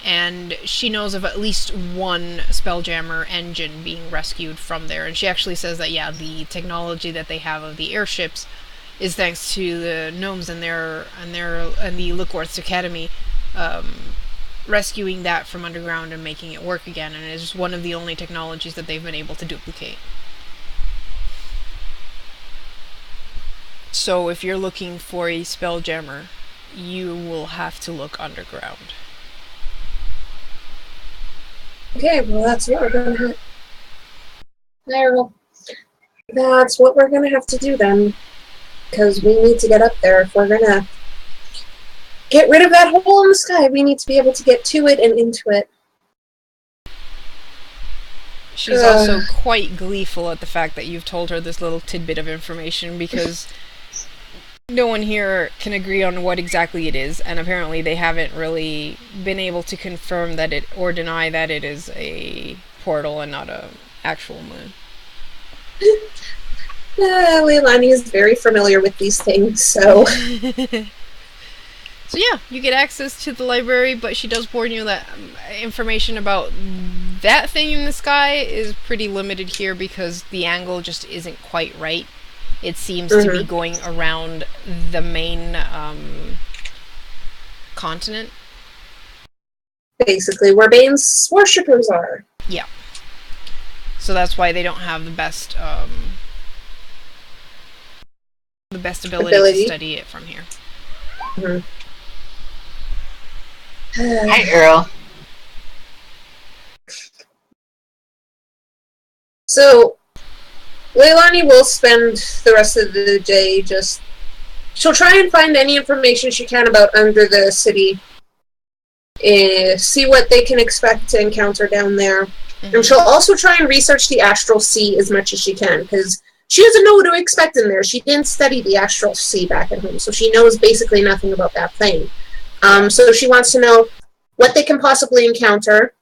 Speaker 3: And she knows of at least one Spelljammer engine being rescued from there. And she actually says that, the technology that they have of the airships is thanks to the gnomes and the Lookworth's Academy rescuing that from underground and making it work again. And it is one of the only technologies that they've been able to duplicate. So if you're looking for a Spelljammer, you will have to look underground.
Speaker 2: Okay, well, that's what we're gonna have. That's what we're gonna have to do then, because we need to get up there. If we're gonna get rid of that hole in the sky, we need to be able to get to it and into it.
Speaker 3: She's also quite gleeful at the fact that you've told her this little tidbit of information, because no one here can agree on what exactly it is, and apparently they haven't really been able to confirm that it, or deny that it is a portal and not a actual moon.
Speaker 2: Leilani is very familiar with these things, so...
Speaker 3: So you get access to the library, but she does warn you that information about that thing in the sky is pretty limited here because the angle just isn't quite right. It seems to be going around the main continent.
Speaker 2: Basically, where Bane's worshippers are.
Speaker 3: Yeah. So that's why they don't have the best ability to study it from here.
Speaker 1: Hi, Earl.
Speaker 2: So, Leilani will spend the rest of the day she'll try and find any information she can about under the city, see what they can expect to encounter down there. And she'll also try and research the Astral Sea as much as she can, because she doesn't know what to expect in there. She didn't study the Astral Sea back at home, so she knows basically nothing about that plane. So she wants to know what they can possibly encounter.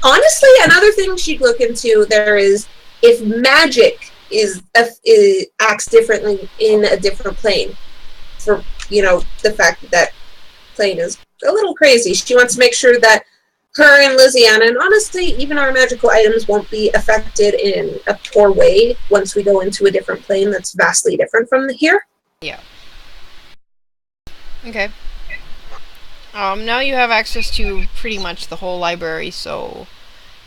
Speaker 2: Honestly, another thing she'd look into there is if magic acts differently in a different plane. For the fact that plane is a little crazy. She wants to make sure that her and Lysiana, and honestly, even our magical items won't be affected in a poor way once we go into a different plane that's vastly different from here.
Speaker 3: Yeah. Okay. Now you have access to pretty much the whole library, so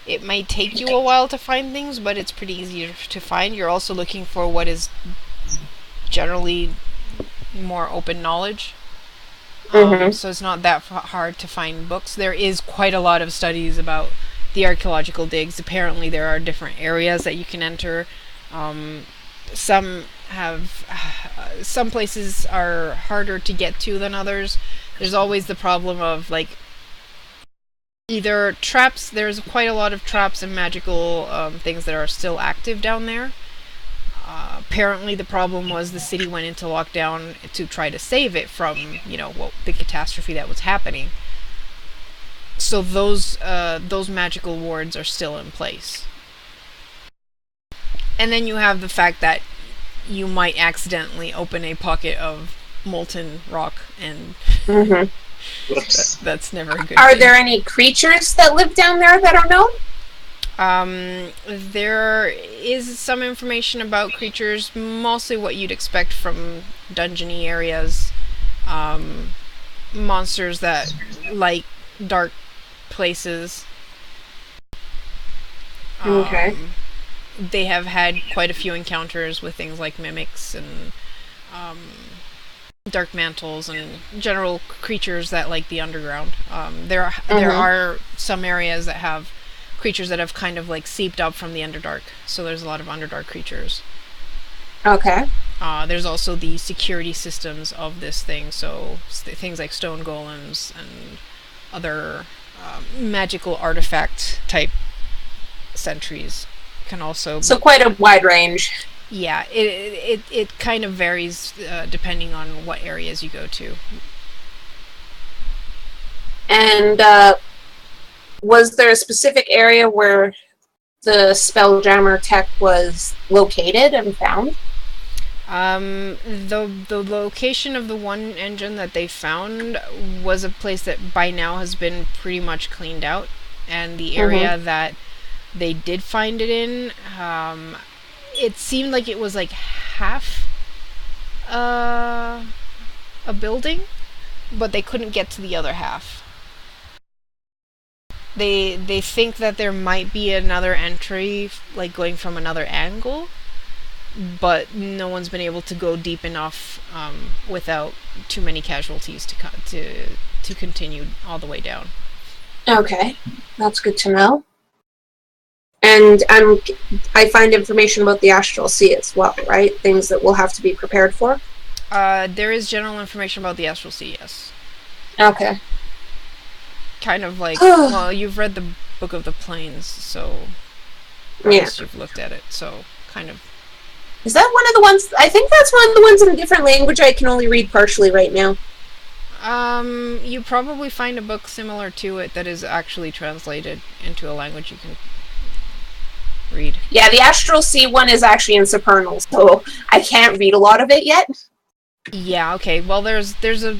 Speaker 3: it might take you a while to find things, but it's pretty easy to find. You're also looking for what is generally more open knowledge. So it's not that hard to find books. There is quite a lot of studies about the archaeological digs. Apparently there are different areas that you can enter. Some places are harder to get to than others. There's always the problem of either traps. There's quite a lot of traps and magical things that are still active down there. Apparently the problem was the city went into lockdown to try to save it from, the catastrophe that was happening. So those magical wards are still in place. And then you have the fact that you might accidentally open a pocket of molten rock, and that's never a good
Speaker 2: Are
Speaker 3: thing.
Speaker 2: there any creatures that live down there that are known?
Speaker 3: There is some information about creatures, mostly what you'd expect from dungeony areas. Monsters that like dark places.
Speaker 2: Okay.
Speaker 3: They have had quite a few encounters with things like mimics and dark mantles and general creatures that like the underground. There are some areas that have creatures that have kind of like seeped up from the Underdark, so there's a lot of Underdark creatures.
Speaker 2: Okay.
Speaker 3: There's also the security systems of this thing, so things like stone golems and other magical artifact type sentries can also.
Speaker 2: So quite a wide range.
Speaker 3: Yeah, it kind of varies depending on what areas you go to.
Speaker 2: And was there a specific area where the Spelljammer tech was located and found?
Speaker 3: The location of the one engine that they found was a place that by now has been pretty much cleaned out, and the area that they did find it in, it seemed like it was like half a building, but they couldn't get to the other half. They think that there might be another entry, like going from another angle, but no one's been able to go deep enough without too many casualties to continue all the way down.
Speaker 2: Okay, that's good to know. And I find information about the Astral Sea as well, right? Things that we'll have to be prepared for?
Speaker 3: There is general information about the Astral Sea, yes.
Speaker 2: Okay.
Speaker 3: Kind of like, well, you've read the Book of the Plains, so at
Speaker 2: Yeah.
Speaker 3: least you've looked at it, so kind of.
Speaker 2: Is that one of the ones? I think that's one of the ones in a different language I can only read partially right now.
Speaker 3: You probably find a book similar to it that is actually translated into a language you can read.
Speaker 2: Yeah, the Astral Sea one is actually in Supernal, so I can't read a lot of it yet.
Speaker 3: Yeah, okay. Well, there's a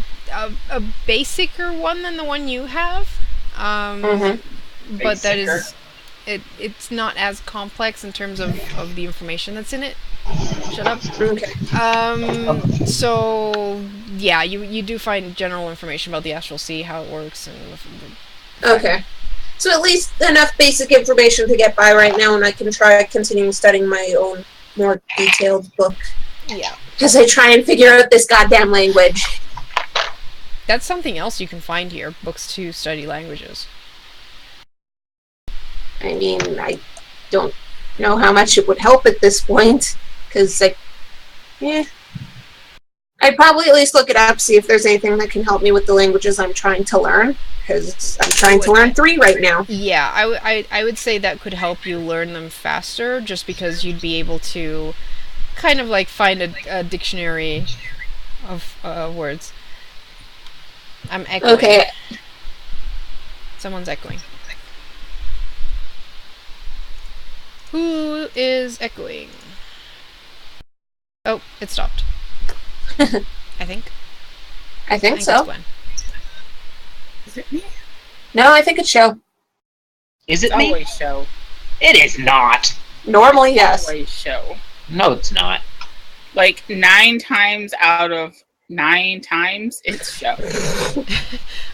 Speaker 3: basicer one than the one you have. But that is it's not as complex in terms of the information that's in it. Shut up.
Speaker 2: Okay.
Speaker 3: So yeah, you do find general information about the Astral Sea, how it works, and
Speaker 2: Okay. So at least enough basic information to get by right now, and I can try continuing studying my own more detailed book.
Speaker 3: yeah.
Speaker 2: As I try and figure out this goddamn language.
Speaker 3: That's something else you can find here, books to study languages.
Speaker 2: I mean, I don't know how much it would help at this point, because, like, I'd probably at least look it up, see if there's anything that can help me with the languages I'm trying to learn, because I'm trying to learn 3 right now.
Speaker 3: Yeah, I would say that could help you learn them faster, just because you'd be able to kind of like find a dictionary of words. I'm echoing.
Speaker 2: Okay.
Speaker 3: Someone's echoing. Who is echoing? Oh, it stopped. I think.
Speaker 2: I think
Speaker 3: It's
Speaker 2: so.
Speaker 3: Gwen.
Speaker 4: Is it me?
Speaker 2: No, I think it's show.
Speaker 1: Is it
Speaker 4: It's
Speaker 1: me?
Speaker 4: always show.
Speaker 1: It is not.
Speaker 2: Normally, yes.
Speaker 4: Always show.
Speaker 1: No, it's not.
Speaker 4: Like 9 times out of 9 times, it's show.
Speaker 3: I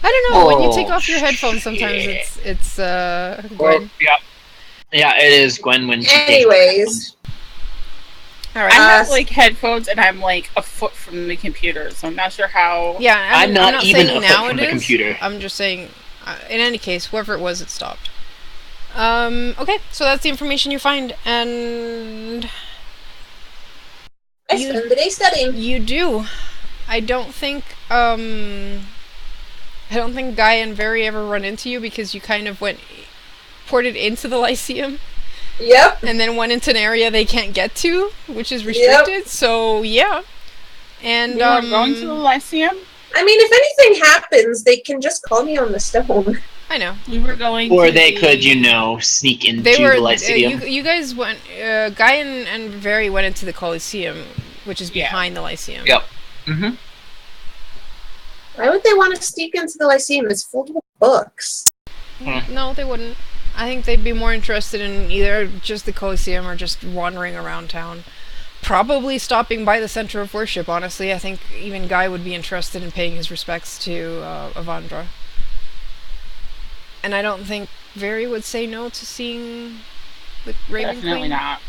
Speaker 3: don't know. When you take
Speaker 1: Oh,
Speaker 3: off your headphones, sometimes
Speaker 1: shit.
Speaker 3: it's
Speaker 1: Or,
Speaker 3: Gwen.
Speaker 1: yeah, it is Gwen when she takes
Speaker 2: Anyways.
Speaker 3: All
Speaker 4: I
Speaker 3: right.
Speaker 4: have like headphones and I'm like a foot from the computer, so I'm not sure how.
Speaker 3: Yeah,
Speaker 1: I'm not even
Speaker 3: saying
Speaker 1: a foot
Speaker 3: now
Speaker 1: from
Speaker 3: it
Speaker 1: the
Speaker 3: is.
Speaker 1: computer.
Speaker 3: I'm just saying, in any case, whoever it was, it stopped. Okay, so that's the information you find, and
Speaker 2: I spend the day studying.
Speaker 3: you do. I don't think Guy and Very ever run into you because you kind of ported into the Lyceum
Speaker 2: Yep.
Speaker 3: and then went into an area they can't get to, which is restricted. So yeah, and
Speaker 4: We were going to the Lyceum.
Speaker 2: I mean, if anything happens, they can just call me on the stone.
Speaker 3: I know.
Speaker 4: We were going.
Speaker 1: Or
Speaker 4: to
Speaker 1: they
Speaker 4: the-
Speaker 1: could, sneak into
Speaker 3: They were
Speaker 1: the Lyceum.
Speaker 3: you guys went. Guy and Very went into the Coliseum, which is
Speaker 4: Yeah.
Speaker 3: behind the Lyceum.
Speaker 1: Yep. Mm-hmm.
Speaker 2: Why would they want to sneak into the Lyceum? It's full of books.
Speaker 3: No, they wouldn't. I think they'd be more interested in either just the Coliseum or just wandering around town. Probably stopping by the center of worship, honestly. I think even Guy would be interested in paying his respects to Avandra. And I don't think Very would say no to seeing the Raven
Speaker 4: Definitely
Speaker 3: Queen.
Speaker 4: not.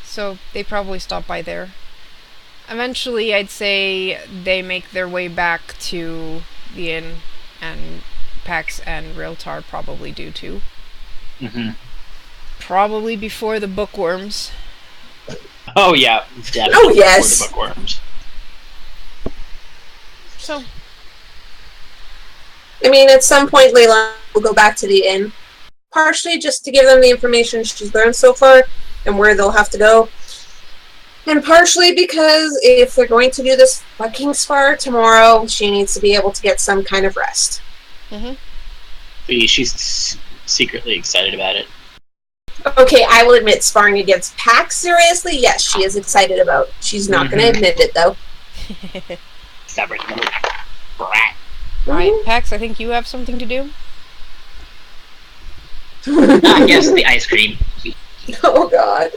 Speaker 3: So they probably stop by there. Eventually, I'd say they make their way back to the inn, and Pax and Ryl'tar probably do too.
Speaker 1: Mm-hmm.
Speaker 3: Probably before the bookworms.
Speaker 1: Oh yeah, definitely.
Speaker 2: Oh, yes.
Speaker 1: For the bookworms.
Speaker 3: So,
Speaker 2: I mean, at some point, Layla will go back to the inn, partially just to give them the information she's learned so far and where they'll have to go, and partially because if they're going to do this fucking spar tomorrow, she needs to be able to get some kind of rest.
Speaker 1: She's secretly excited about it.
Speaker 2: Okay, I will admit, sparring against Pax, seriously, yes, she is excited about. She's not going to admit it, though.
Speaker 1: Stubborn little brat.
Speaker 3: Alright, Pax, I think you have something to do.
Speaker 1: Yes, the ice cream.
Speaker 2: Oh, God.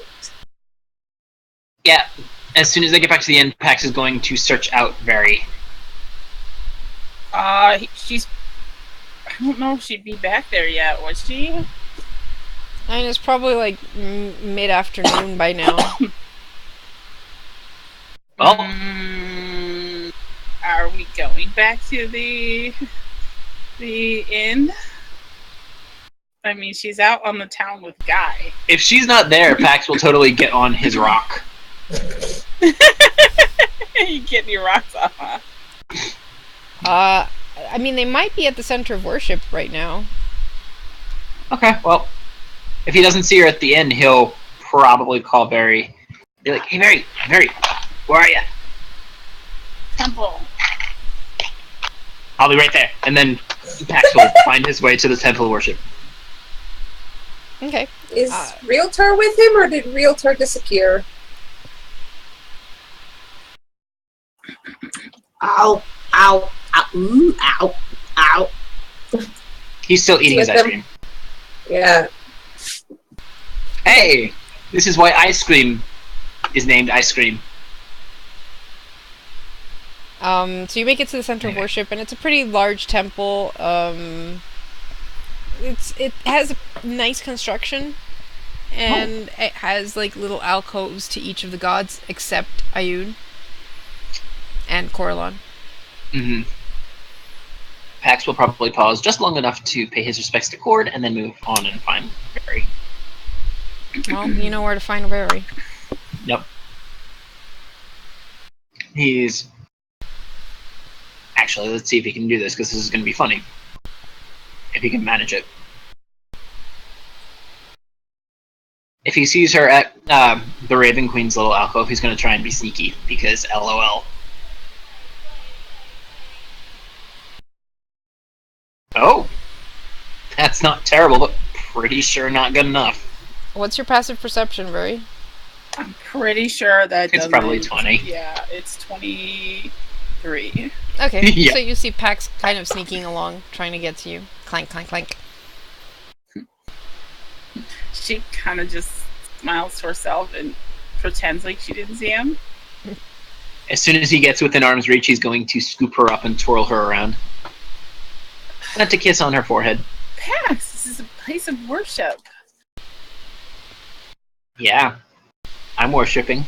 Speaker 1: Yeah, as soon as they get back to the inn, Pax is going to search out Very.
Speaker 4: She's. I don't know if she'd be back there yet, was she?
Speaker 3: I mean, it's probably like mid-afternoon by now.
Speaker 1: Well,
Speaker 4: Are we going back to the inn? I mean, she's out on the town with Guy.
Speaker 1: if she's not there, Pax will totally get on his rock.
Speaker 4: You get your rocks off, huh?
Speaker 3: I mean, they might be at the center of worship right now.
Speaker 1: Okay, well, if he doesn't see her at the inn, he'll probably call Very. Be like, hey, Very, where are you?
Speaker 4: Temple.
Speaker 1: I'll be right there. And then Pax will find his way to the temple of worship.
Speaker 3: Okay.
Speaker 2: Is Ryl'tar with him, or did Ryl'tar disappear?
Speaker 6: Ow, ow, ow, ooh, ow, ow.
Speaker 1: He's still eating his
Speaker 2: With
Speaker 1: ice
Speaker 2: him.
Speaker 1: cream.
Speaker 2: Yeah.
Speaker 1: Hey, this is why ice cream is named ice cream.
Speaker 3: So you make it to the center of worship, and it's a pretty large temple. It has a nice construction, and it has like little alcoves to each of the gods except Ayun and Coralon.
Speaker 1: Mm-hmm. Pax will probably pause just long enough to pay his respects to Cord, and then move on and find Very.
Speaker 3: Well, you know where to find Very.
Speaker 1: Yep. He's... Actually, let's see if he can do this, because this is going to be funny. If he can manage it. If he sees her at the Raven Queen's little alcove, he's going to try and be sneaky, because LOL. Oh! That's not terrible, but pretty sure not good enough.
Speaker 3: What's your passive perception, Very?
Speaker 4: I'm pretty sure that
Speaker 1: It's probably 20.
Speaker 4: Yeah, it's 23.
Speaker 3: Okay,
Speaker 1: Yeah.
Speaker 3: so you see Pax kind of sneaking along, trying to get to you. Clank, clank, clank.
Speaker 4: She kind of just smiles to herself and pretends like she didn't see him.
Speaker 1: As soon as he gets within arm's reach, he's going to scoop her up and twirl her around. Not to kiss on her forehead.
Speaker 4: Pax, this is a place of worship.
Speaker 1: Yeah. I'm worshipping.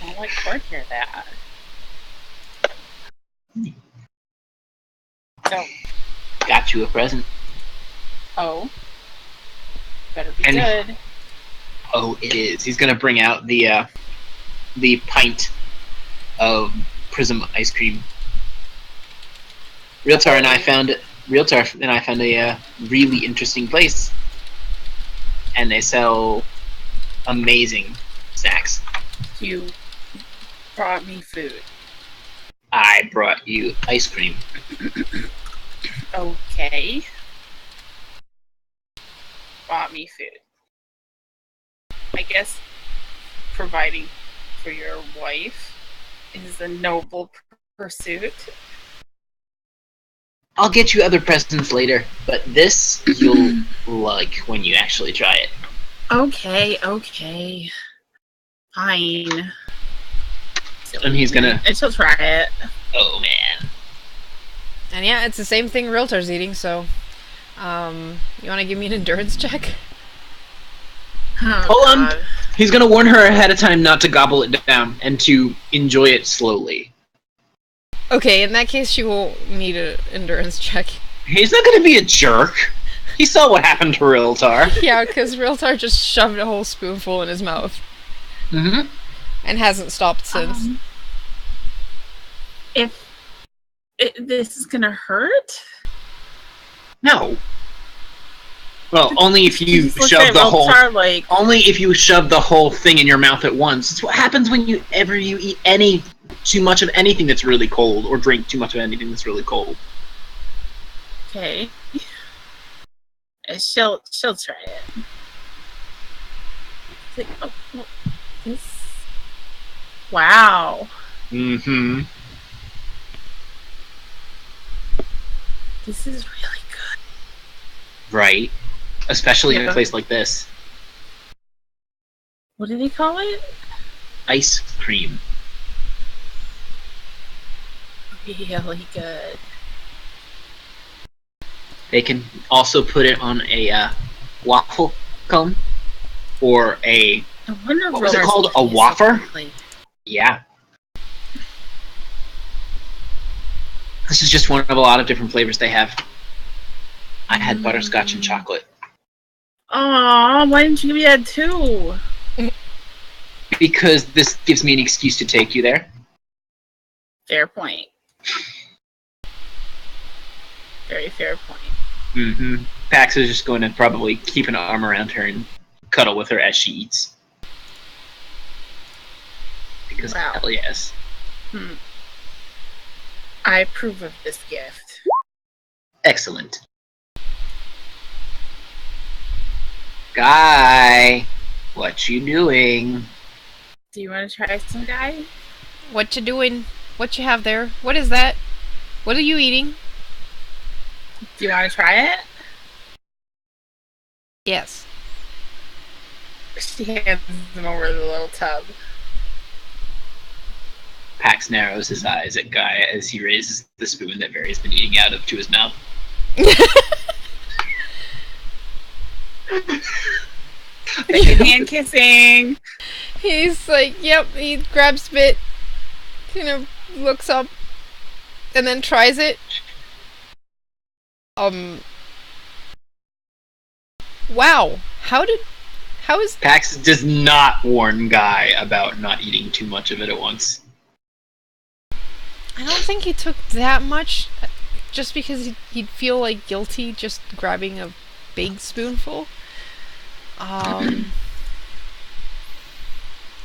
Speaker 4: Don't let Cord hear that. So,
Speaker 1: Got you a present.
Speaker 4: oh. Better be
Speaker 1: And-
Speaker 4: good.
Speaker 1: Oh, it is. He's gonna bring out the pint of Prism ice cream. Ryl'tar and I found a really interesting place, and they sell amazing snacks.
Speaker 4: You brought me food.
Speaker 1: I brought you ice cream.
Speaker 4: Okay. Bought me food. I guess providing for your wife is a noble pursuit.
Speaker 1: I'll get you other presents later, but this you'll like when you actually try it.
Speaker 4: Okay. Fine.
Speaker 1: And he's gonna...
Speaker 4: And she'll try it.
Speaker 1: Oh, man.
Speaker 3: And yeah, it's the same thing Ryl'tar's eating, so... you want to give me an endurance check?
Speaker 4: Oh,
Speaker 1: Hold on.
Speaker 4: God.
Speaker 1: He's gonna warn her ahead of time not to gobble it down and to enjoy it slowly.
Speaker 3: Okay, in that case, she will need an endurance check.
Speaker 1: He's not gonna be a jerk. He saw what happened to Ryl'tar.
Speaker 3: Yeah, because Ryl'tar just shoved a whole spoonful in his mouth.
Speaker 1: Mm-hmm.
Speaker 3: And hasn't stopped since.
Speaker 4: If this is gonna hurt?
Speaker 1: No. Well, only if you
Speaker 4: Just look
Speaker 1: shove
Speaker 4: at
Speaker 1: the whole.
Speaker 4: Ryl'tar like,
Speaker 1: Only if you shove the whole thing in your mouth at once. It's what happens when you eat too much of anything that's really cold, or drink too much of anything that's really cold.
Speaker 4: okay. She'll try it. It's like, oh, well, this. Wow.
Speaker 1: Mm-hmm.
Speaker 4: This is really good.
Speaker 1: Right. Especially in a
Speaker 4: Yeah.
Speaker 1: place like this.
Speaker 4: What did he call it?
Speaker 1: Ice cream.
Speaker 4: Really good.
Speaker 1: They can also put it on a waffle cone, or a
Speaker 4: I wonder
Speaker 1: What was it
Speaker 4: Ryl'tar's
Speaker 1: called? A
Speaker 4: cooking is so
Speaker 1: wafer?
Speaker 4: quickly.
Speaker 1: yeah. This is just one of a lot of different flavors they have. I had butterscotch and chocolate
Speaker 4: Aw, why didn't you give me that too?
Speaker 1: because this gives me an excuse to take you there.
Speaker 4: Fair point. Very fair point.
Speaker 1: Mm-hmm. Pax is just going to probably keep an arm around her and cuddle with her as she eats. Because
Speaker 4: Wow.
Speaker 1: hell yes.
Speaker 4: I approve of this gift.
Speaker 1: Excellent. Guy, what you doing?
Speaker 4: Do you want to try some, guy?
Speaker 3: What you doing? What you have there? What is that? What are you eating?
Speaker 4: Do you want to try it?
Speaker 3: Yes.
Speaker 4: She hands him over the little tub.
Speaker 1: Pax narrows his eyes at Guy as he raises the spoon that Barry's been eating out of to his mouth.
Speaker 4: Hand kissing.
Speaker 3: He's like, yep, he grabs Bit, kind of looks up, and then tries it. Wow. How is...
Speaker 1: Pax does not warn Guy about not eating too much of it at once.
Speaker 3: I don't think he took that much, just because he'd feel like guilty just grabbing a big spoonful.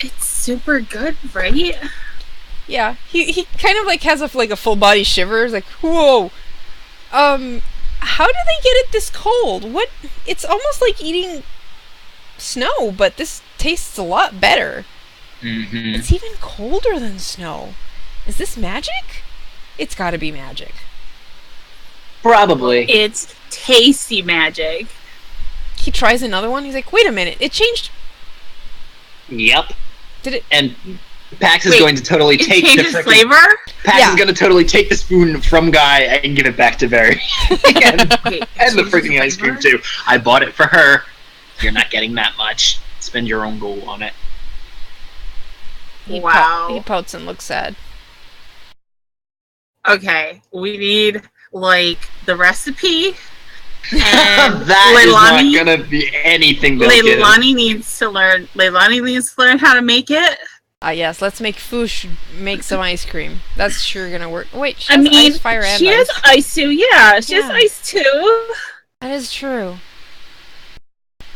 Speaker 4: It's super good, right?
Speaker 3: Yeah, he kind of like has a full body shiver. It's like, whoa. How do they get it this cold? What? It's almost like eating snow, but this tastes a lot better.
Speaker 1: Mm-hmm.
Speaker 3: It's even colder than snow. Is this magic? It's gotta be magic.
Speaker 1: Probably.
Speaker 4: It's tasty magic.
Speaker 3: He tries another one. He's like, wait a minute, it changed.
Speaker 1: Yep.
Speaker 3: Did it?
Speaker 1: And Pax is
Speaker 4: Wait,
Speaker 1: going to totally
Speaker 4: It
Speaker 1: take the
Speaker 4: changes
Speaker 1: frickin'
Speaker 4: flavor?
Speaker 1: Pax
Speaker 3: Yeah.
Speaker 1: is going to totally take the spoon from Guy and give it back to Barry. and
Speaker 4: Wait,
Speaker 1: and the
Speaker 4: changes
Speaker 1: freaking ice cream
Speaker 4: flavor?
Speaker 1: too. I bought it for her. You're not getting that much. Spend your own gold on it.
Speaker 3: He
Speaker 4: Wow.
Speaker 3: he pouts and looks sad.
Speaker 4: Okay, we need like the recipe. And
Speaker 1: That is
Speaker 4: Leilani,
Speaker 1: not gonna be anything they'll give.
Speaker 4: Leilani needs to learn. Leilani needs to learn how to make it.
Speaker 3: Yes, let's make Foosh make some ice cream. That's sure gonna work. Wait, she
Speaker 4: I
Speaker 3: has
Speaker 4: mean,
Speaker 3: ice, fire, and
Speaker 4: she
Speaker 3: ice.
Speaker 4: has ice too. Yeah, she has
Speaker 3: Yeah.
Speaker 4: ice too.
Speaker 3: That is true.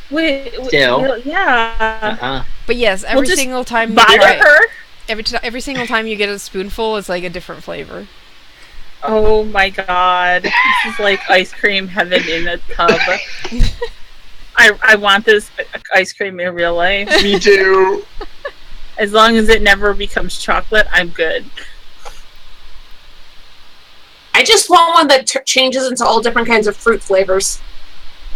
Speaker 1: Still.
Speaker 4: Yeah.
Speaker 1: Uh-huh.
Speaker 3: But yes, every
Speaker 4: just
Speaker 3: single time you
Speaker 4: Buy
Speaker 3: try,
Speaker 4: her.
Speaker 3: every single time you get a spoonful, it's like a different flavor.
Speaker 4: Oh my god, this is like ice cream heaven in a tub. I want this ice cream in real life.
Speaker 1: Me too.
Speaker 4: As long as it never becomes chocolate, I'm good.
Speaker 2: I just want one that changes into all different kinds of fruit flavors.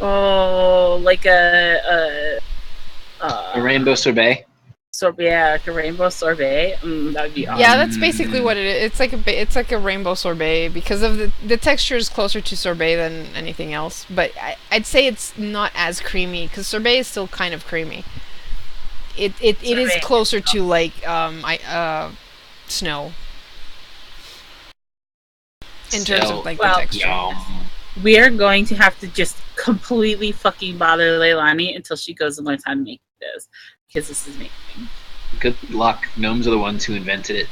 Speaker 4: Oh, like
Speaker 1: A rainbow sorbet.
Speaker 4: sorbet, yeah, like a rainbow sorbet. That'd be awesome.
Speaker 3: Yeah, that's basically what it is. It's like a rainbow sorbet because of the texture is closer to sorbet than anything else. But I'd say it's not as creamy because sorbet is still kind of creamy. It is
Speaker 4: Survey.
Speaker 3: closer to like snow in terms
Speaker 1: So,
Speaker 3: of like
Speaker 4: well,
Speaker 3: the texture.
Speaker 4: We are going to have to just completely fucking bother Leilani until she goes and learns how to make this, because this is amazing.
Speaker 1: good luck. Gnomes are the ones who invented it.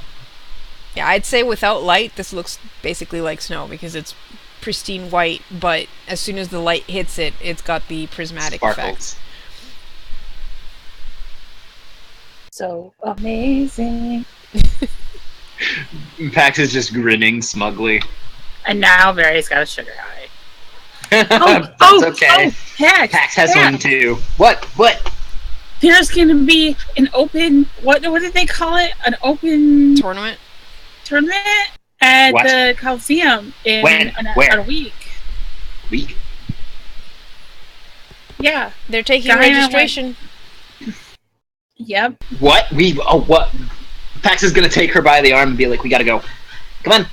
Speaker 3: Yeah, I'd say without light, this looks basically like snow because it's pristine white, but as soon as the light hits it, it's got the prismatic effect.
Speaker 1: Sparkles.
Speaker 4: So amazing.
Speaker 1: Pax is just grinning smugly.
Speaker 4: And now Barry's got a sugar high.
Speaker 1: That's okay.
Speaker 4: Heck,
Speaker 1: Pax has one too. What?
Speaker 4: There's going to be an open, what did they call it? An open
Speaker 3: Tournament?
Speaker 4: at
Speaker 1: What?
Speaker 4: the Coliseum in
Speaker 1: When? Where?
Speaker 4: a week.
Speaker 1: Week?
Speaker 4: Yeah.
Speaker 3: They're taking
Speaker 4: Diana
Speaker 3: registration.
Speaker 4: Yep.
Speaker 1: What? What? Pax is gonna take her by the arm and be like, "We gotta go. Come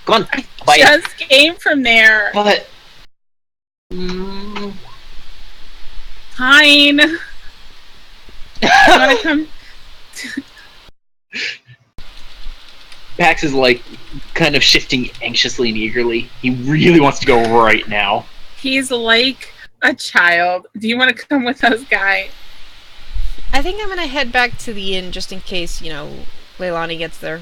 Speaker 1: on. Bye."
Speaker 4: Just came from there.
Speaker 1: But
Speaker 4: Fine. You wanna come?
Speaker 1: Pax is like kind of shifting anxiously and eagerly. He really wants to go right now.
Speaker 4: He's like a child. Do you want to come with us, guy?
Speaker 3: I think I'm gonna head back to the inn just in case, Leilani gets there.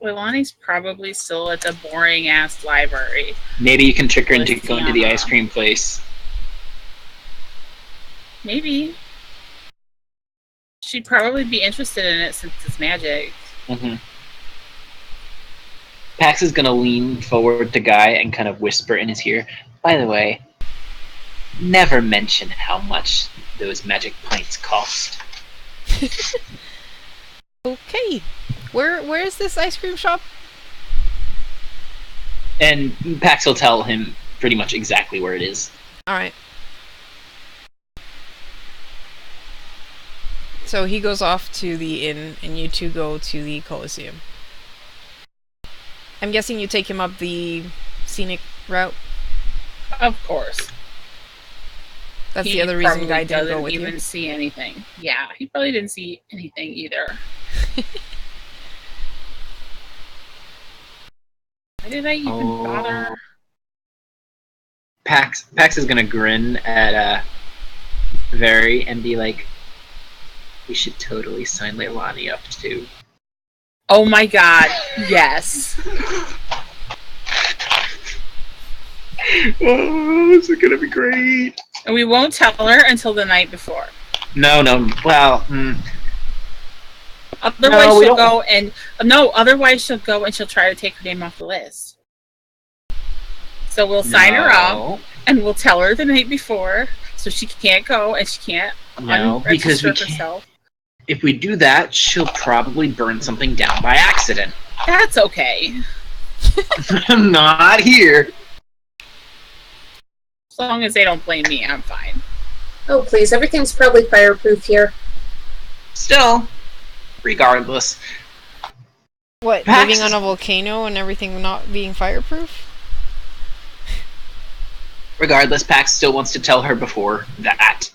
Speaker 4: Leilani's probably still at the boring ass library.
Speaker 1: Maybe you can trick her into
Speaker 4: Let's
Speaker 1: going to the ice cream place.
Speaker 4: Maybe. She'd probably be interested in it since it's magic.
Speaker 1: Mm-hmm. Pax is gonna lean forward to Guy and kind of whisper in his ear, "By the way, never mention how much those magic pints cost."
Speaker 3: Okay. Where is this ice cream shop?
Speaker 1: And Pax will tell him pretty much exactly where it is.
Speaker 3: Alright. So he goes off to the inn, and you two go to the Coliseum. I'm guessing you take him up the scenic route?
Speaker 4: Of course.
Speaker 3: That's
Speaker 4: He
Speaker 3: the other reason
Speaker 4: probably
Speaker 3: Guy didn't go
Speaker 4: doesn't
Speaker 3: with
Speaker 4: even
Speaker 3: you?
Speaker 4: see anything. Yeah, he probably didn't see anything either. Why did I even bother?
Speaker 1: Pax is gonna grin at Very and be like, "We should totally sign Leilani up too."
Speaker 4: Oh my god, yes.
Speaker 1: Oh, this is gonna be great.
Speaker 4: And we won't tell her until the night before.
Speaker 1: No. Well,
Speaker 4: Otherwise,
Speaker 1: No, we
Speaker 4: she'll
Speaker 1: don't-
Speaker 4: go and otherwise she'll go and she'll try to take her name off the list. So we'll sign her up and we'll tell her the night before, so she can't go and she can't
Speaker 1: No, because we
Speaker 4: unregister
Speaker 1: can't.
Speaker 4: herself.
Speaker 1: If we do that, she'll probably burn something down by accident.
Speaker 4: That's okay.
Speaker 1: Not here.
Speaker 4: As long as they don't blame me, I'm fine.
Speaker 2: Oh, please. Everything's probably fireproof here.
Speaker 1: Still, regardless.
Speaker 3: What,
Speaker 1: Pax
Speaker 3: living on
Speaker 1: is-
Speaker 3: a volcano and everything not being fireproof?
Speaker 1: Regardless, Pax still wants to tell her before that,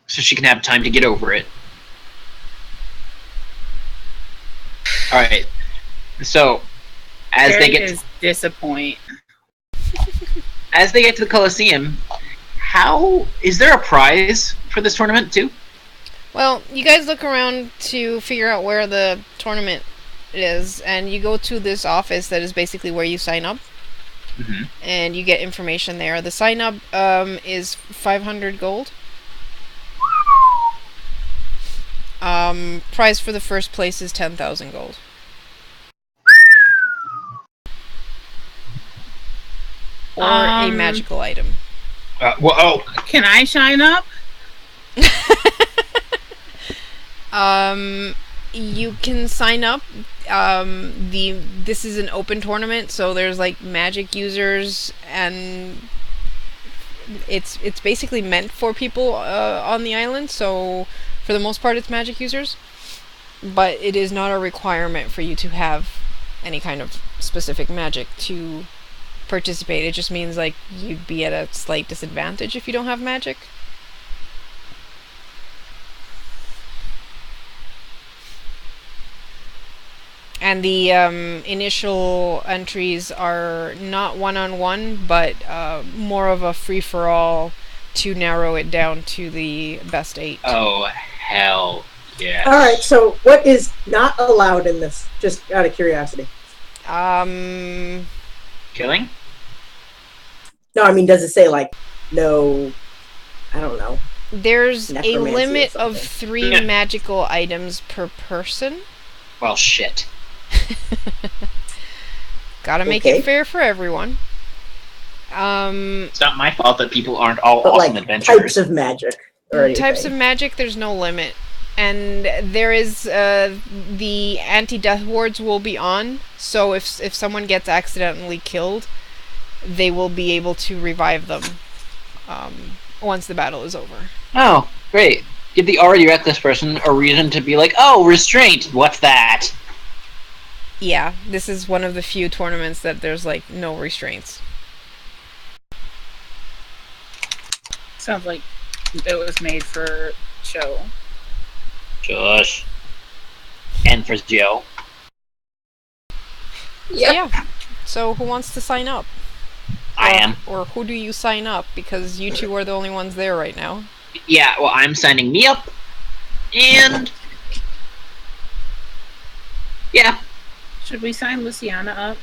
Speaker 1: so she can have time to get over it. Alright. So, as they
Speaker 4: Derek
Speaker 1: get
Speaker 4: is disappoint.
Speaker 1: as they get to the Coliseum, is there a prize for this tournament too?
Speaker 3: Well, you guys look around to figure out where the tournament is, and you go to this office that is basically where you sign up,
Speaker 1: Mm-hmm.
Speaker 3: and you get information there. The sign up is 500 gold. Prize for the first place is 10,000 gold. Or a magical item.
Speaker 4: Can I shine up?
Speaker 3: You can sign up. This is an open tournament, so there's like magic users, and it's basically meant for people on the island. So for the most part, it's magic users, but it is not a requirement for you to have any kind of specific magic to participate. It just means like you'd be at a slight disadvantage if you don't have magic. And the initial entries are not one-on-one, but more of a free-for-all to narrow it down to the best 8.
Speaker 1: Oh, hell yeah.
Speaker 7: All right. So what is not allowed in this? Just out of curiosity.
Speaker 1: Killing?
Speaker 7: No, I mean, does it say like no? I don't know.
Speaker 3: There's a
Speaker 7: Necromancy or
Speaker 3: limit of
Speaker 7: something.
Speaker 3: 3
Speaker 1: Yeah.
Speaker 3: magical items per person.
Speaker 1: Well, shit.
Speaker 3: Gotta make
Speaker 7: Okay.
Speaker 3: it fair for everyone.
Speaker 1: It's not my fault that people aren't all
Speaker 7: But
Speaker 1: awesome
Speaker 7: like
Speaker 1: adventurers.
Speaker 7: types of magic or anything.
Speaker 3: Types of magic, there's no limit. And there is, the anti-death wards will be on, so if someone gets accidentally killed, they will be able to revive them, once the battle is over.
Speaker 1: Oh, great. Give the already reckless person a reason to be like, oh, restraint, what's that?
Speaker 3: Yeah, this is one of the few tournaments that there's, like, no restraints.
Speaker 4: Sounds like it was made for show.
Speaker 1: Josh. And for Joe.
Speaker 2: Yep.
Speaker 3: Yeah. So who wants to sign up?
Speaker 1: I am.
Speaker 3: Or who do you sign up? Because you two are the only ones there right now.
Speaker 1: Yeah, well, I'm signing me up. And... yeah.
Speaker 4: Should we sign Luciana up?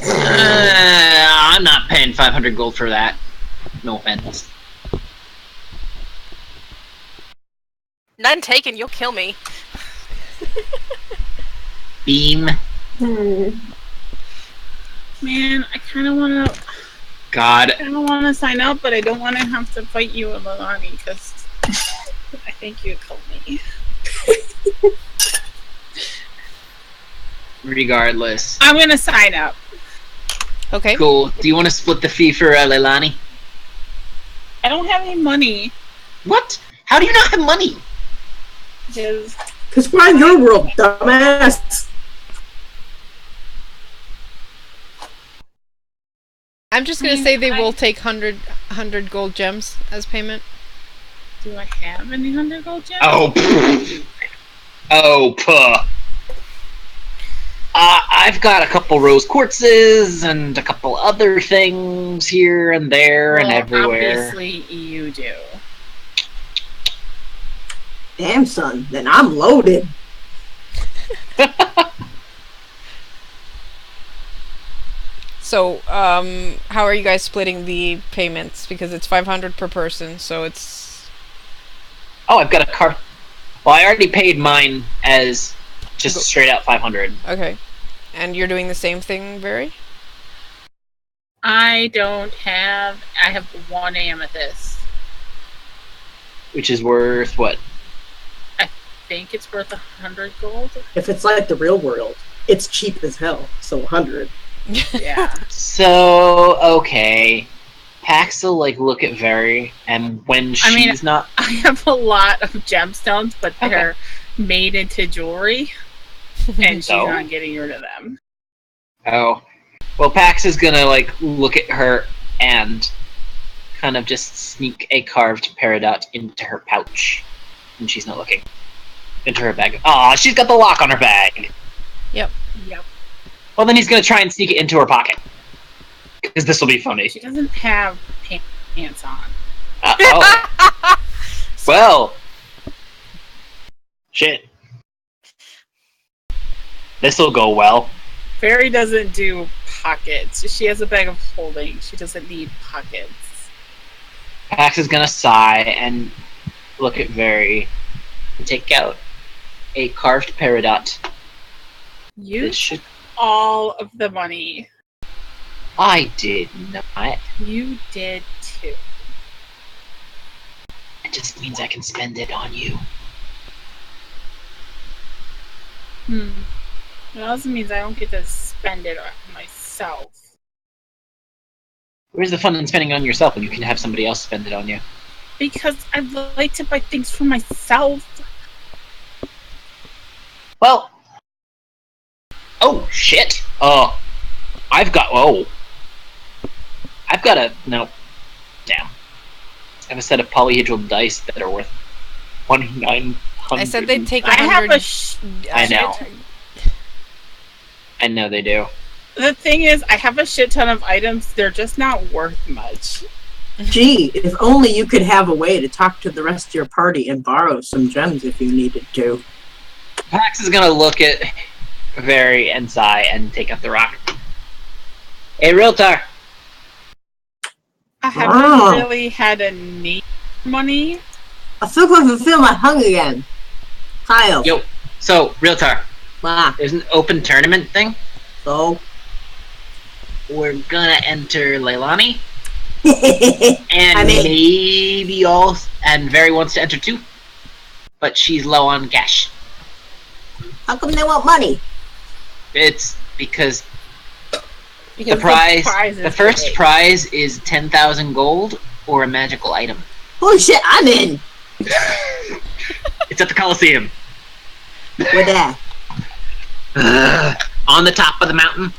Speaker 1: I'm not paying 500 gold for that. No offense.
Speaker 5: None taken, you'll kill me.
Speaker 1: Beam.
Speaker 4: Man, I kind of want to.
Speaker 1: God.
Speaker 4: I don't want to sign up, but I don't want to have to fight you and Lalani because I think you'd kill me.
Speaker 1: Regardless.
Speaker 4: I'm gonna sign up.
Speaker 3: Okay.
Speaker 1: Cool. Do you want to split the fee for Leilani?
Speaker 4: I don't have any money
Speaker 1: What? How do you not have money?
Speaker 4: because
Speaker 7: Because we're on your world, dumbass.
Speaker 3: I'm just gonna say they will take 100 gold gems as payment.
Speaker 4: do I have any 100 gold gems?
Speaker 1: Oh, pfft. Oh, puh. I've got a couple rose quartzes and a couple other things here and there and
Speaker 4: Well,
Speaker 1: everywhere.
Speaker 4: Obviously, you do.
Speaker 7: Damn, son. Then I'm loaded.
Speaker 3: So, how are you guys splitting the payments? Because it's 500 per person, so it's...
Speaker 1: Oh, I've got a car. Well, I already paid mine as just straight out 500.
Speaker 3: Okay. And you're doing the same thing, Very?
Speaker 4: I don't have. I have 1 amethyst.
Speaker 1: Which is worth what?
Speaker 4: I think it's worth 100 gold.
Speaker 7: If it's like the real world, it's cheap as hell. So 100.
Speaker 4: Yeah.
Speaker 1: So, okay. Pax will, like, look at Very, and when she's not...
Speaker 4: I have a lot of gemstones, but they're made into jewelry, and she's
Speaker 1: Oh.
Speaker 4: not getting rid of them.
Speaker 1: Oh. Well, Pax is gonna, like, look at her and kind of just sneak a carved peridot into her pouch when she's not looking. Into her bag. Aw, she's got the lock on her bag!
Speaker 4: Yep.
Speaker 1: Well, then he's gonna try and sneak it into her pocket. Because this will be funny.
Speaker 4: She doesn't have pants on.
Speaker 1: Oh. Well. Shit. This'll go well.
Speaker 4: Fairy doesn't do pockets. She has a bag of holding. She doesn't need pockets.
Speaker 1: Pax is gonna sigh and look at Very and take out a carved peridot.
Speaker 4: You
Speaker 1: This should...
Speaker 4: all of the money.
Speaker 1: I did not.
Speaker 4: You did too.
Speaker 1: It just means I can spend it on you.
Speaker 4: It also means I don't get to spend it on myself.
Speaker 1: Where's the fun in spending it on yourself when you can have somebody else spend it on you?
Speaker 4: Because I like to buy things for myself.
Speaker 1: Well... Oh, shit! I've got a... No. Damn. I have a set of polyhedral dice that are worth 2,900.
Speaker 3: I said they'd take
Speaker 4: I have
Speaker 3: 100...
Speaker 4: a
Speaker 1: I know. I know they do.
Speaker 4: The thing is, I have a shit ton of items. They're just not worth much.
Speaker 7: Gee, if only you could have a way to talk to the rest of your party and borrow some gems if you needed to.
Speaker 1: Pax is gonna look at Very and sigh and take up the rock. Hey, Ryl'tar.
Speaker 4: I haven't really had a need for money.
Speaker 7: I think I can feel my hunger again. Kyle.
Speaker 1: Yo, so, Ryl'tar,
Speaker 7: Ah,
Speaker 1: there's an open tournament thing.
Speaker 7: so.
Speaker 1: We're gonna enter Leilani,
Speaker 7: I
Speaker 1: and
Speaker 7: mean-
Speaker 1: maybe all, and Very wants to enter too, but she's low on cash.
Speaker 6: How come they want money?
Speaker 1: It's because
Speaker 4: Because
Speaker 1: the first prize is 10,000 gold or a magical item.
Speaker 6: Holy shit, I'm in!
Speaker 1: It's at the Coliseum.
Speaker 6: With that.
Speaker 1: On the top of the mountain.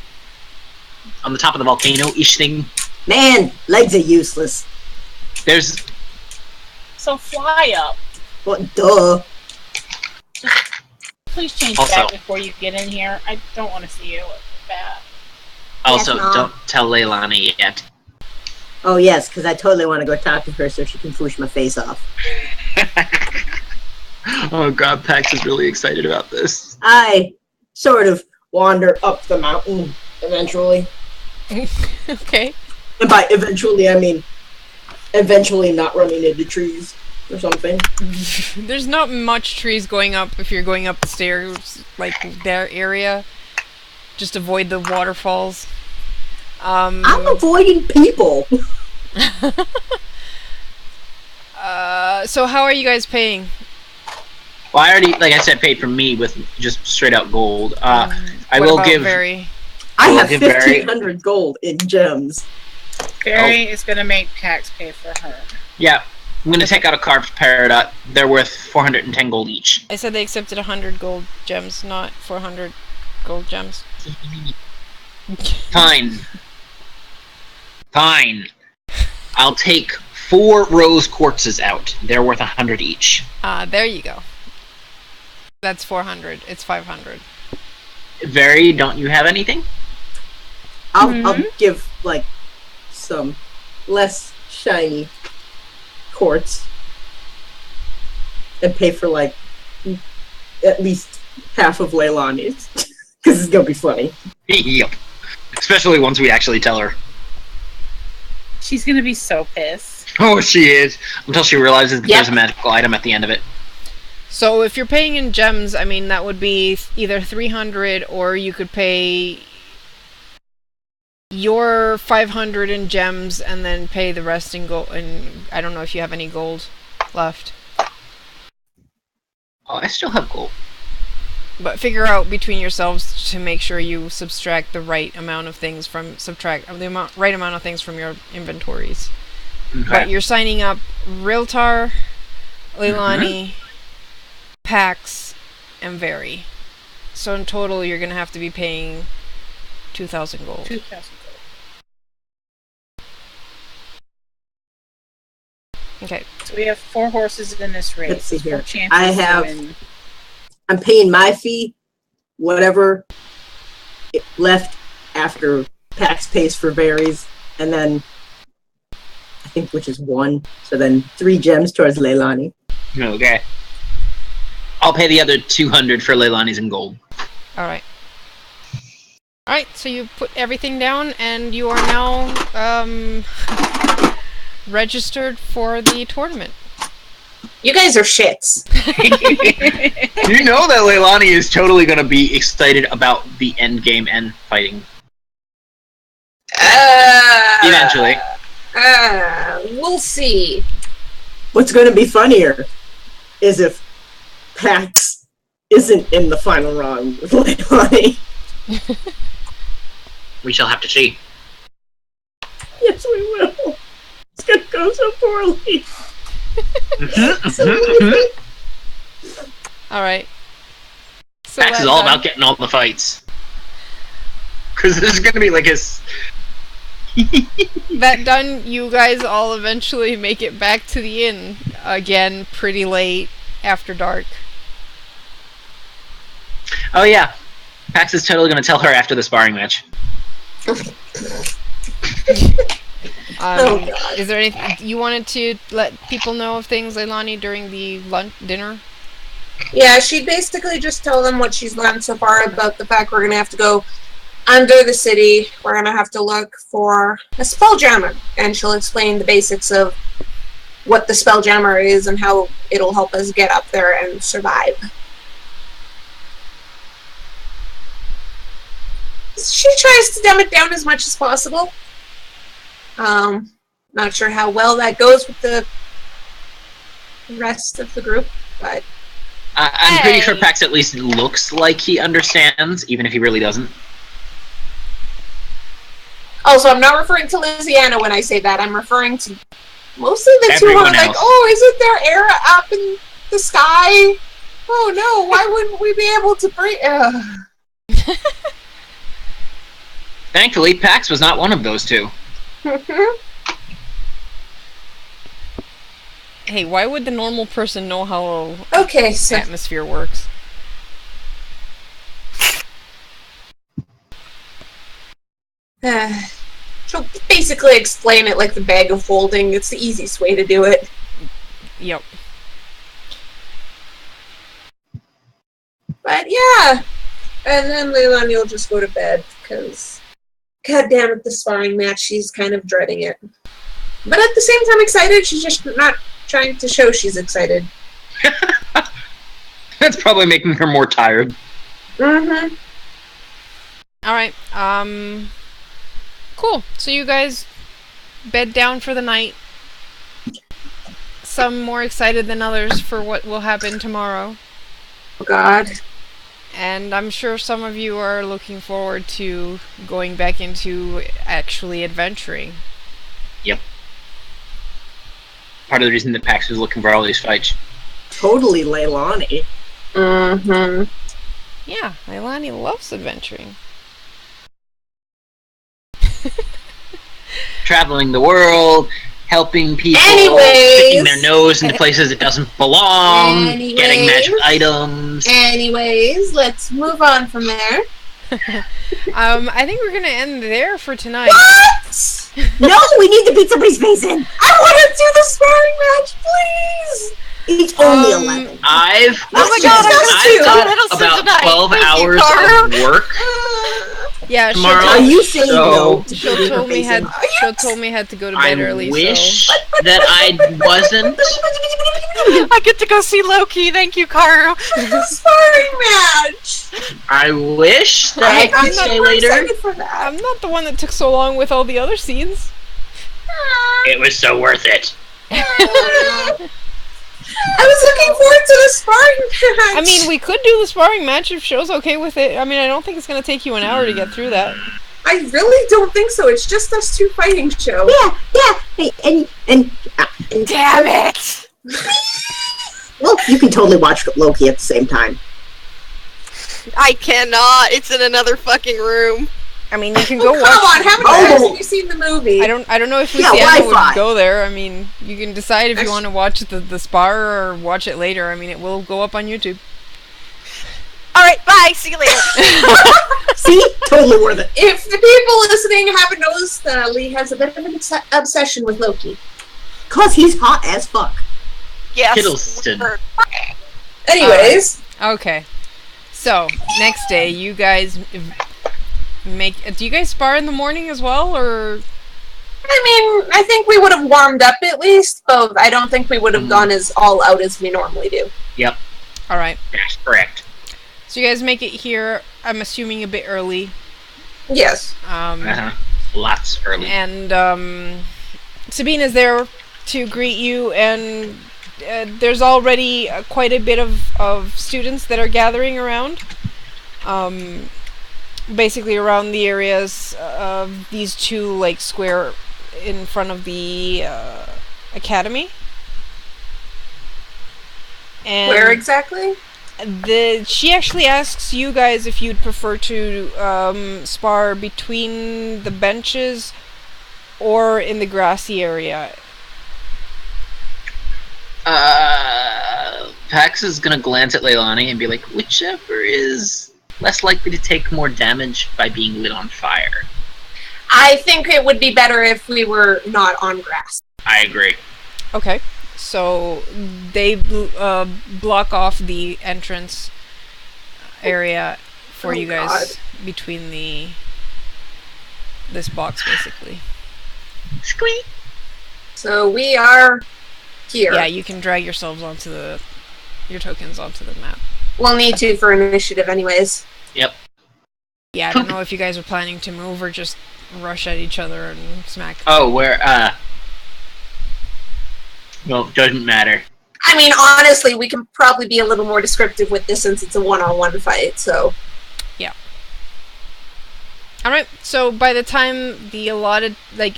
Speaker 1: On the top of the volcano-ish thing.
Speaker 6: Man, legs are useless.
Speaker 1: There's...
Speaker 4: So fly up.
Speaker 6: Well, duh.
Speaker 4: Please change
Speaker 1: Also-
Speaker 4: that before you get in here. I don't want to see you with that.
Speaker 1: Also,
Speaker 6: Mom.
Speaker 1: don't tell Leilani yet.
Speaker 6: Oh yes, because I totally want to go talk to her so she can push my face off.
Speaker 1: Oh god, Pax is really excited about this.
Speaker 7: I sort of wander up the mountain eventually.
Speaker 3: Okay.
Speaker 7: And by eventually, I mean eventually not running into trees or something.
Speaker 3: There's not much trees going up if you're going up the stairs, like their area. Just avoid the waterfalls.
Speaker 7: I'm avoiding people.
Speaker 3: So how are you guys paying?
Speaker 1: Well, I already, like I said, paid for me with just straight out gold. I
Speaker 3: What
Speaker 1: will
Speaker 3: about
Speaker 1: give...
Speaker 3: Very?
Speaker 7: I
Speaker 1: Well,
Speaker 7: have
Speaker 1: give Barry-
Speaker 7: 1,500 gold in gems.
Speaker 4: Barry is going to make Pax pay for her.
Speaker 1: Yeah, I'm gonna take out a carved peridot. They're worth 410 gold each.
Speaker 3: I said they accepted 100 gold gems, not 400 gold gems.
Speaker 1: Fine. Fine. I'll take 4 rose quartzes out. They're worth 100 each.
Speaker 3: There you go. That's 400. It's 500.
Speaker 1: Very, don't you have anything?
Speaker 7: I'll give like some less shiny quartz and pay for like at least half of Leilani's because it's gonna be funny.
Speaker 1: Yep. Especially once we actually tell her.
Speaker 4: She's going to be so pissed.
Speaker 1: Oh, she is. Until she realizes that
Speaker 2: Yep.
Speaker 1: there's a magical item at the end of it.
Speaker 3: So if you're paying in gems, I mean, that would be either 300 or you could pay your 500 in gems and then pay the rest in gold. And I don't know if you have any gold left.
Speaker 1: Oh, I still have gold.
Speaker 3: But figure out between yourselves to make sure you subtract the right amount of things from right amount of things from your inventories.
Speaker 1: Okay.
Speaker 3: But you're signing up Ryl'tar, Leilani, Pax, and Very. So in total, you're gonna have to be paying 2,000 gold.
Speaker 4: 2,000 gold.
Speaker 3: Okay.
Speaker 4: So we have 4 horses in this race.
Speaker 7: Let's see
Speaker 4: 4
Speaker 7: here.
Speaker 4: chances
Speaker 7: I
Speaker 4: to
Speaker 7: have-
Speaker 4: win.
Speaker 7: I'm paying my fee, whatever it left after Pax pays for berries, and then I think which is 1. So then 3 gems towards Leilani.
Speaker 1: Okay. I'll pay the other 200 for Leilani's in gold.
Speaker 3: Alright. Alright, so you put everything down and you are now registered for the tournament.
Speaker 2: You guys are shits.
Speaker 1: You know that Leilani is totally gonna be excited about the end game and fighting. Eventually.
Speaker 2: We'll see.
Speaker 7: What's going to be funnier is if Pax isn't in the final round with Leilani.
Speaker 1: We shall have to see.
Speaker 7: Yes, we will. It's going to go so poorly.
Speaker 3: Alright. So
Speaker 1: Pax is
Speaker 3: that
Speaker 1: all
Speaker 3: done.
Speaker 1: about getting all the fights. Because this is gonna be like his...
Speaker 3: That done, you guys all eventually make it back to the inn. Again, pretty late after dark.
Speaker 1: Oh yeah. Pax is totally going to tell her after the sparring match.
Speaker 2: Oh, God.
Speaker 3: Is there anything you wanted to let people know of things, Leilani, during the dinner?
Speaker 2: Yeah, she'd basically just tell them what she's learned so far about the fact we're going to have to go under the city. We're going to have to look for a spelljammer. And she'll explain the basics of what the spelljammer is and how it'll help us get up there and survive. She tries to dumb it down as much as possible. Not sure how well that goes with the rest of the group, but
Speaker 1: I'm pretty sure Pax at least looks like he understands, even if he really doesn't.
Speaker 2: also I'm not referring to Louisiana when I say that. I'm referring to mostly the two who are
Speaker 1: Everyone
Speaker 2: like,
Speaker 1: else.
Speaker 2: oh, isn't there air up in the sky? Oh no, why wouldn't we be able to breathe?
Speaker 1: Thankfully, Pax was not one of those two.
Speaker 3: Hey, why would the normal person know how
Speaker 2: Okay, so
Speaker 3: atmosphere works?
Speaker 2: she'll basically explain it like the bag of holding. It's the easiest way to do it.
Speaker 3: Yep.
Speaker 2: But yeah, and then Leilani will just go to bed because, god damn it, the sparring match, she's kind of dreading it. But at the same time excited, she's just not trying to show she's excited.
Speaker 1: That's probably making her more tired.
Speaker 2: Mm-hmm.
Speaker 3: Alright, cool. So you guys bed down for the night. Some more excited than others for what will happen tomorrow.
Speaker 2: Oh god.
Speaker 3: And I'm sure some of you are looking forward to going back into actually adventuring.
Speaker 1: Yep. Part of the reason that Pax was looking for all these fights.
Speaker 7: Totally Leilani.
Speaker 2: Mm-hmm.
Speaker 3: Yeah, Leilani loves adventuring.
Speaker 1: Traveling the world, helping people,
Speaker 2: Anyways.
Speaker 1: sticking their nose into places it doesn't belong,
Speaker 2: Anyways.
Speaker 1: getting magic items.
Speaker 2: Anyways, let's move on from there.
Speaker 3: I think we're gonna end there for tonight.
Speaker 2: What?
Speaker 7: No, we need to beat somebody's face in.
Speaker 2: I want to do the sparring match, please!
Speaker 7: It's only
Speaker 3: Um,
Speaker 7: 11.
Speaker 1: I've
Speaker 5: Oh my god,
Speaker 1: I've got
Speaker 5: Middleton
Speaker 1: about
Speaker 5: tonight.
Speaker 1: 12
Speaker 5: Thank you,
Speaker 1: hours
Speaker 5: Carl.
Speaker 1: of work
Speaker 3: Yeah,
Speaker 1: tomorrow.
Speaker 7: Are you saying
Speaker 1: so
Speaker 7: no to
Speaker 3: She'll
Speaker 7: beating her
Speaker 3: told me
Speaker 7: face
Speaker 3: had
Speaker 7: in?
Speaker 3: she'll told me had to go to bed
Speaker 1: I
Speaker 3: early.
Speaker 1: wish
Speaker 3: So
Speaker 1: that I wasn't.
Speaker 5: I get to go see Loki. Thank you, Carl.
Speaker 2: Sparring match!
Speaker 1: I wish that I
Speaker 2: I'm
Speaker 1: could
Speaker 2: not
Speaker 1: stay
Speaker 2: more
Speaker 1: later.
Speaker 2: excited for that.
Speaker 3: I'm not the one that took so long with all the other scenes.
Speaker 1: It was so worth it.
Speaker 2: I was looking forward to the sparring match.
Speaker 3: I mean, we could do the sparring match if show's okay with it. I mean, I don't think it's gonna take you an hour to get through that.
Speaker 2: I really don't think so. It's just us two fighting show.
Speaker 7: Yeah. Hey, and
Speaker 5: Damn it!
Speaker 7: well, you can totally watch Loki at the same time.
Speaker 5: I cannot. It's in another fucking room.
Speaker 3: I mean, you can go
Speaker 2: Come
Speaker 3: watch.
Speaker 2: on, how many
Speaker 7: Oh.
Speaker 2: times have you seen the movie?
Speaker 3: I don't know if
Speaker 7: Yeah,
Speaker 3: Luciana
Speaker 7: Wi-Fi.
Speaker 3: would go there. I mean, you can decide if you
Speaker 2: Actu-
Speaker 3: want to watch the spar or watch it later. I mean, it will go up on YouTube.
Speaker 5: Alright, bye. See you later.
Speaker 7: See? Totally worth it.
Speaker 2: If the people listening haven't noticed, Lee has a bit of an obsession with Loki.
Speaker 7: Cause he's hot as fuck.
Speaker 5: Yes.
Speaker 1: Hiddleston.
Speaker 2: Anyways,
Speaker 3: Okay. So next day, you guys make. Do you guys spar in the morning as well, or?
Speaker 2: I mean, I think we would have warmed up at least, but I don't think we would have gone as all out as we normally do.
Speaker 1: Yep,
Speaker 3: All right.
Speaker 1: that's correct.
Speaker 3: So you guys make it here. I'm assuming a bit early.
Speaker 2: Yes.
Speaker 1: Lots early.
Speaker 3: And Sabine is there to greet you, and there's already quite a bit of students that are gathering around. Basically around the areas of these two like square in front of the academy. And
Speaker 2: Where exactly?
Speaker 3: she actually asks you guys if you'd prefer to spar between the benches or in the grassy area.
Speaker 1: Pax is gonna glance at Leilani and be like, whichever is less likely to take more damage by being lit on fire.
Speaker 2: I think it would be better if we were not on grass.
Speaker 1: I agree.
Speaker 3: Okay, so they block off the entrance area for you guys between this box, basically.
Speaker 1: Squeak.
Speaker 2: So we are here.
Speaker 3: Yeah, you can drag yourselves onto your tokens onto the map.
Speaker 2: We'll need to for initiative anyways.
Speaker 1: Yep.
Speaker 3: Yeah, I don't know if you guys are planning to move or just rush at each other and smack.
Speaker 1: Oh, well, doesn't matter.
Speaker 2: I mean, honestly, we can probably be a little more descriptive with this since it's a one-on-one fight, so...
Speaker 3: Yeah. Alright, so by the time the allotted, like,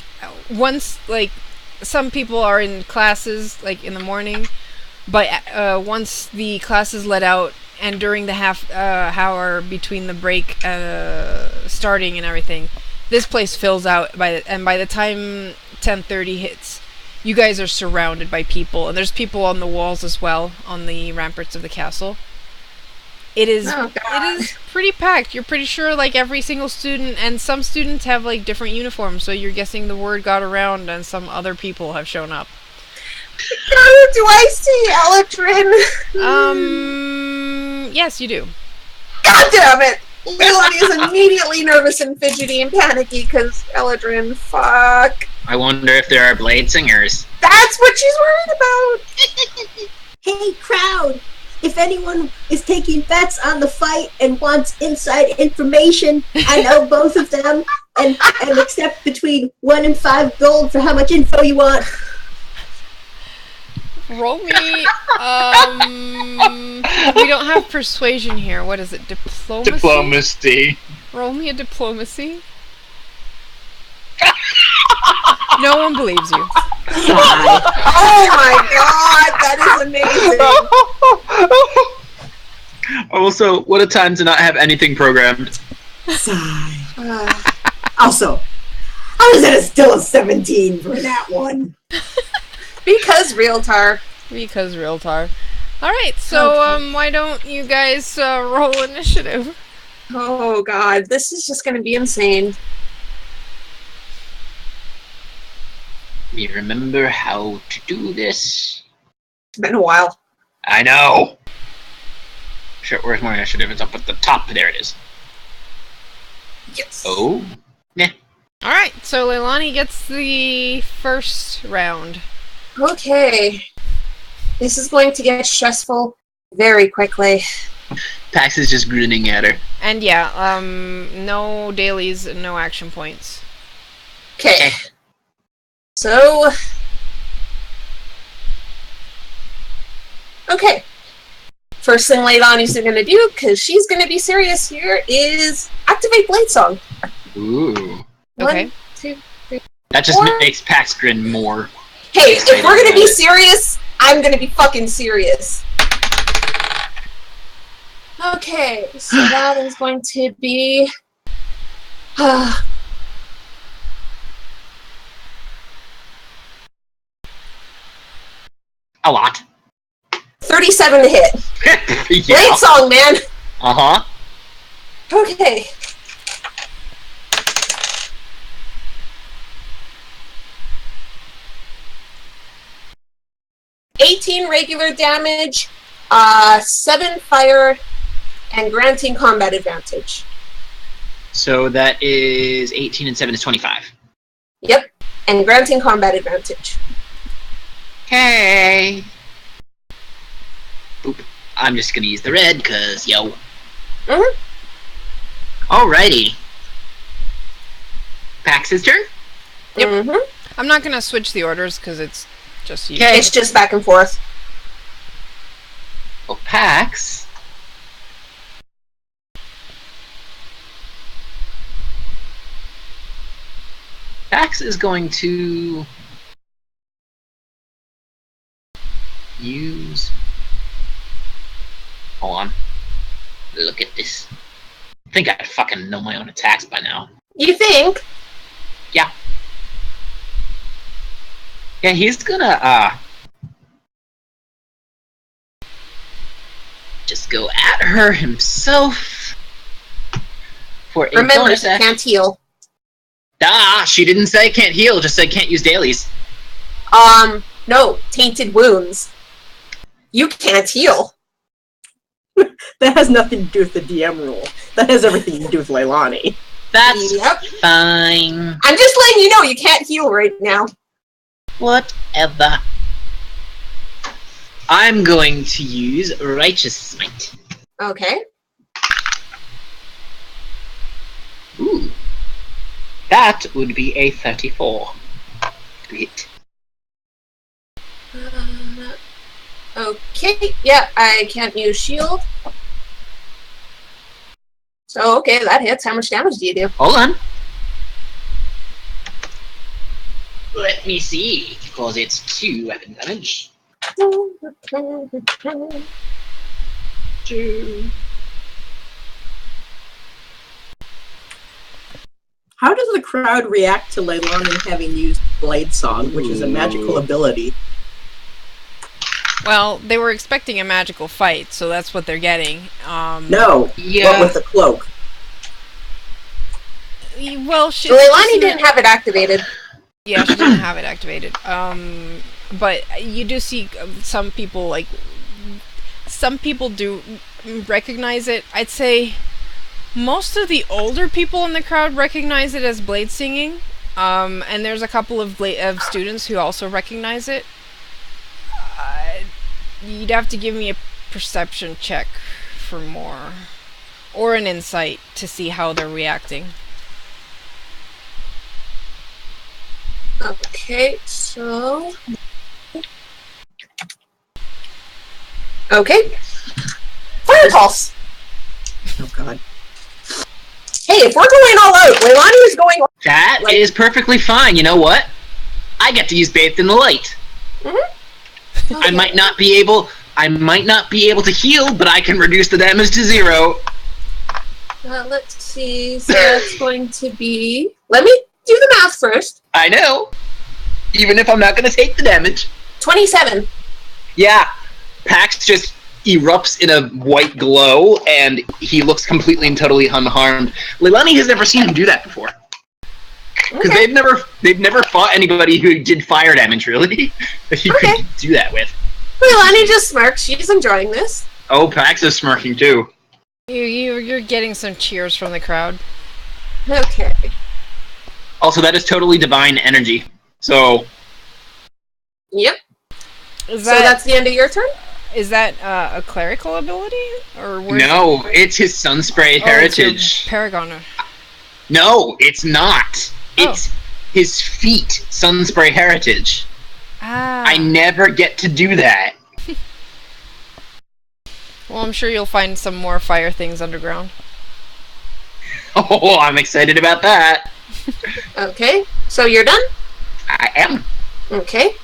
Speaker 3: once, like, some people are in classes, like, in the morning, but once the classes let out, and during the half hour between the break starting and everything, this place fills out, and by the time 10:30 hits, you guys are surrounded by people, and there's people on the walls as well, on the ramparts of the castle. It is pretty packed. You're pretty sure, like, every single student, and some students have, like, different uniforms, so you're guessing the word got around and some other people have shown up.
Speaker 2: Do I see Eladrin?
Speaker 3: Yes, you do.
Speaker 2: God damn it! Leilani is immediately nervous and fidgety and panicky because Eladrin, fuck.
Speaker 1: I wonder if there are blade singers.
Speaker 2: That's what she's worried about!
Speaker 6: Hey, crowd! If anyone is taking bets on the fight and wants inside information, I know both of them, and accept between 1 and 5 gold for how much info you want.
Speaker 3: Roll me, we don't have persuasion here. What is it? Diplomacy?
Speaker 1: Diplomacy.
Speaker 3: Roll me a diplomacy. No one believes you.
Speaker 2: Oh my god, that is amazing!
Speaker 1: Also, what a time to not have anything programmed.
Speaker 6: Sigh. Also, I was at still a 17 for that one.
Speaker 2: Because Ryl'tar.
Speaker 3: Because Ryl'tar. Alright, so why don't you guys roll initiative?
Speaker 2: Oh god, this is just gonna be insane.
Speaker 1: You remember how to do this?
Speaker 2: It's been a while.
Speaker 1: I know! Shit, where's my initiative? It's up at the top. There it is.
Speaker 2: Yes.
Speaker 1: Oh. Nah.
Speaker 3: Alright, so Leilani gets the first round.
Speaker 2: Okay. This is going to get stressful very quickly.
Speaker 1: Pax is just grinning at her.
Speaker 3: And yeah, no dailies, no action points.
Speaker 2: Okay. So... Okay. First thing Leilani's going to do, because she's going to be serious here, is activate Blade Song.
Speaker 1: Ooh.
Speaker 3: Okay.
Speaker 2: 1, 2, 3,
Speaker 1: That just
Speaker 2: 4.
Speaker 1: makes Pax grin more.
Speaker 2: Hey, if we're going to be serious, I'm going to be fucking serious. Okay, so that is going to be...
Speaker 1: A lot.
Speaker 2: 37 to hit.
Speaker 1: Yeah.
Speaker 2: Blade Song, man!
Speaker 1: Uh-huh.
Speaker 2: Okay. $18 regular damage, 7 fire, and granting combat advantage.
Speaker 1: So that is 18 and 7 is 25.
Speaker 2: Yep, and granting combat advantage.
Speaker 1: Okay. Boop. I'm just gonna use the red, cause yo.
Speaker 2: Mm-hmm.
Speaker 1: Alrighty. Pax's turn?
Speaker 3: Yep.
Speaker 2: Mm-hmm.
Speaker 3: I'm not gonna switch the orders because it's just you.
Speaker 1: Okay.
Speaker 2: It's just back and forth.
Speaker 1: Well, Pax. Pax is going to use. Hold on. Look at this. I think I fucking know my own attacks by now.
Speaker 2: You think?
Speaker 1: Yeah. Yeah, he's gonna, just go at her himself. for a
Speaker 2: Remember,
Speaker 1: bonus
Speaker 2: she
Speaker 1: action.
Speaker 2: can't heal.
Speaker 1: Ah, she didn't say can't heal, just said can't use dailies.
Speaker 2: No, tainted wounds. You can't heal.
Speaker 7: That has nothing to do with the DM rule. That has everything to do with Leilani.
Speaker 1: That's
Speaker 2: Yep.
Speaker 1: fine.
Speaker 2: I'm just letting you know you can't heal right now.
Speaker 1: Whatever. I'm going to use Righteous Smite.
Speaker 2: Okay.
Speaker 1: Ooh. That would be a 34. Great.
Speaker 2: Okay, yeah, I can't use shield. So, okay, that hits. How much damage do you do?
Speaker 1: Hold on. Let me see, because it's 2 weapon damage. 2.
Speaker 7: How does the crowd react to Leilani having used Blade Song, which is a magical ability?
Speaker 3: Well, they were expecting a magical fight, so that's what they're getting.
Speaker 7: No.
Speaker 1: Yeah.
Speaker 7: What with the cloak?
Speaker 3: Well, she.
Speaker 2: So Leilani didn't have it activated.
Speaker 3: Yeah, she didn't have it activated. But you do see some people do recognize it. I'd say most of the older people in the crowd recognize it as blade singing. And there's a couple of students who also recognize it. You'd have to give me a perception check for more, or an insight to see how they're reacting.
Speaker 2: Okay, so... Okay. Fire pulse!
Speaker 7: Oh god.
Speaker 2: Hey, if we're going all out, Leilani is going all
Speaker 1: That is perfectly fine. You know what? I get to use Bathed in the Light. I might not be able to heal, but I can reduce the damage to 0.
Speaker 2: Let's see, so that's going to be... Let me do the math first.
Speaker 1: I know. Even if I'm not going to take the damage.
Speaker 2: 27.
Speaker 1: Yeah. Pax just erupts in a white glow, and he looks completely and totally unharmed. Leilani has never seen him do that before. Because
Speaker 2: Okay.
Speaker 1: they've never fought anybody who did fire damage, really, that he
Speaker 2: Okay.
Speaker 1: could do that with.
Speaker 2: Leilani just smirks. She's enjoying this.
Speaker 1: Oh, Pax is smirking too.
Speaker 3: You're getting some cheers from the crowd.
Speaker 2: Okay.
Speaker 1: Also, that is totally divine energy. So,
Speaker 2: Yep.
Speaker 3: Is
Speaker 2: So that's the end of your turn?
Speaker 3: is that a clerical ability, or
Speaker 1: no, it's his Sunspray heritage.
Speaker 3: Paragon?
Speaker 1: No, it's not.
Speaker 3: Oh.
Speaker 1: It's his feet Sunspray heritage.
Speaker 3: Ah.
Speaker 1: I never get to do that.
Speaker 3: Well, I'm sure you'll find some more fire things underground.
Speaker 1: Oh, I'm excited about that.
Speaker 2: Okay. So you're done?
Speaker 1: I am.
Speaker 2: Okay.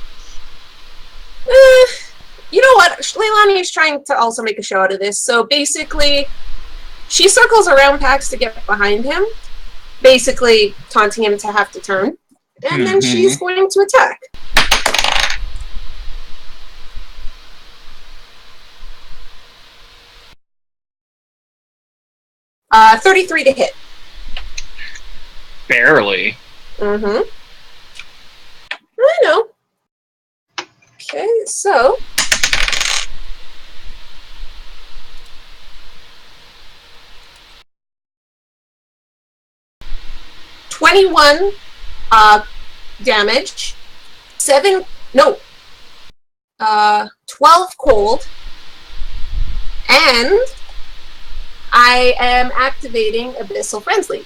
Speaker 2: You know what? Leilani is trying to also make a show out of this. So basically, she circles around Pax to get behind him, basically taunting him to have to turn. And then she's going to attack. Uh, 33 to hit.
Speaker 1: Barely.
Speaker 2: Mm-hmm. I know. Okay, so... $21 damage. 12 cold. And I am activating Abyssal Frenzy,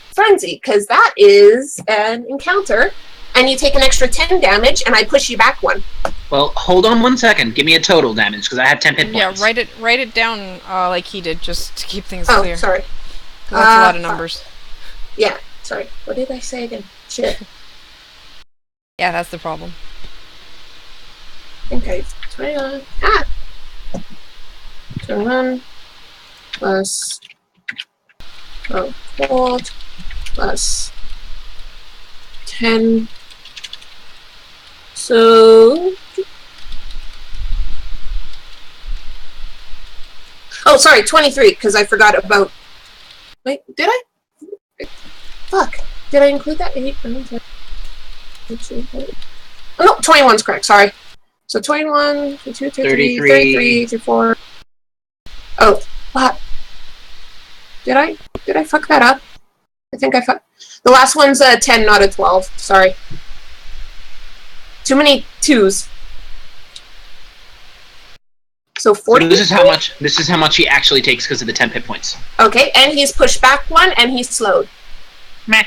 Speaker 2: because that is an encounter, and you take an extra 10 damage, and I push you back 1.
Speaker 1: Well, hold on 1 second. Give me a total damage, because I have 10 hit points.
Speaker 3: Yeah, write it down like he did, just to keep things
Speaker 2: Oh,
Speaker 3: clear.
Speaker 2: sorry.
Speaker 3: 'Cause that's a lot of numbers.
Speaker 2: Yeah, sorry. What did I say again? Shit.
Speaker 3: Yeah, that's the problem.
Speaker 2: Okay, 21. 21 plus 12 gold plus 10. So... Oh, sorry, 23, because I forgot about... Wait, did I? Fuck. Did I include that? 8, 9, 10, oh, no, 21's correct. Sorry. So 21, 22, 33, 33, 34. Oh, what? Did I fuck that up? I think I fucked. The last one's a 10, not a 12. Sorry. Too many 2s. So 40.
Speaker 1: So this is how much he actually takes because of the 10 hit points.
Speaker 2: Okay, and he's pushed back 1, and he's slowed.
Speaker 4: Meh.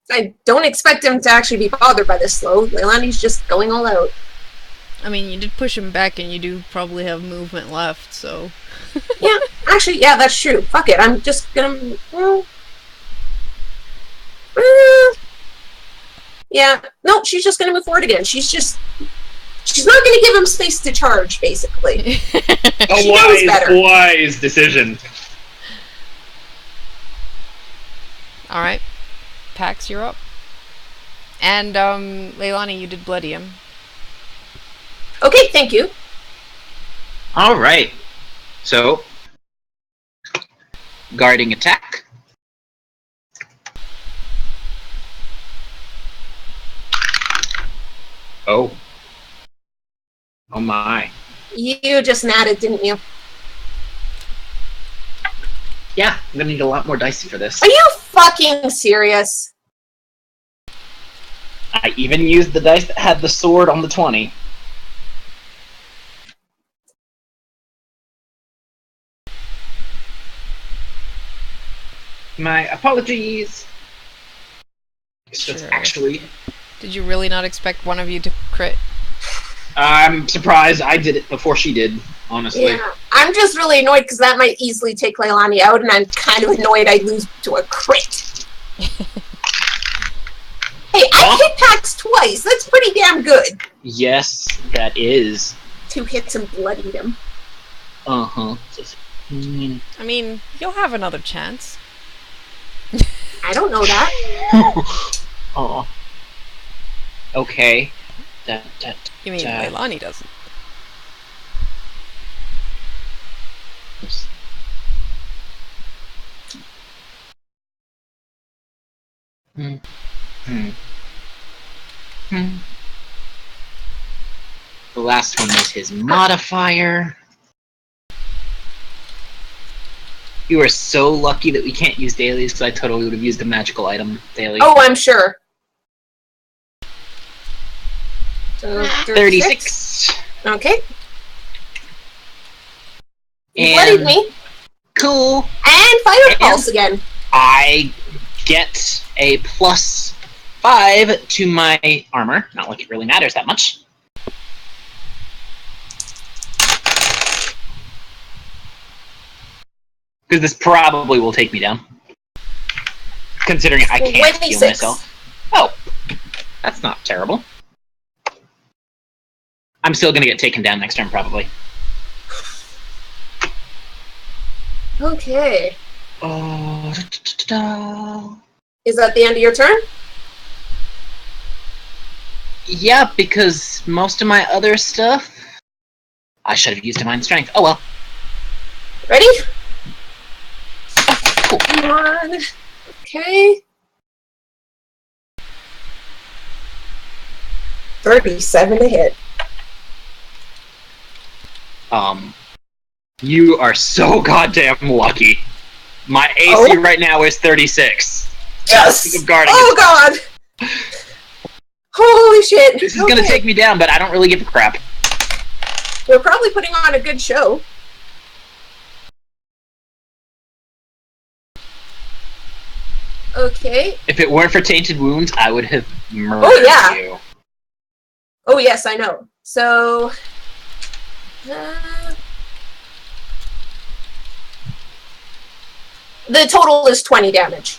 Speaker 2: I don't expect him to actually be bothered by this slow. Leilani's just going all out.
Speaker 3: I mean, you did push him back, and you do probably have movement left, so...
Speaker 2: Yeah, actually, yeah, that's true. Fuck it, I'm just gonna... yeah, no, she's just gonna move forward again. She's not gonna give him space to charge, basically.
Speaker 1: A wise decision.
Speaker 3: Alright. Pax, you're up. And, Leilani, you did bloody him.
Speaker 2: Okay, thank you.
Speaker 1: Alright. So, guarding attack. Oh. Oh my.
Speaker 2: You just natted, didn't you?
Speaker 1: Yeah, I'm gonna need a lot more dice for this.
Speaker 2: Are you fucking serious?
Speaker 1: I even used the dice that had the sword on the 20. My apologies. So it's
Speaker 3: Sure.
Speaker 1: actually...
Speaker 3: Did you really not expect one of you to crit?
Speaker 1: I'm surprised I did it before she did, honestly.
Speaker 2: Yeah, I'm just really annoyed because that might easily take Leilani out, and I'm kind of annoyed I'd lose to a crit. Hey, I hit Pax twice. That's pretty damn good.
Speaker 1: Yes, that is.
Speaker 2: 2 hits and bloodied him.
Speaker 1: Uh-huh.
Speaker 3: I mean, you'll have another chance.
Speaker 2: I don't know that.
Speaker 1: Oh. Okay.
Speaker 3: You mean Leilani doesn't?
Speaker 1: The last one was his modifier. You are so lucky that we can't use dailies because I totally would have used a magical item daily.
Speaker 2: Oh, I'm sure. So,
Speaker 1: 36.
Speaker 2: Okay. You
Speaker 1: And-
Speaker 2: bloodied me.
Speaker 1: Cool.
Speaker 2: And fire
Speaker 1: And-
Speaker 2: pulse again.
Speaker 1: I get a +5 to my armor. Not like it really matters that much. Because this probably will take me down. Considering I can't heal
Speaker 2: 26.
Speaker 1: myself. Oh. That's not terrible. I'm still gonna get taken down next turn, probably.
Speaker 2: Okay.
Speaker 1: Oh,
Speaker 2: Is that the end of your turn?
Speaker 1: yeah, because most of my other stuff... I should have used Divine Strength. Oh well.
Speaker 2: Ready?
Speaker 1: Cool.
Speaker 2: Come on. Okay. 37 to hit.
Speaker 1: You are so goddamn lucky. My AC
Speaker 2: Oh.
Speaker 1: right now is 36.
Speaker 2: Yes!
Speaker 1: Think of guarding
Speaker 2: Oh god! Holy shit!
Speaker 1: This is gonna take me down, but I don't really give a crap.
Speaker 2: We're probably putting on a good show. Okay.
Speaker 1: If it weren't for Tainted Wounds, I would have murdered
Speaker 2: yeah.
Speaker 1: you.
Speaker 2: Oh yes, I know. So... the total is 20 damage.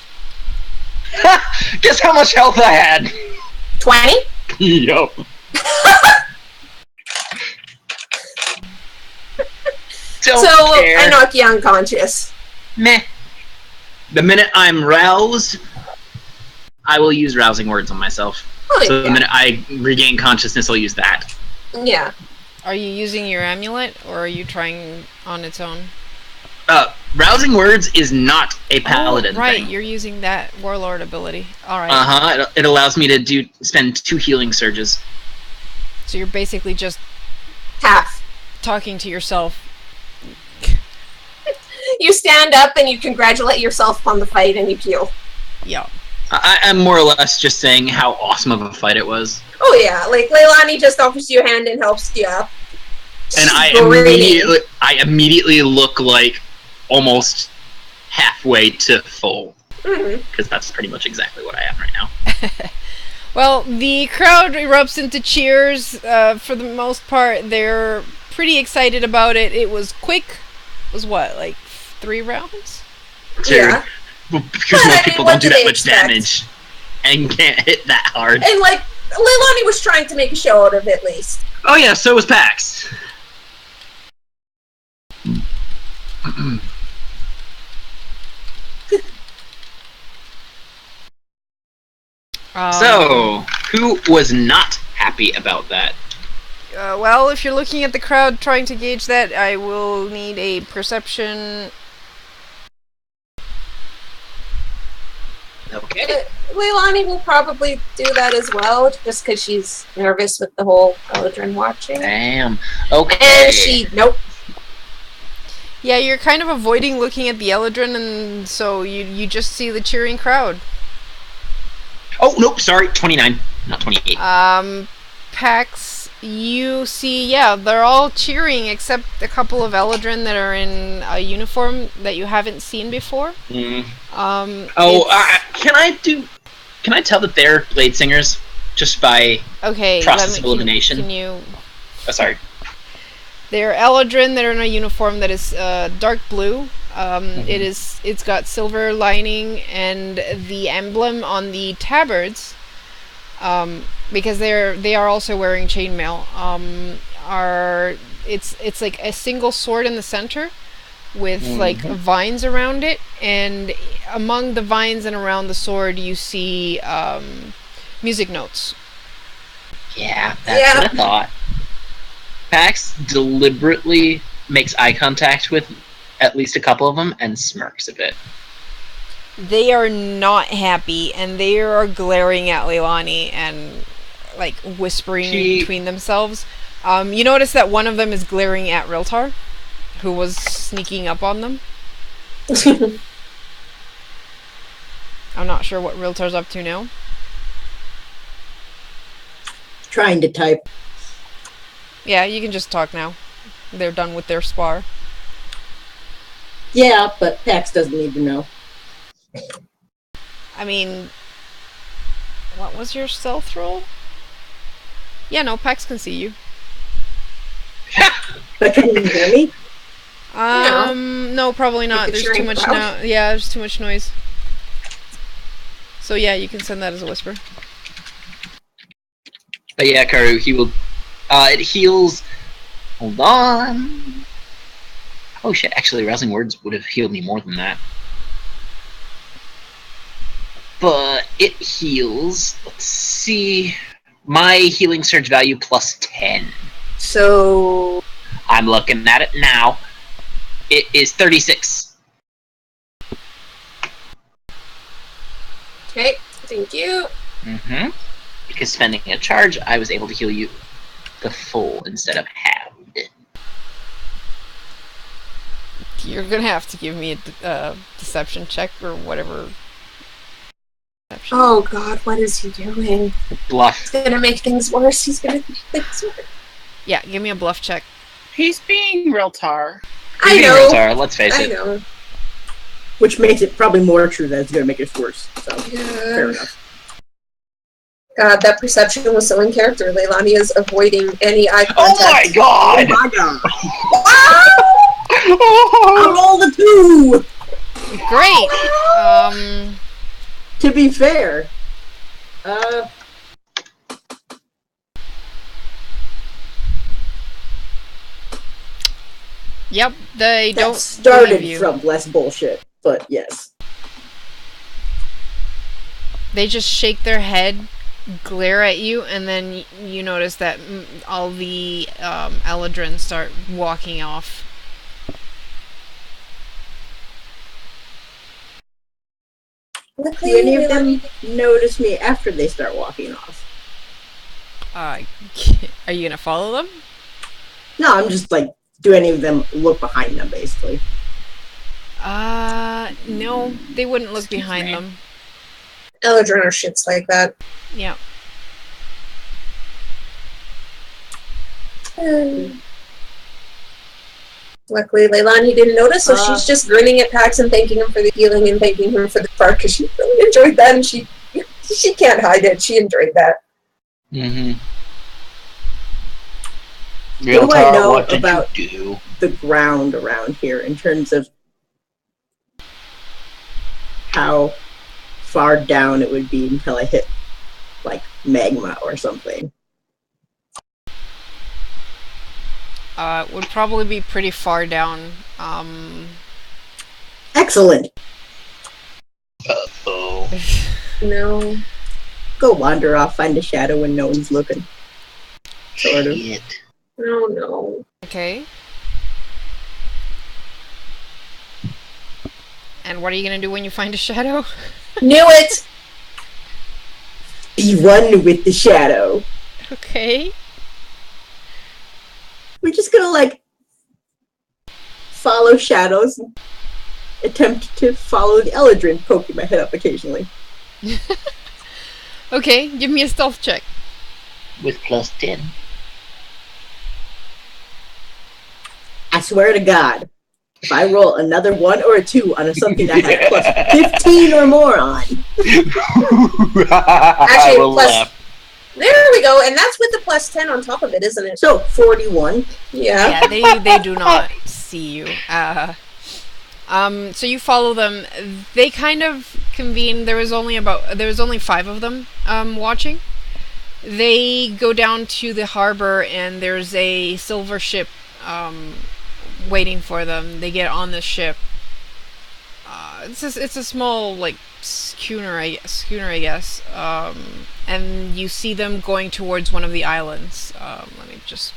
Speaker 1: Guess how much health I had?
Speaker 2: 20?
Speaker 1: Yup. Don't
Speaker 2: So
Speaker 1: care.
Speaker 2: I knock you unconscious.
Speaker 1: Meh. The minute I'm roused, I will use rousing words on myself.
Speaker 2: Oh,
Speaker 1: So the
Speaker 2: yeah.
Speaker 1: minute I regain consciousness, I'll use that.
Speaker 2: Yeah.
Speaker 3: Are you using your amulet, or are you trying on its own?
Speaker 1: Rousing Words is not a paladin
Speaker 3: right,
Speaker 1: thing.
Speaker 3: you're using that warlord ability. All right.
Speaker 1: It allows me to spend 2 healing surges.
Speaker 3: So you're basically just
Speaker 2: Half.
Speaker 3: talking to yourself.
Speaker 2: You stand up and you congratulate yourself on the fight and you heal.
Speaker 3: Yeah.
Speaker 1: I'm more or less just saying how awesome of a fight it was.
Speaker 2: Oh yeah, like Leilani just offers you a hand and helps you up.
Speaker 1: And
Speaker 2: Grinning.
Speaker 1: I immediately look like almost halfway to full.
Speaker 2: Mhm.
Speaker 1: Because that's pretty much exactly what I am right now.
Speaker 3: Well, the crowd erupts into cheers. For the most part, they're pretty excited about it. It was quick. It was what, like 3 rounds?
Speaker 2: Yeah.
Speaker 1: Because
Speaker 2: But, I
Speaker 1: most
Speaker 2: mean,
Speaker 1: people
Speaker 2: what
Speaker 1: don't do
Speaker 2: do
Speaker 1: that
Speaker 2: they
Speaker 1: much
Speaker 2: expect?
Speaker 1: damage and can't hit that hard.
Speaker 2: And like Leilani was trying to make a show out of it at least.
Speaker 1: Oh yeah, so was Pax. So, who was not happy about that?
Speaker 3: Well, if you're looking at the crowd trying to gauge that, I will need a perception.
Speaker 1: Okay.
Speaker 2: Leilani will probably do that as well, just because she's nervous with the whole Eldrin watching.
Speaker 1: Damn. Okay.
Speaker 2: And nope.
Speaker 3: Yeah, you're kind of avoiding looking at the Eldrin, and so you just see the cheering crowd.
Speaker 1: Oh, nope, sorry, 29, not 28.
Speaker 3: Pax, you see, yeah, they're all cheering except a couple of Eldrin that are in a uniform that you haven't seen before.
Speaker 1: Mm.
Speaker 3: It's-
Speaker 1: Can I tell that they're Blade Singers just by
Speaker 3: okay,
Speaker 1: process of elimination?
Speaker 3: Can you...
Speaker 1: Oh, sorry.
Speaker 3: They're Eldrin that are in a uniform that is dark blue. It's got silver lining, and the emblem on the tabards, because they are also wearing chainmail. It's like a single sword in the center with like vines around it, and among the vines and around the sword you see music notes.
Speaker 1: Yeah, that's what I thought. Pax deliberately makes eye contact with at least a couple of them and smirks a bit.
Speaker 3: They are not happy, and they are glaring at Leilani and like whispering between themselves. You notice that one of them is glaring at Ryl'tar, who was sneaking up on them. I'm not sure what Ryl'tar's up to now.
Speaker 7: Trying to type.
Speaker 3: Yeah, you can just talk now. They're done with their spar.
Speaker 7: Yeah, but Pax doesn't need to know.
Speaker 3: I mean, what was your stealth roll? Yeah, no, Pax can see you.
Speaker 7: But can you hear me?
Speaker 3: No, probably not.
Speaker 2: Like
Speaker 3: There's
Speaker 2: cheering
Speaker 3: too much
Speaker 2: crowd?
Speaker 3: yeah, there's too much noise. So yeah, you can send that as a whisper.
Speaker 1: But yeah, Karu, he will... it heals... Hold on... Oh shit, actually, Rousing Words would have healed me more than that. But it heals... Let's see... My healing surge value plus 10.
Speaker 2: So
Speaker 1: I'm looking at it now. It is 36.
Speaker 2: okay, thank you.
Speaker 1: Mm-hmm. Because spending a charge, I was able to heal you the full instead of halved.
Speaker 3: You're gonna have to give me a deception check or whatever. Deception.
Speaker 2: Oh God, what is he doing?
Speaker 1: Bluff.
Speaker 2: He's gonna make things worse. He's gonna make things worse.
Speaker 3: Yeah, give me a bluff check.
Speaker 4: He's being Ryl'tar.
Speaker 2: I know.
Speaker 1: Ryl'tar, let's face
Speaker 2: I
Speaker 1: it.
Speaker 2: know.
Speaker 7: Which makes it probably more true that it's going to make it worse. So, fair
Speaker 2: Yeah.
Speaker 7: enough.
Speaker 2: God, that perception was so in character. Leilani is avoiding any eye
Speaker 1: Oh
Speaker 2: contact.
Speaker 1: my god!
Speaker 7: Oh my god!
Speaker 2: Ah!
Speaker 7: I rolled a 2!
Speaker 3: Great.
Speaker 7: To be fair,
Speaker 3: Yep, they
Speaker 7: that
Speaker 3: don't
Speaker 7: started
Speaker 3: believe you.
Speaker 7: from less bullshit, but yes.
Speaker 3: They just shake their head, glare at you, and then you notice that all the Eladrin start walking off.
Speaker 2: Luckily,
Speaker 6: Do any of
Speaker 2: Leilani
Speaker 6: them notice me after they start walking off?
Speaker 3: Are you gonna follow them?
Speaker 6: No, I'm just like, do any of them look behind them, basically?
Speaker 3: No, they wouldn't look
Speaker 4: Excuse
Speaker 3: behind
Speaker 4: me.
Speaker 3: them.
Speaker 2: Eldrin or shits like that.
Speaker 3: Yeah.
Speaker 2: Luckily, Leilani didn't notice, so
Speaker 6: Uh.
Speaker 2: she's just grinning at Pax and thanking him for the healing and thanking him for the part because she really enjoyed that, and she can't hide it. She enjoyed that.
Speaker 1: Mm-hmm.
Speaker 6: What do I know
Speaker 1: what did
Speaker 6: about
Speaker 1: you do?
Speaker 6: the ground around here in terms of how far down it would be until I hit like magma or something?
Speaker 3: It would probably be pretty far down.
Speaker 6: Excellent.
Speaker 1: Uh-oh.
Speaker 2: No.
Speaker 6: Go wander off, find a shadow when no one's looking. Sort of.
Speaker 1: Shit.
Speaker 2: No.
Speaker 3: Okay. And what are you gonna do when you find a shadow?
Speaker 2: Knew it!
Speaker 6: Be one with the shadow.
Speaker 3: Okay.
Speaker 6: We're just gonna like follow shadows and attempt to follow the Eldrin, poking my head up occasionally.
Speaker 3: Okay, give me a stealth check.
Speaker 1: With plus 10.
Speaker 6: I swear to God, if I roll another 1 or a 2 on something I have plus 15 or more on,
Speaker 1: I will
Speaker 2: plus-
Speaker 1: laugh.
Speaker 2: There we go, and that's with the plus 10 on top of it, isn't it?
Speaker 6: so 41.
Speaker 2: Yeah.
Speaker 3: Yeah, they do not see you. So you follow them. They kind of convene. There was only 5 of them watching. They go down to the harbor, and there's a silver ship waiting for them. They get on the ship. It's a small like schooner, I guess. And you see them going towards one of the islands. Let me just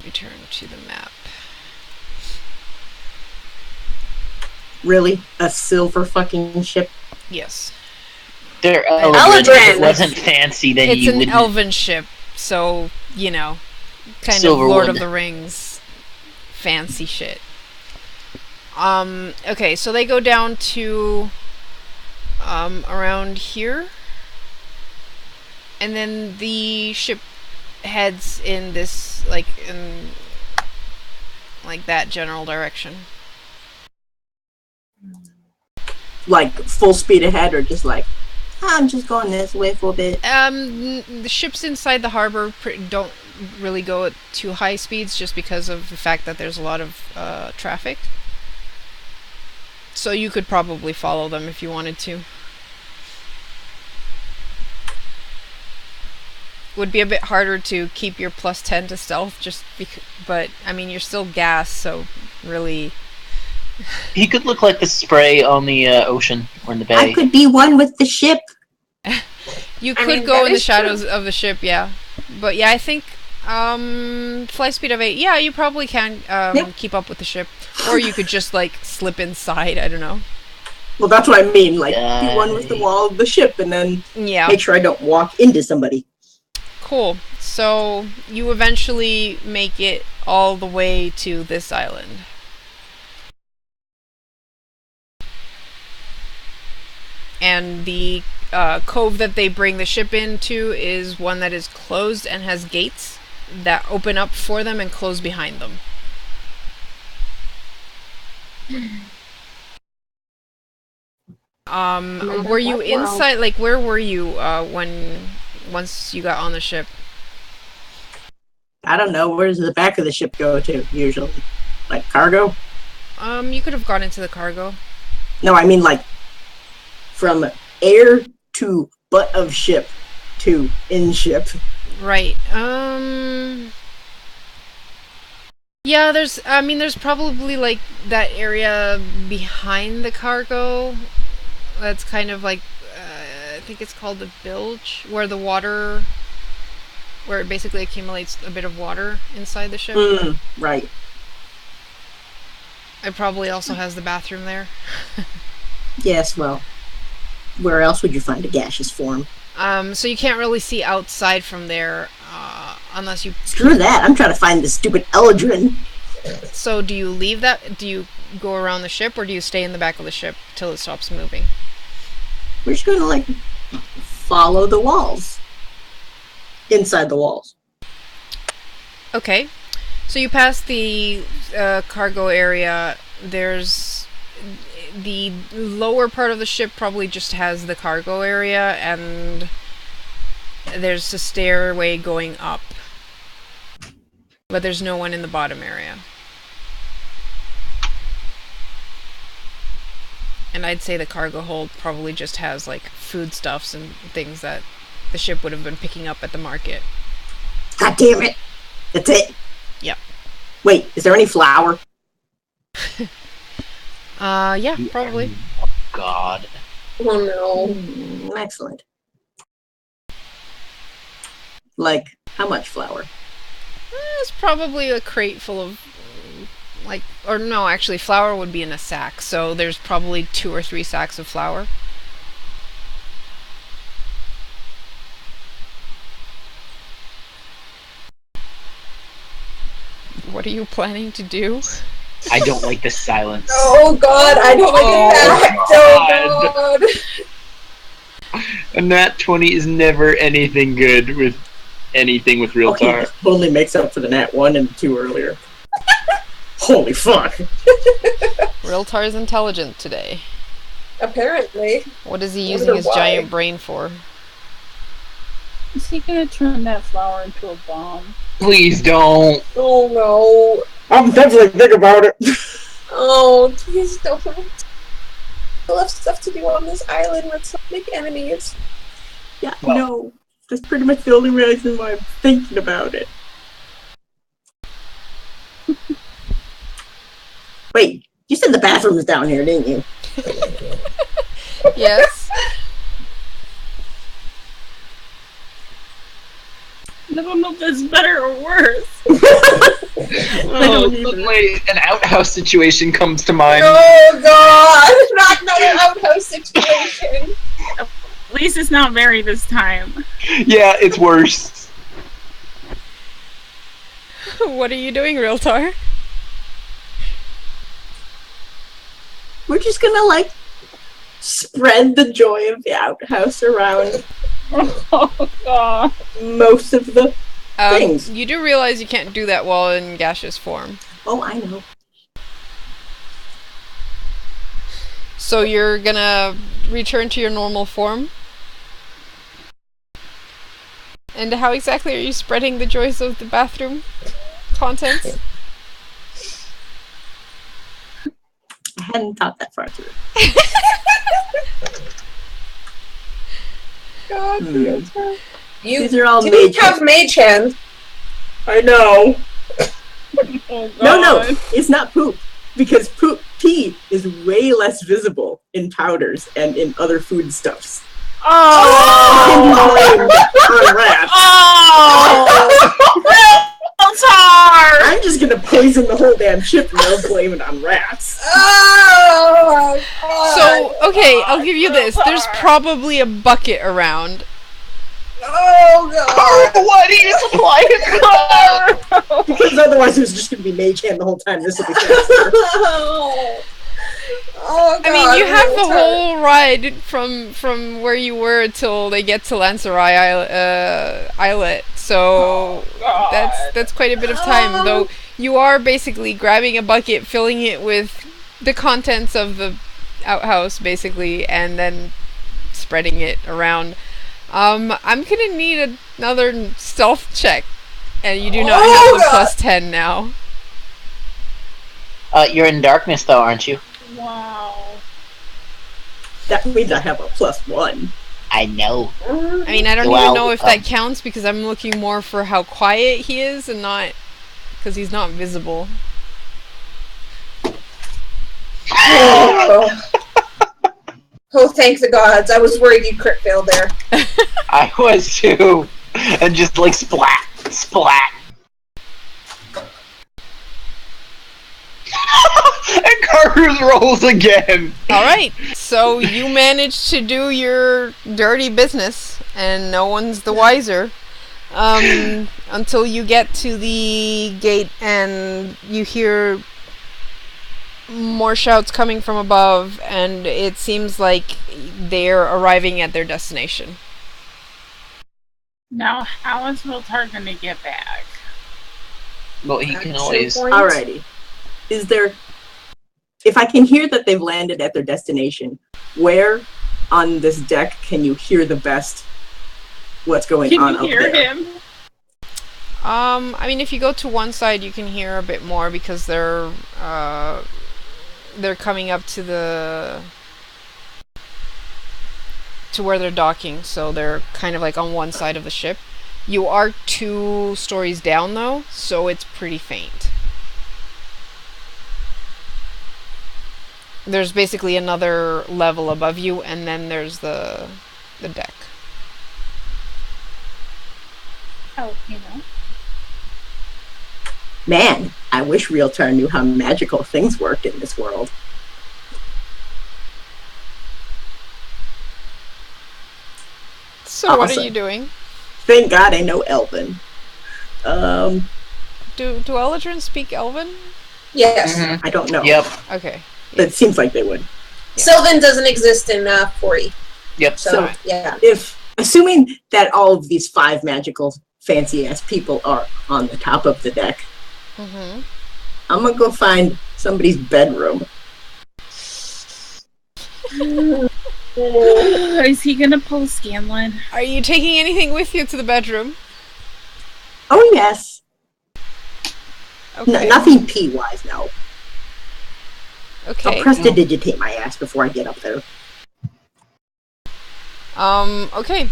Speaker 3: return to the map.
Speaker 6: Really? A silver fucking ship?
Speaker 3: Yes.
Speaker 1: They're
Speaker 2: Eldrin.
Speaker 1: If it wasn't fancy, then
Speaker 3: It's
Speaker 1: you
Speaker 3: an
Speaker 1: wouldn't.
Speaker 3: elven ship, so, you know, kind
Speaker 1: Silverwood.
Speaker 3: of Lord of the Rings fancy shit. Okay, so they go down to around here. And then the ship heads in this, like that general direction.
Speaker 6: Like full speed ahead, or just like, I'm just going this way for a bit?
Speaker 3: The ships inside the harbor don't really go at too high speeds just because of the fact that there's a lot of traffic. So you could probably follow them if you wanted to. Would be a bit harder to keep your plus 10 to stealth, but I mean you're still gas, so really.
Speaker 1: He could look like the spray on the ocean or in the bay.
Speaker 6: I could be one with the ship.
Speaker 3: You
Speaker 2: I
Speaker 3: could
Speaker 2: mean,
Speaker 3: go
Speaker 2: that
Speaker 3: in the
Speaker 2: is
Speaker 3: shadows of the ship, yeah. But yeah, I think fly speed of 8. Yeah, you probably can keep up with the ship, or you could just like slip inside. I don't know.
Speaker 6: Well, that's what I mean. Like, be one with the wall of the ship, and then
Speaker 3: Yeah.
Speaker 6: make sure I don't walk into somebody.
Speaker 3: Cool. So you eventually make it all the way to this island. And the cove that they bring the ship into is one that is closed and has gates that open up for them and close behind them. Were you inside? Like, where were you once you got on the ship?
Speaker 6: I don't know. Where does the back of the ship go to, usually? Like, cargo?
Speaker 3: You could have gone into the cargo.
Speaker 6: No, I mean, like, from air to butt of ship to in ship.
Speaker 3: Right. Yeah, there's probably, like, that area behind the cargo that's kind of like, I think it's called the bilge, where it basically accumulates a bit of water inside the ship.
Speaker 6: Right.
Speaker 3: It probably also has the bathroom there.
Speaker 6: Yes, well.
Speaker 7: Where else would you find a gaseous form?
Speaker 3: So you can't really see outside from there, unless you...
Speaker 7: Screw that. I'm trying to find this stupid Eldrin.
Speaker 3: So do you leave that? Do you go around the ship, or do you stay in the back of the ship till it stops moving?
Speaker 7: We're just going to, like, follow the walls. Inside the walls.
Speaker 3: Okay. So you pass the cargo area. There's... The lower part of the ship probably just has the cargo area, and there's a stairway going up. But there's no one in the bottom area. And I'd say the cargo hold probably just has, like, foodstuffs and things that the ship would have been picking up at the market.
Speaker 7: God damn it. That's it.
Speaker 3: Yep.
Speaker 7: Wait, is there any flour?
Speaker 3: Yeah, probably.
Speaker 1: Oh, God.
Speaker 2: Oh no.
Speaker 7: Excellent. Like, how much flour?
Speaker 3: It's probably a crate full of, like, or no, actually, flour would be in a sack, so there's probably 2 or 3 sacks of flour. What are you planning to do?
Speaker 1: I don't like the silence.
Speaker 2: Oh God, I don't like that. Oh God.
Speaker 1: A nat 20 is never anything good with anything with Ryl'tar.
Speaker 7: Okay, totally makes up for the nat 1 and 2 earlier. Holy fuck.
Speaker 3: Ryl'tar is intelligent today.
Speaker 2: Apparently.
Speaker 3: What is he
Speaker 2: I
Speaker 3: using
Speaker 2: wonder
Speaker 3: his
Speaker 2: why.
Speaker 3: giant brain for?
Speaker 4: Is he gonna turn that flower into a bomb?
Speaker 1: Please don't.
Speaker 2: Oh no.
Speaker 7: I'm definitely thinking about it.
Speaker 2: Oh, please don't. We'll have stuff to do on this island with some big enemies.
Speaker 7: Yeah,
Speaker 1: Well-
Speaker 7: no. That's pretty much the only reason why I'm thinking about it. Wait, you said the bathroom was down here, didn't you?
Speaker 3: Yes.
Speaker 4: I don't know if that's better or worse.
Speaker 1: Oh, suddenly an outhouse situation comes to mind.
Speaker 2: Oh God! Not another outhouse situation.
Speaker 4: At least it's not very this time.
Speaker 1: Yeah, it's worse.
Speaker 3: What are you doing, Ryl'tar?
Speaker 7: We're just gonna, like, spread the joy of the outhouse around
Speaker 4: Oh God.
Speaker 7: most of the things.
Speaker 3: You do realize you can't do that while in gaseous form.
Speaker 7: Oh, I know.
Speaker 3: So you're gonna return to your normal form? And how exactly are you spreading the joys of the bathroom contents?
Speaker 7: I hadn't thought that far through.
Speaker 2: God, you
Speaker 7: These are all
Speaker 2: do
Speaker 7: mage
Speaker 2: have mage hand.
Speaker 7: I know.
Speaker 4: Oh God.
Speaker 7: No, it's not poop. Because pee is way less visible in powders and in other foodstuffs.
Speaker 4: Oh.
Speaker 7: On rats.
Speaker 4: Oh. Ryl'tar!
Speaker 7: I'm just gonna poison the whole damn ship and they'll blame it on rats.
Speaker 2: Oh, God.
Speaker 3: So, okay, I'll give you this. There's probably a bucket around.
Speaker 2: Oh God.
Speaker 1: Why do you supply it?
Speaker 7: Because otherwise it was just gonna be mage hand the whole time. This will be faster.
Speaker 2: Oh, God.
Speaker 3: I mean, you have the
Speaker 2: Ryl'tar.
Speaker 3: whole ride from where you were till they get to Lancerai Islet. So that's quite a bit of time. Though you are basically grabbing a bucket, filling it with the contents of the outhouse, basically, and then spreading it around. I'm gonna need another stealth check, and you do not have the
Speaker 2: God.
Speaker 3: +10 now.
Speaker 1: You're in darkness, though, aren't you?
Speaker 4: Wow.
Speaker 7: That means I have a +1.
Speaker 1: I know.
Speaker 3: I mean, I don't
Speaker 1: Well,
Speaker 3: even know if that counts because I'm looking more for how quiet he is and not because he's not visible.
Speaker 2: Oh. Oh, thank the gods. I was worried you crit failed there.
Speaker 1: I was too. And just like splat, splat. And Karu
Speaker 8: Who's rolls again?
Speaker 3: All right, so you managed to do your dirty business, and no one's the wiser until you get to the gate and you hear more shouts coming from above, and it seems like they're arriving at their destination.
Speaker 4: Now, how is Ryl'tar gonna get back?
Speaker 8: Well, he can always.
Speaker 7: Alrighty. Is there... If I can hear that they've landed at their destination, where on this deck can you hear the best what's going
Speaker 4: Can
Speaker 7: on
Speaker 4: you
Speaker 7: up
Speaker 4: hear
Speaker 7: there?
Speaker 4: him?
Speaker 3: I mean, if you go to one side, you can hear a bit more because they're coming up to where they're docking, so they're kind of like on one side of the ship. You are 2 stories down though, so it's pretty faint. There's basically another level above you, and then there's the deck.
Speaker 4: Oh, you know.
Speaker 7: Man, I wish Ryl'tar knew how magical things work in this world.
Speaker 3: So what are
Speaker 7: Awesome.
Speaker 3: you doing?
Speaker 7: Thank God I know Elven.
Speaker 3: Do Eldrins speak Elven?
Speaker 2: Yes.
Speaker 8: Mhm.
Speaker 7: I don't know.
Speaker 8: Yep.
Speaker 3: Okay.
Speaker 7: But it seems like they would.
Speaker 2: Sylvan doesn't exist in 40.
Speaker 8: Yep.
Speaker 2: So,
Speaker 7: So-
Speaker 2: yeah.
Speaker 7: If, assuming that all of these 5 magical fancy-ass people are on the top of the deck,
Speaker 3: Mm-hmm.
Speaker 7: I'm gonna go find somebody's bedroom.
Speaker 4: Is he gonna pull a Scanlan?
Speaker 3: Are you taking anything with you to the bedroom?
Speaker 7: Oh yes.
Speaker 3: Okay.
Speaker 7: Nothing P-wise, no.
Speaker 3: Okay.
Speaker 7: I'll prestidigitate my ass before I get up there.
Speaker 3: Okay.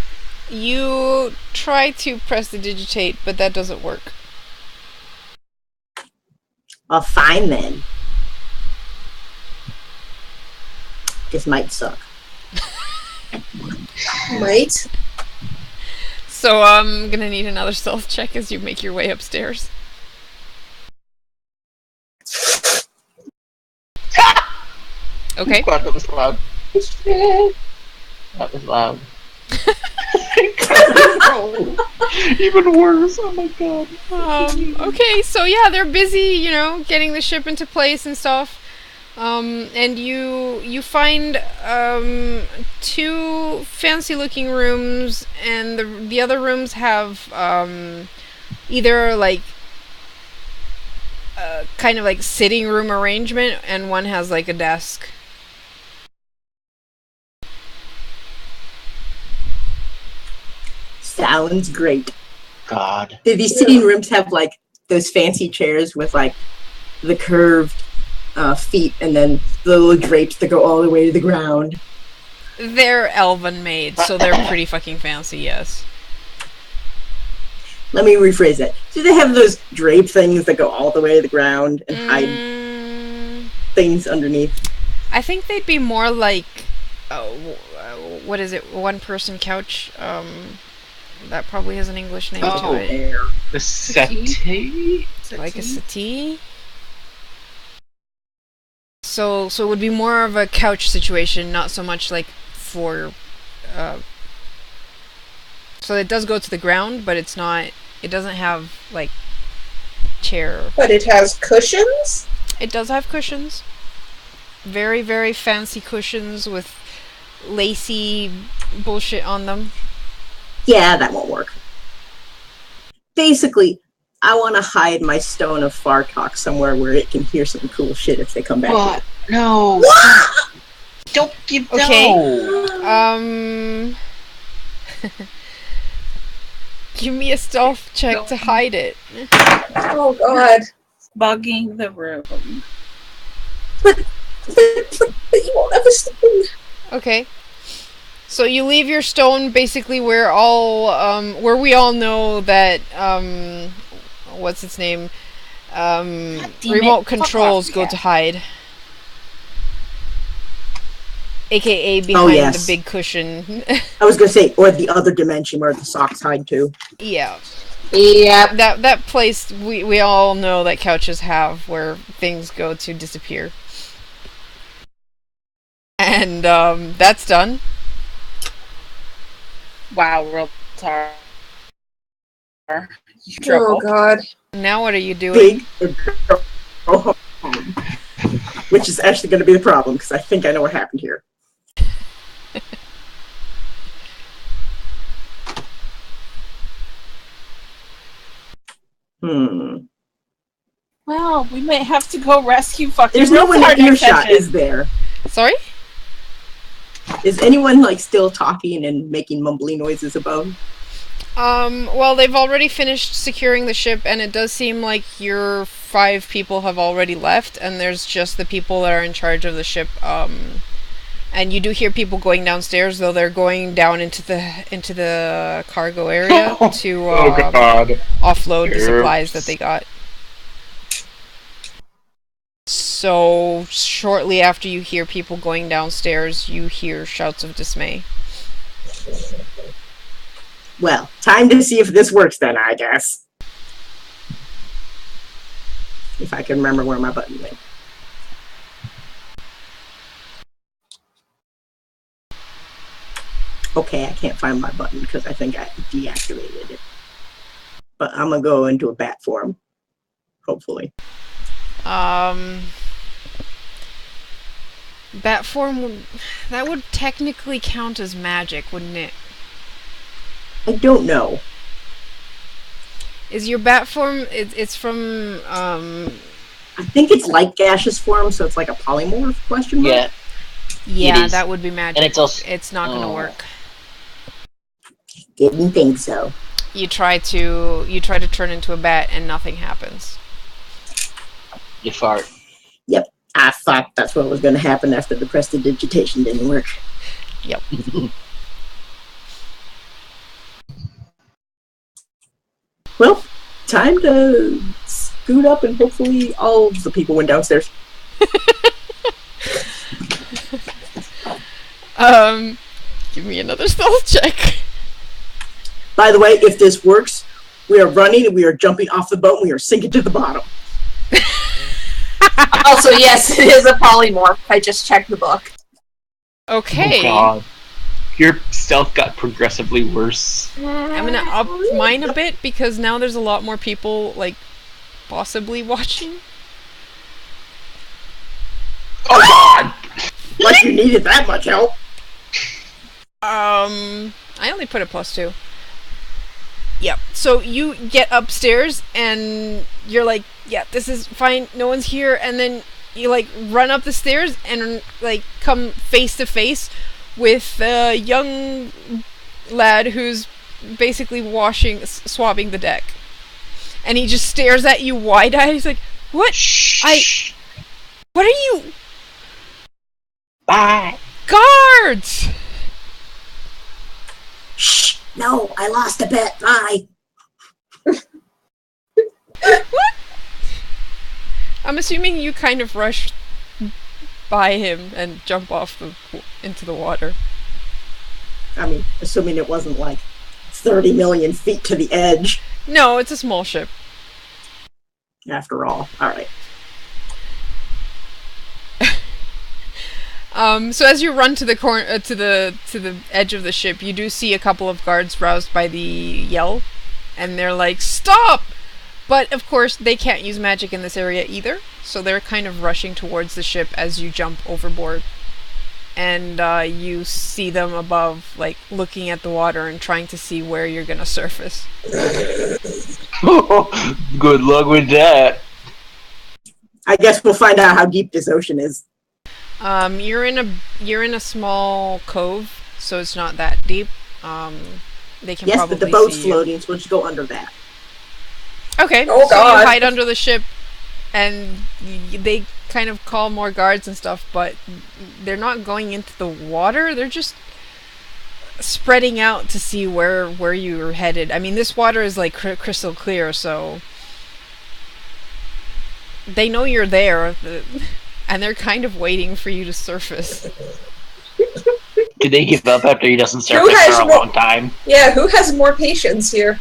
Speaker 3: You try to prestidigitate, but that doesn't work.
Speaker 7: Fine then. This might suck.
Speaker 2: Right?
Speaker 3: So I'm gonna need another stealth check as you make your way upstairs. Okay.
Speaker 8: God, that was loud. That was loud. Even worse. Oh my god.
Speaker 3: Okay, so yeah, they're busy, getting the ship into place and stuff. And you find 2 fancy-looking rooms, and the other rooms have either like kind of like sitting room arrangement, and one has like a desk.
Speaker 7: Sounds great.
Speaker 8: God.
Speaker 7: Do these sitting rooms have like those fancy chairs with like the curved feet and then the little drapes that go all the way to the ground?
Speaker 3: They're elven made, so they're pretty fucking fancy, yes.
Speaker 7: Let me rephrase that. Do they have those drape things that go all the way to the ground and hide things underneath?
Speaker 3: I think they'd be more like, what is it, one-person couch? That probably has an English name to it.
Speaker 7: There.
Speaker 8: The settee?
Speaker 3: Like a settee? So it would be more of a couch situation, not so much like for... so it does go to the ground, but it's not... It doesn't have, like, chair.
Speaker 2: But it has cushions?
Speaker 3: It does have cushions. Very, very fancy cushions with lacy bullshit on them.
Speaker 7: Yeah, that won't work. Basically, I want to hide my stone of Fartok somewhere where it can hear some cool shit if they come back.
Speaker 8: What? No. Don't give
Speaker 3: Okay.
Speaker 8: No.
Speaker 3: Give me a stealth check to hide it.
Speaker 2: Oh god.
Speaker 4: Bugging the room.
Speaker 2: But you won't have a stone.
Speaker 3: Okay. So you leave your stone basically where where we all know that what's its name? Remote controls go to hide. AKA behind
Speaker 7: yes.
Speaker 3: the big cushion.
Speaker 7: I was gonna say, or the other dimension where the socks hide too.
Speaker 3: Yeah.
Speaker 2: Yeah.
Speaker 3: That place we all know that couches have where things go to disappear. And that's done.
Speaker 4: Wow, Ryl'tar. You
Speaker 2: Oh
Speaker 4: trouble.
Speaker 2: God.
Speaker 3: Now what are you doing?
Speaker 7: Big or go home. Which is actually going to be the problem, because I think I know what happened here.
Speaker 4: Well, we may have to go rescue fucking
Speaker 7: There's no one
Speaker 4: Ryl'tar
Speaker 7: in
Speaker 4: next
Speaker 7: earshot,
Speaker 4: session.
Speaker 7: is there?
Speaker 3: Sorry?
Speaker 7: Is anyone like still talking and making mumbly noises above?
Speaker 3: Well, they've already finished securing the ship, and it does seem like your 5 people have already left, and there's just the people that are in charge of the ship. And you do hear people going downstairs, though they're going down into the cargo area to
Speaker 8: God.
Speaker 3: offload the
Speaker 8: Oops.
Speaker 3: supplies that they got. So shortly after you hear people going downstairs, you hear shouts of dismay.
Speaker 7: Well, time to see if this works then, I guess. If I can remember where my button went. Okay, I can't find my button because I think I deactivated it. But I'm gonna go into a bat form. Hopefully.
Speaker 3: Bat form, that would technically count as magic, wouldn't it?
Speaker 7: I don't know.
Speaker 3: Is your bat form, it's from,
Speaker 7: I think it's like gaseous form, so it's like a polymorph question mark?
Speaker 8: Yeah,
Speaker 3: yeah,
Speaker 8: is.
Speaker 3: that would be magic.
Speaker 8: and it's also
Speaker 3: It's not gonna work.
Speaker 7: Didn't think so.
Speaker 3: You try to turn into a bat and nothing happens.
Speaker 8: you fart.
Speaker 7: Yep. I thought that's what was going to happen after the prestidigitation didn't work.
Speaker 3: Yep.
Speaker 7: Well, time to scoot up and hopefully all of the people went downstairs.
Speaker 3: Give me another stealth check.
Speaker 7: By the way, if this works, we are running and we are jumping off the boat and we are sinking to the bottom.
Speaker 2: Also, yes, it is a polymorph. I just checked the book.
Speaker 3: Okay.
Speaker 8: Oh God. Your stealth got progressively worse.
Speaker 3: I'm gonna up mine a bit because now there's a lot more people, like, possibly watching.
Speaker 8: Oh God!
Speaker 7: Like you needed that much help.
Speaker 3: I only put a +2. Yep. So you get upstairs and you're like, yeah, this is fine, no one's here, and then you like run up the stairs and like come face to face with a young lad who's basically swabbing the deck. And he just stares at you wide-eyed. He's like, "What?
Speaker 8: Shh.
Speaker 3: What are you?
Speaker 8: Bye.
Speaker 3: Guards!"
Speaker 7: Shh! No, I lost a bet. Bye.
Speaker 3: I'm assuming you kind of rush by him and jump off into the water.
Speaker 7: I mean, assuming it wasn't like 30 million feet to the edge.
Speaker 3: No, it's a small ship.
Speaker 7: After all. Alright.
Speaker 3: So as you run to the to the edge of the ship, you do see a couple of guards roused by the yell, and they're like, "Stop!" But of course, they can't use magic in this area either, so they're kind of rushing towards the ship as you jump overboard. And you see them above, like, looking at the water and trying to see where you're gonna surface.
Speaker 8: Good luck with that.
Speaker 7: I guess we'll find out how deep this ocean is.
Speaker 3: You're in a small cove, so it's not that deep. They can
Speaker 7: Yes,
Speaker 3: probably
Speaker 7: but the boat's
Speaker 3: see you.
Speaker 7: floating, so we'll just go under that.
Speaker 3: Okay,
Speaker 2: Oh,
Speaker 3: so
Speaker 2: God.
Speaker 3: you hide under the ship, and they kind of call more guards and stuff, but they're not going into the water. They're just spreading out to see where you're headed. I mean, this water is like crystal clear, so they know you're there, and they're kind of waiting for you to surface.
Speaker 8: Did they give up after he doesn't
Speaker 2: Who
Speaker 8: surface
Speaker 2: has
Speaker 8: for a
Speaker 2: more-
Speaker 8: long time?
Speaker 2: Yeah, who has more patience here?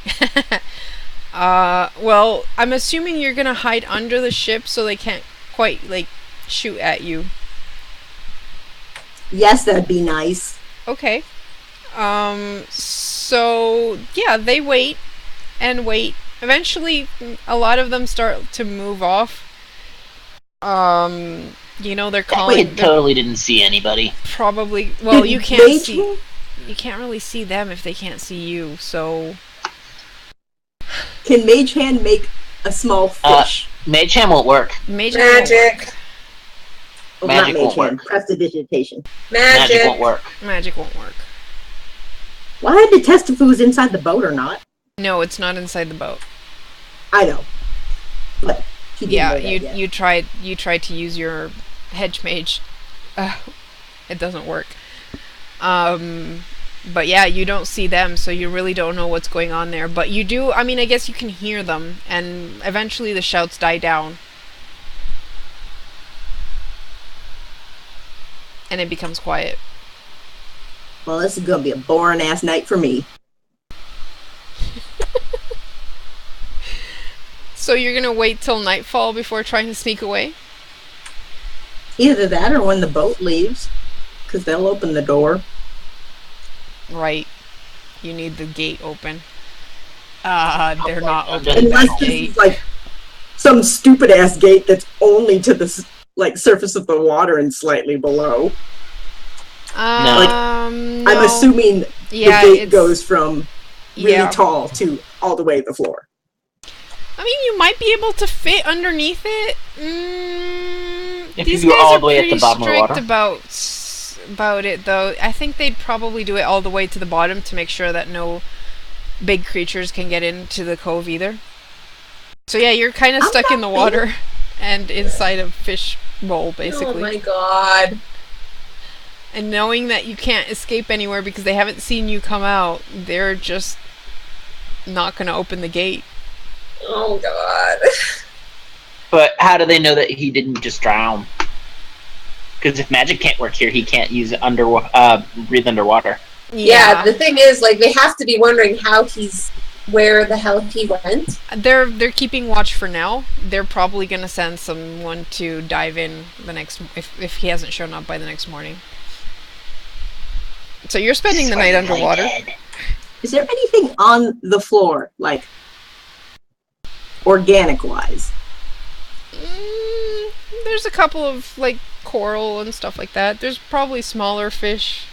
Speaker 3: Well, I'm assuming you're gonna hide under the ship so they can't quite, like, shoot at you.
Speaker 7: Yes, that'd be nice.
Speaker 3: Okay. So yeah, they wait and wait. Eventually, a lot of them start to move off. They're calling.
Speaker 9: We totally didn't see anybody.
Speaker 3: Probably. Well,
Speaker 7: Did
Speaker 3: you can't
Speaker 7: Mage
Speaker 3: see.
Speaker 7: Hand-
Speaker 3: You can't really see them if they can't see you. So
Speaker 7: Can Mage Hand make a small fish?
Speaker 9: Mage Hand won't work.
Speaker 2: Magic.
Speaker 7: Oh,
Speaker 9: Magic
Speaker 7: not
Speaker 9: won't
Speaker 7: Mage Hand.
Speaker 9: work.
Speaker 7: Prestidigitation.
Speaker 9: Magic won't work.
Speaker 3: Magic won't work.
Speaker 7: Well, I had to test if it was inside the boat or not.
Speaker 3: No, it's not inside the boat.
Speaker 7: I know, but he didn't
Speaker 3: Yeah,
Speaker 7: know that yet.
Speaker 3: you tried to use your hedge mage. It doesn't work. But yeah, you don't see them, so you really don't know what's going on there. But you do. I mean, I guess you can hear them, and eventually the shouts die down, and it becomes quiet.
Speaker 7: Well, this is gonna be a boring ass night for me.
Speaker 3: So you're gonna wait till nightfall before trying to sneak away?
Speaker 7: Either that or when the boat leaves, because they'll open the door.
Speaker 3: Right. You need the gate open. They're not open
Speaker 7: Unless
Speaker 3: that
Speaker 7: this
Speaker 3: gate.
Speaker 7: is like some stupid ass gate that's only to the surface of the water and slightly below.
Speaker 3: No.
Speaker 7: I'm assuming
Speaker 3: Yeah,
Speaker 7: the gate
Speaker 3: it's-
Speaker 7: goes from really
Speaker 3: yeah.
Speaker 7: tall to all the way to the floor.
Speaker 3: I mean, you might be able to fit underneath it.
Speaker 9: If
Speaker 3: These
Speaker 9: you go
Speaker 3: guys
Speaker 9: all
Speaker 3: are
Speaker 9: the way at
Speaker 3: pretty
Speaker 9: the bottom of the
Speaker 3: strict
Speaker 9: water.
Speaker 3: about it, though. I think they'd probably do it all the way to the bottom to make sure that no big creatures can get into the cove either. So yeah, you're kind of
Speaker 7: I'm
Speaker 3: stuck in the
Speaker 7: not
Speaker 3: water and inside a fish bowl, basically.
Speaker 2: Oh my god.
Speaker 3: And knowing that you can't escape anywhere because they haven't seen you come out, they're just not going to open the gate.
Speaker 2: Oh god.
Speaker 9: But how do they know that he didn't just drown? Because if magic can't work here, he can't use breathe underwater.
Speaker 2: Yeah, the thing is, like, they have to be wondering where the hell he went.
Speaker 3: They're keeping watch for now. They're probably gonna send someone to dive in the next if he hasn't shown up by the next morning. So you're spending the night underwater.
Speaker 7: Is there anything on the floor, like organic-wise?
Speaker 3: There's a couple of like coral and stuff like that. There's probably smaller fish.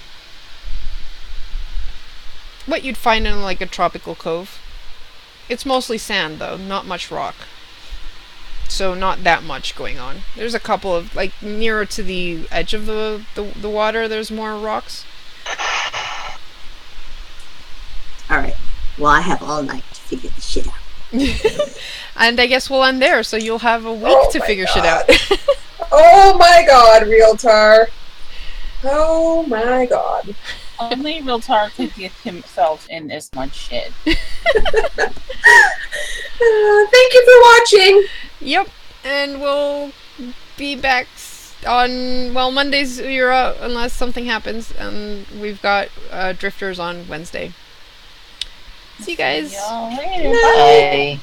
Speaker 3: What you'd find in like a tropical cove. It's mostly sand though, not much rock. So not that much going on. There's a couple of like nearer to the edge of the water. There's more rocks.
Speaker 7: All right. Well, I have all night to figure this shit out.
Speaker 3: And I guess we'll end there. So you'll have a week to
Speaker 2: my
Speaker 3: figure shit
Speaker 2: God.
Speaker 3: out.
Speaker 2: Oh my god, Ryl'tar. Oh my god.
Speaker 4: Only Ryl'tar could get himself in this much shit.
Speaker 2: Thank you for watching.
Speaker 3: Yep, and we'll be back on, well, Mondays you're out unless something happens, and we've got Drifters on Wednesday. See you guys.
Speaker 4: See y'all later.
Speaker 9: Bye.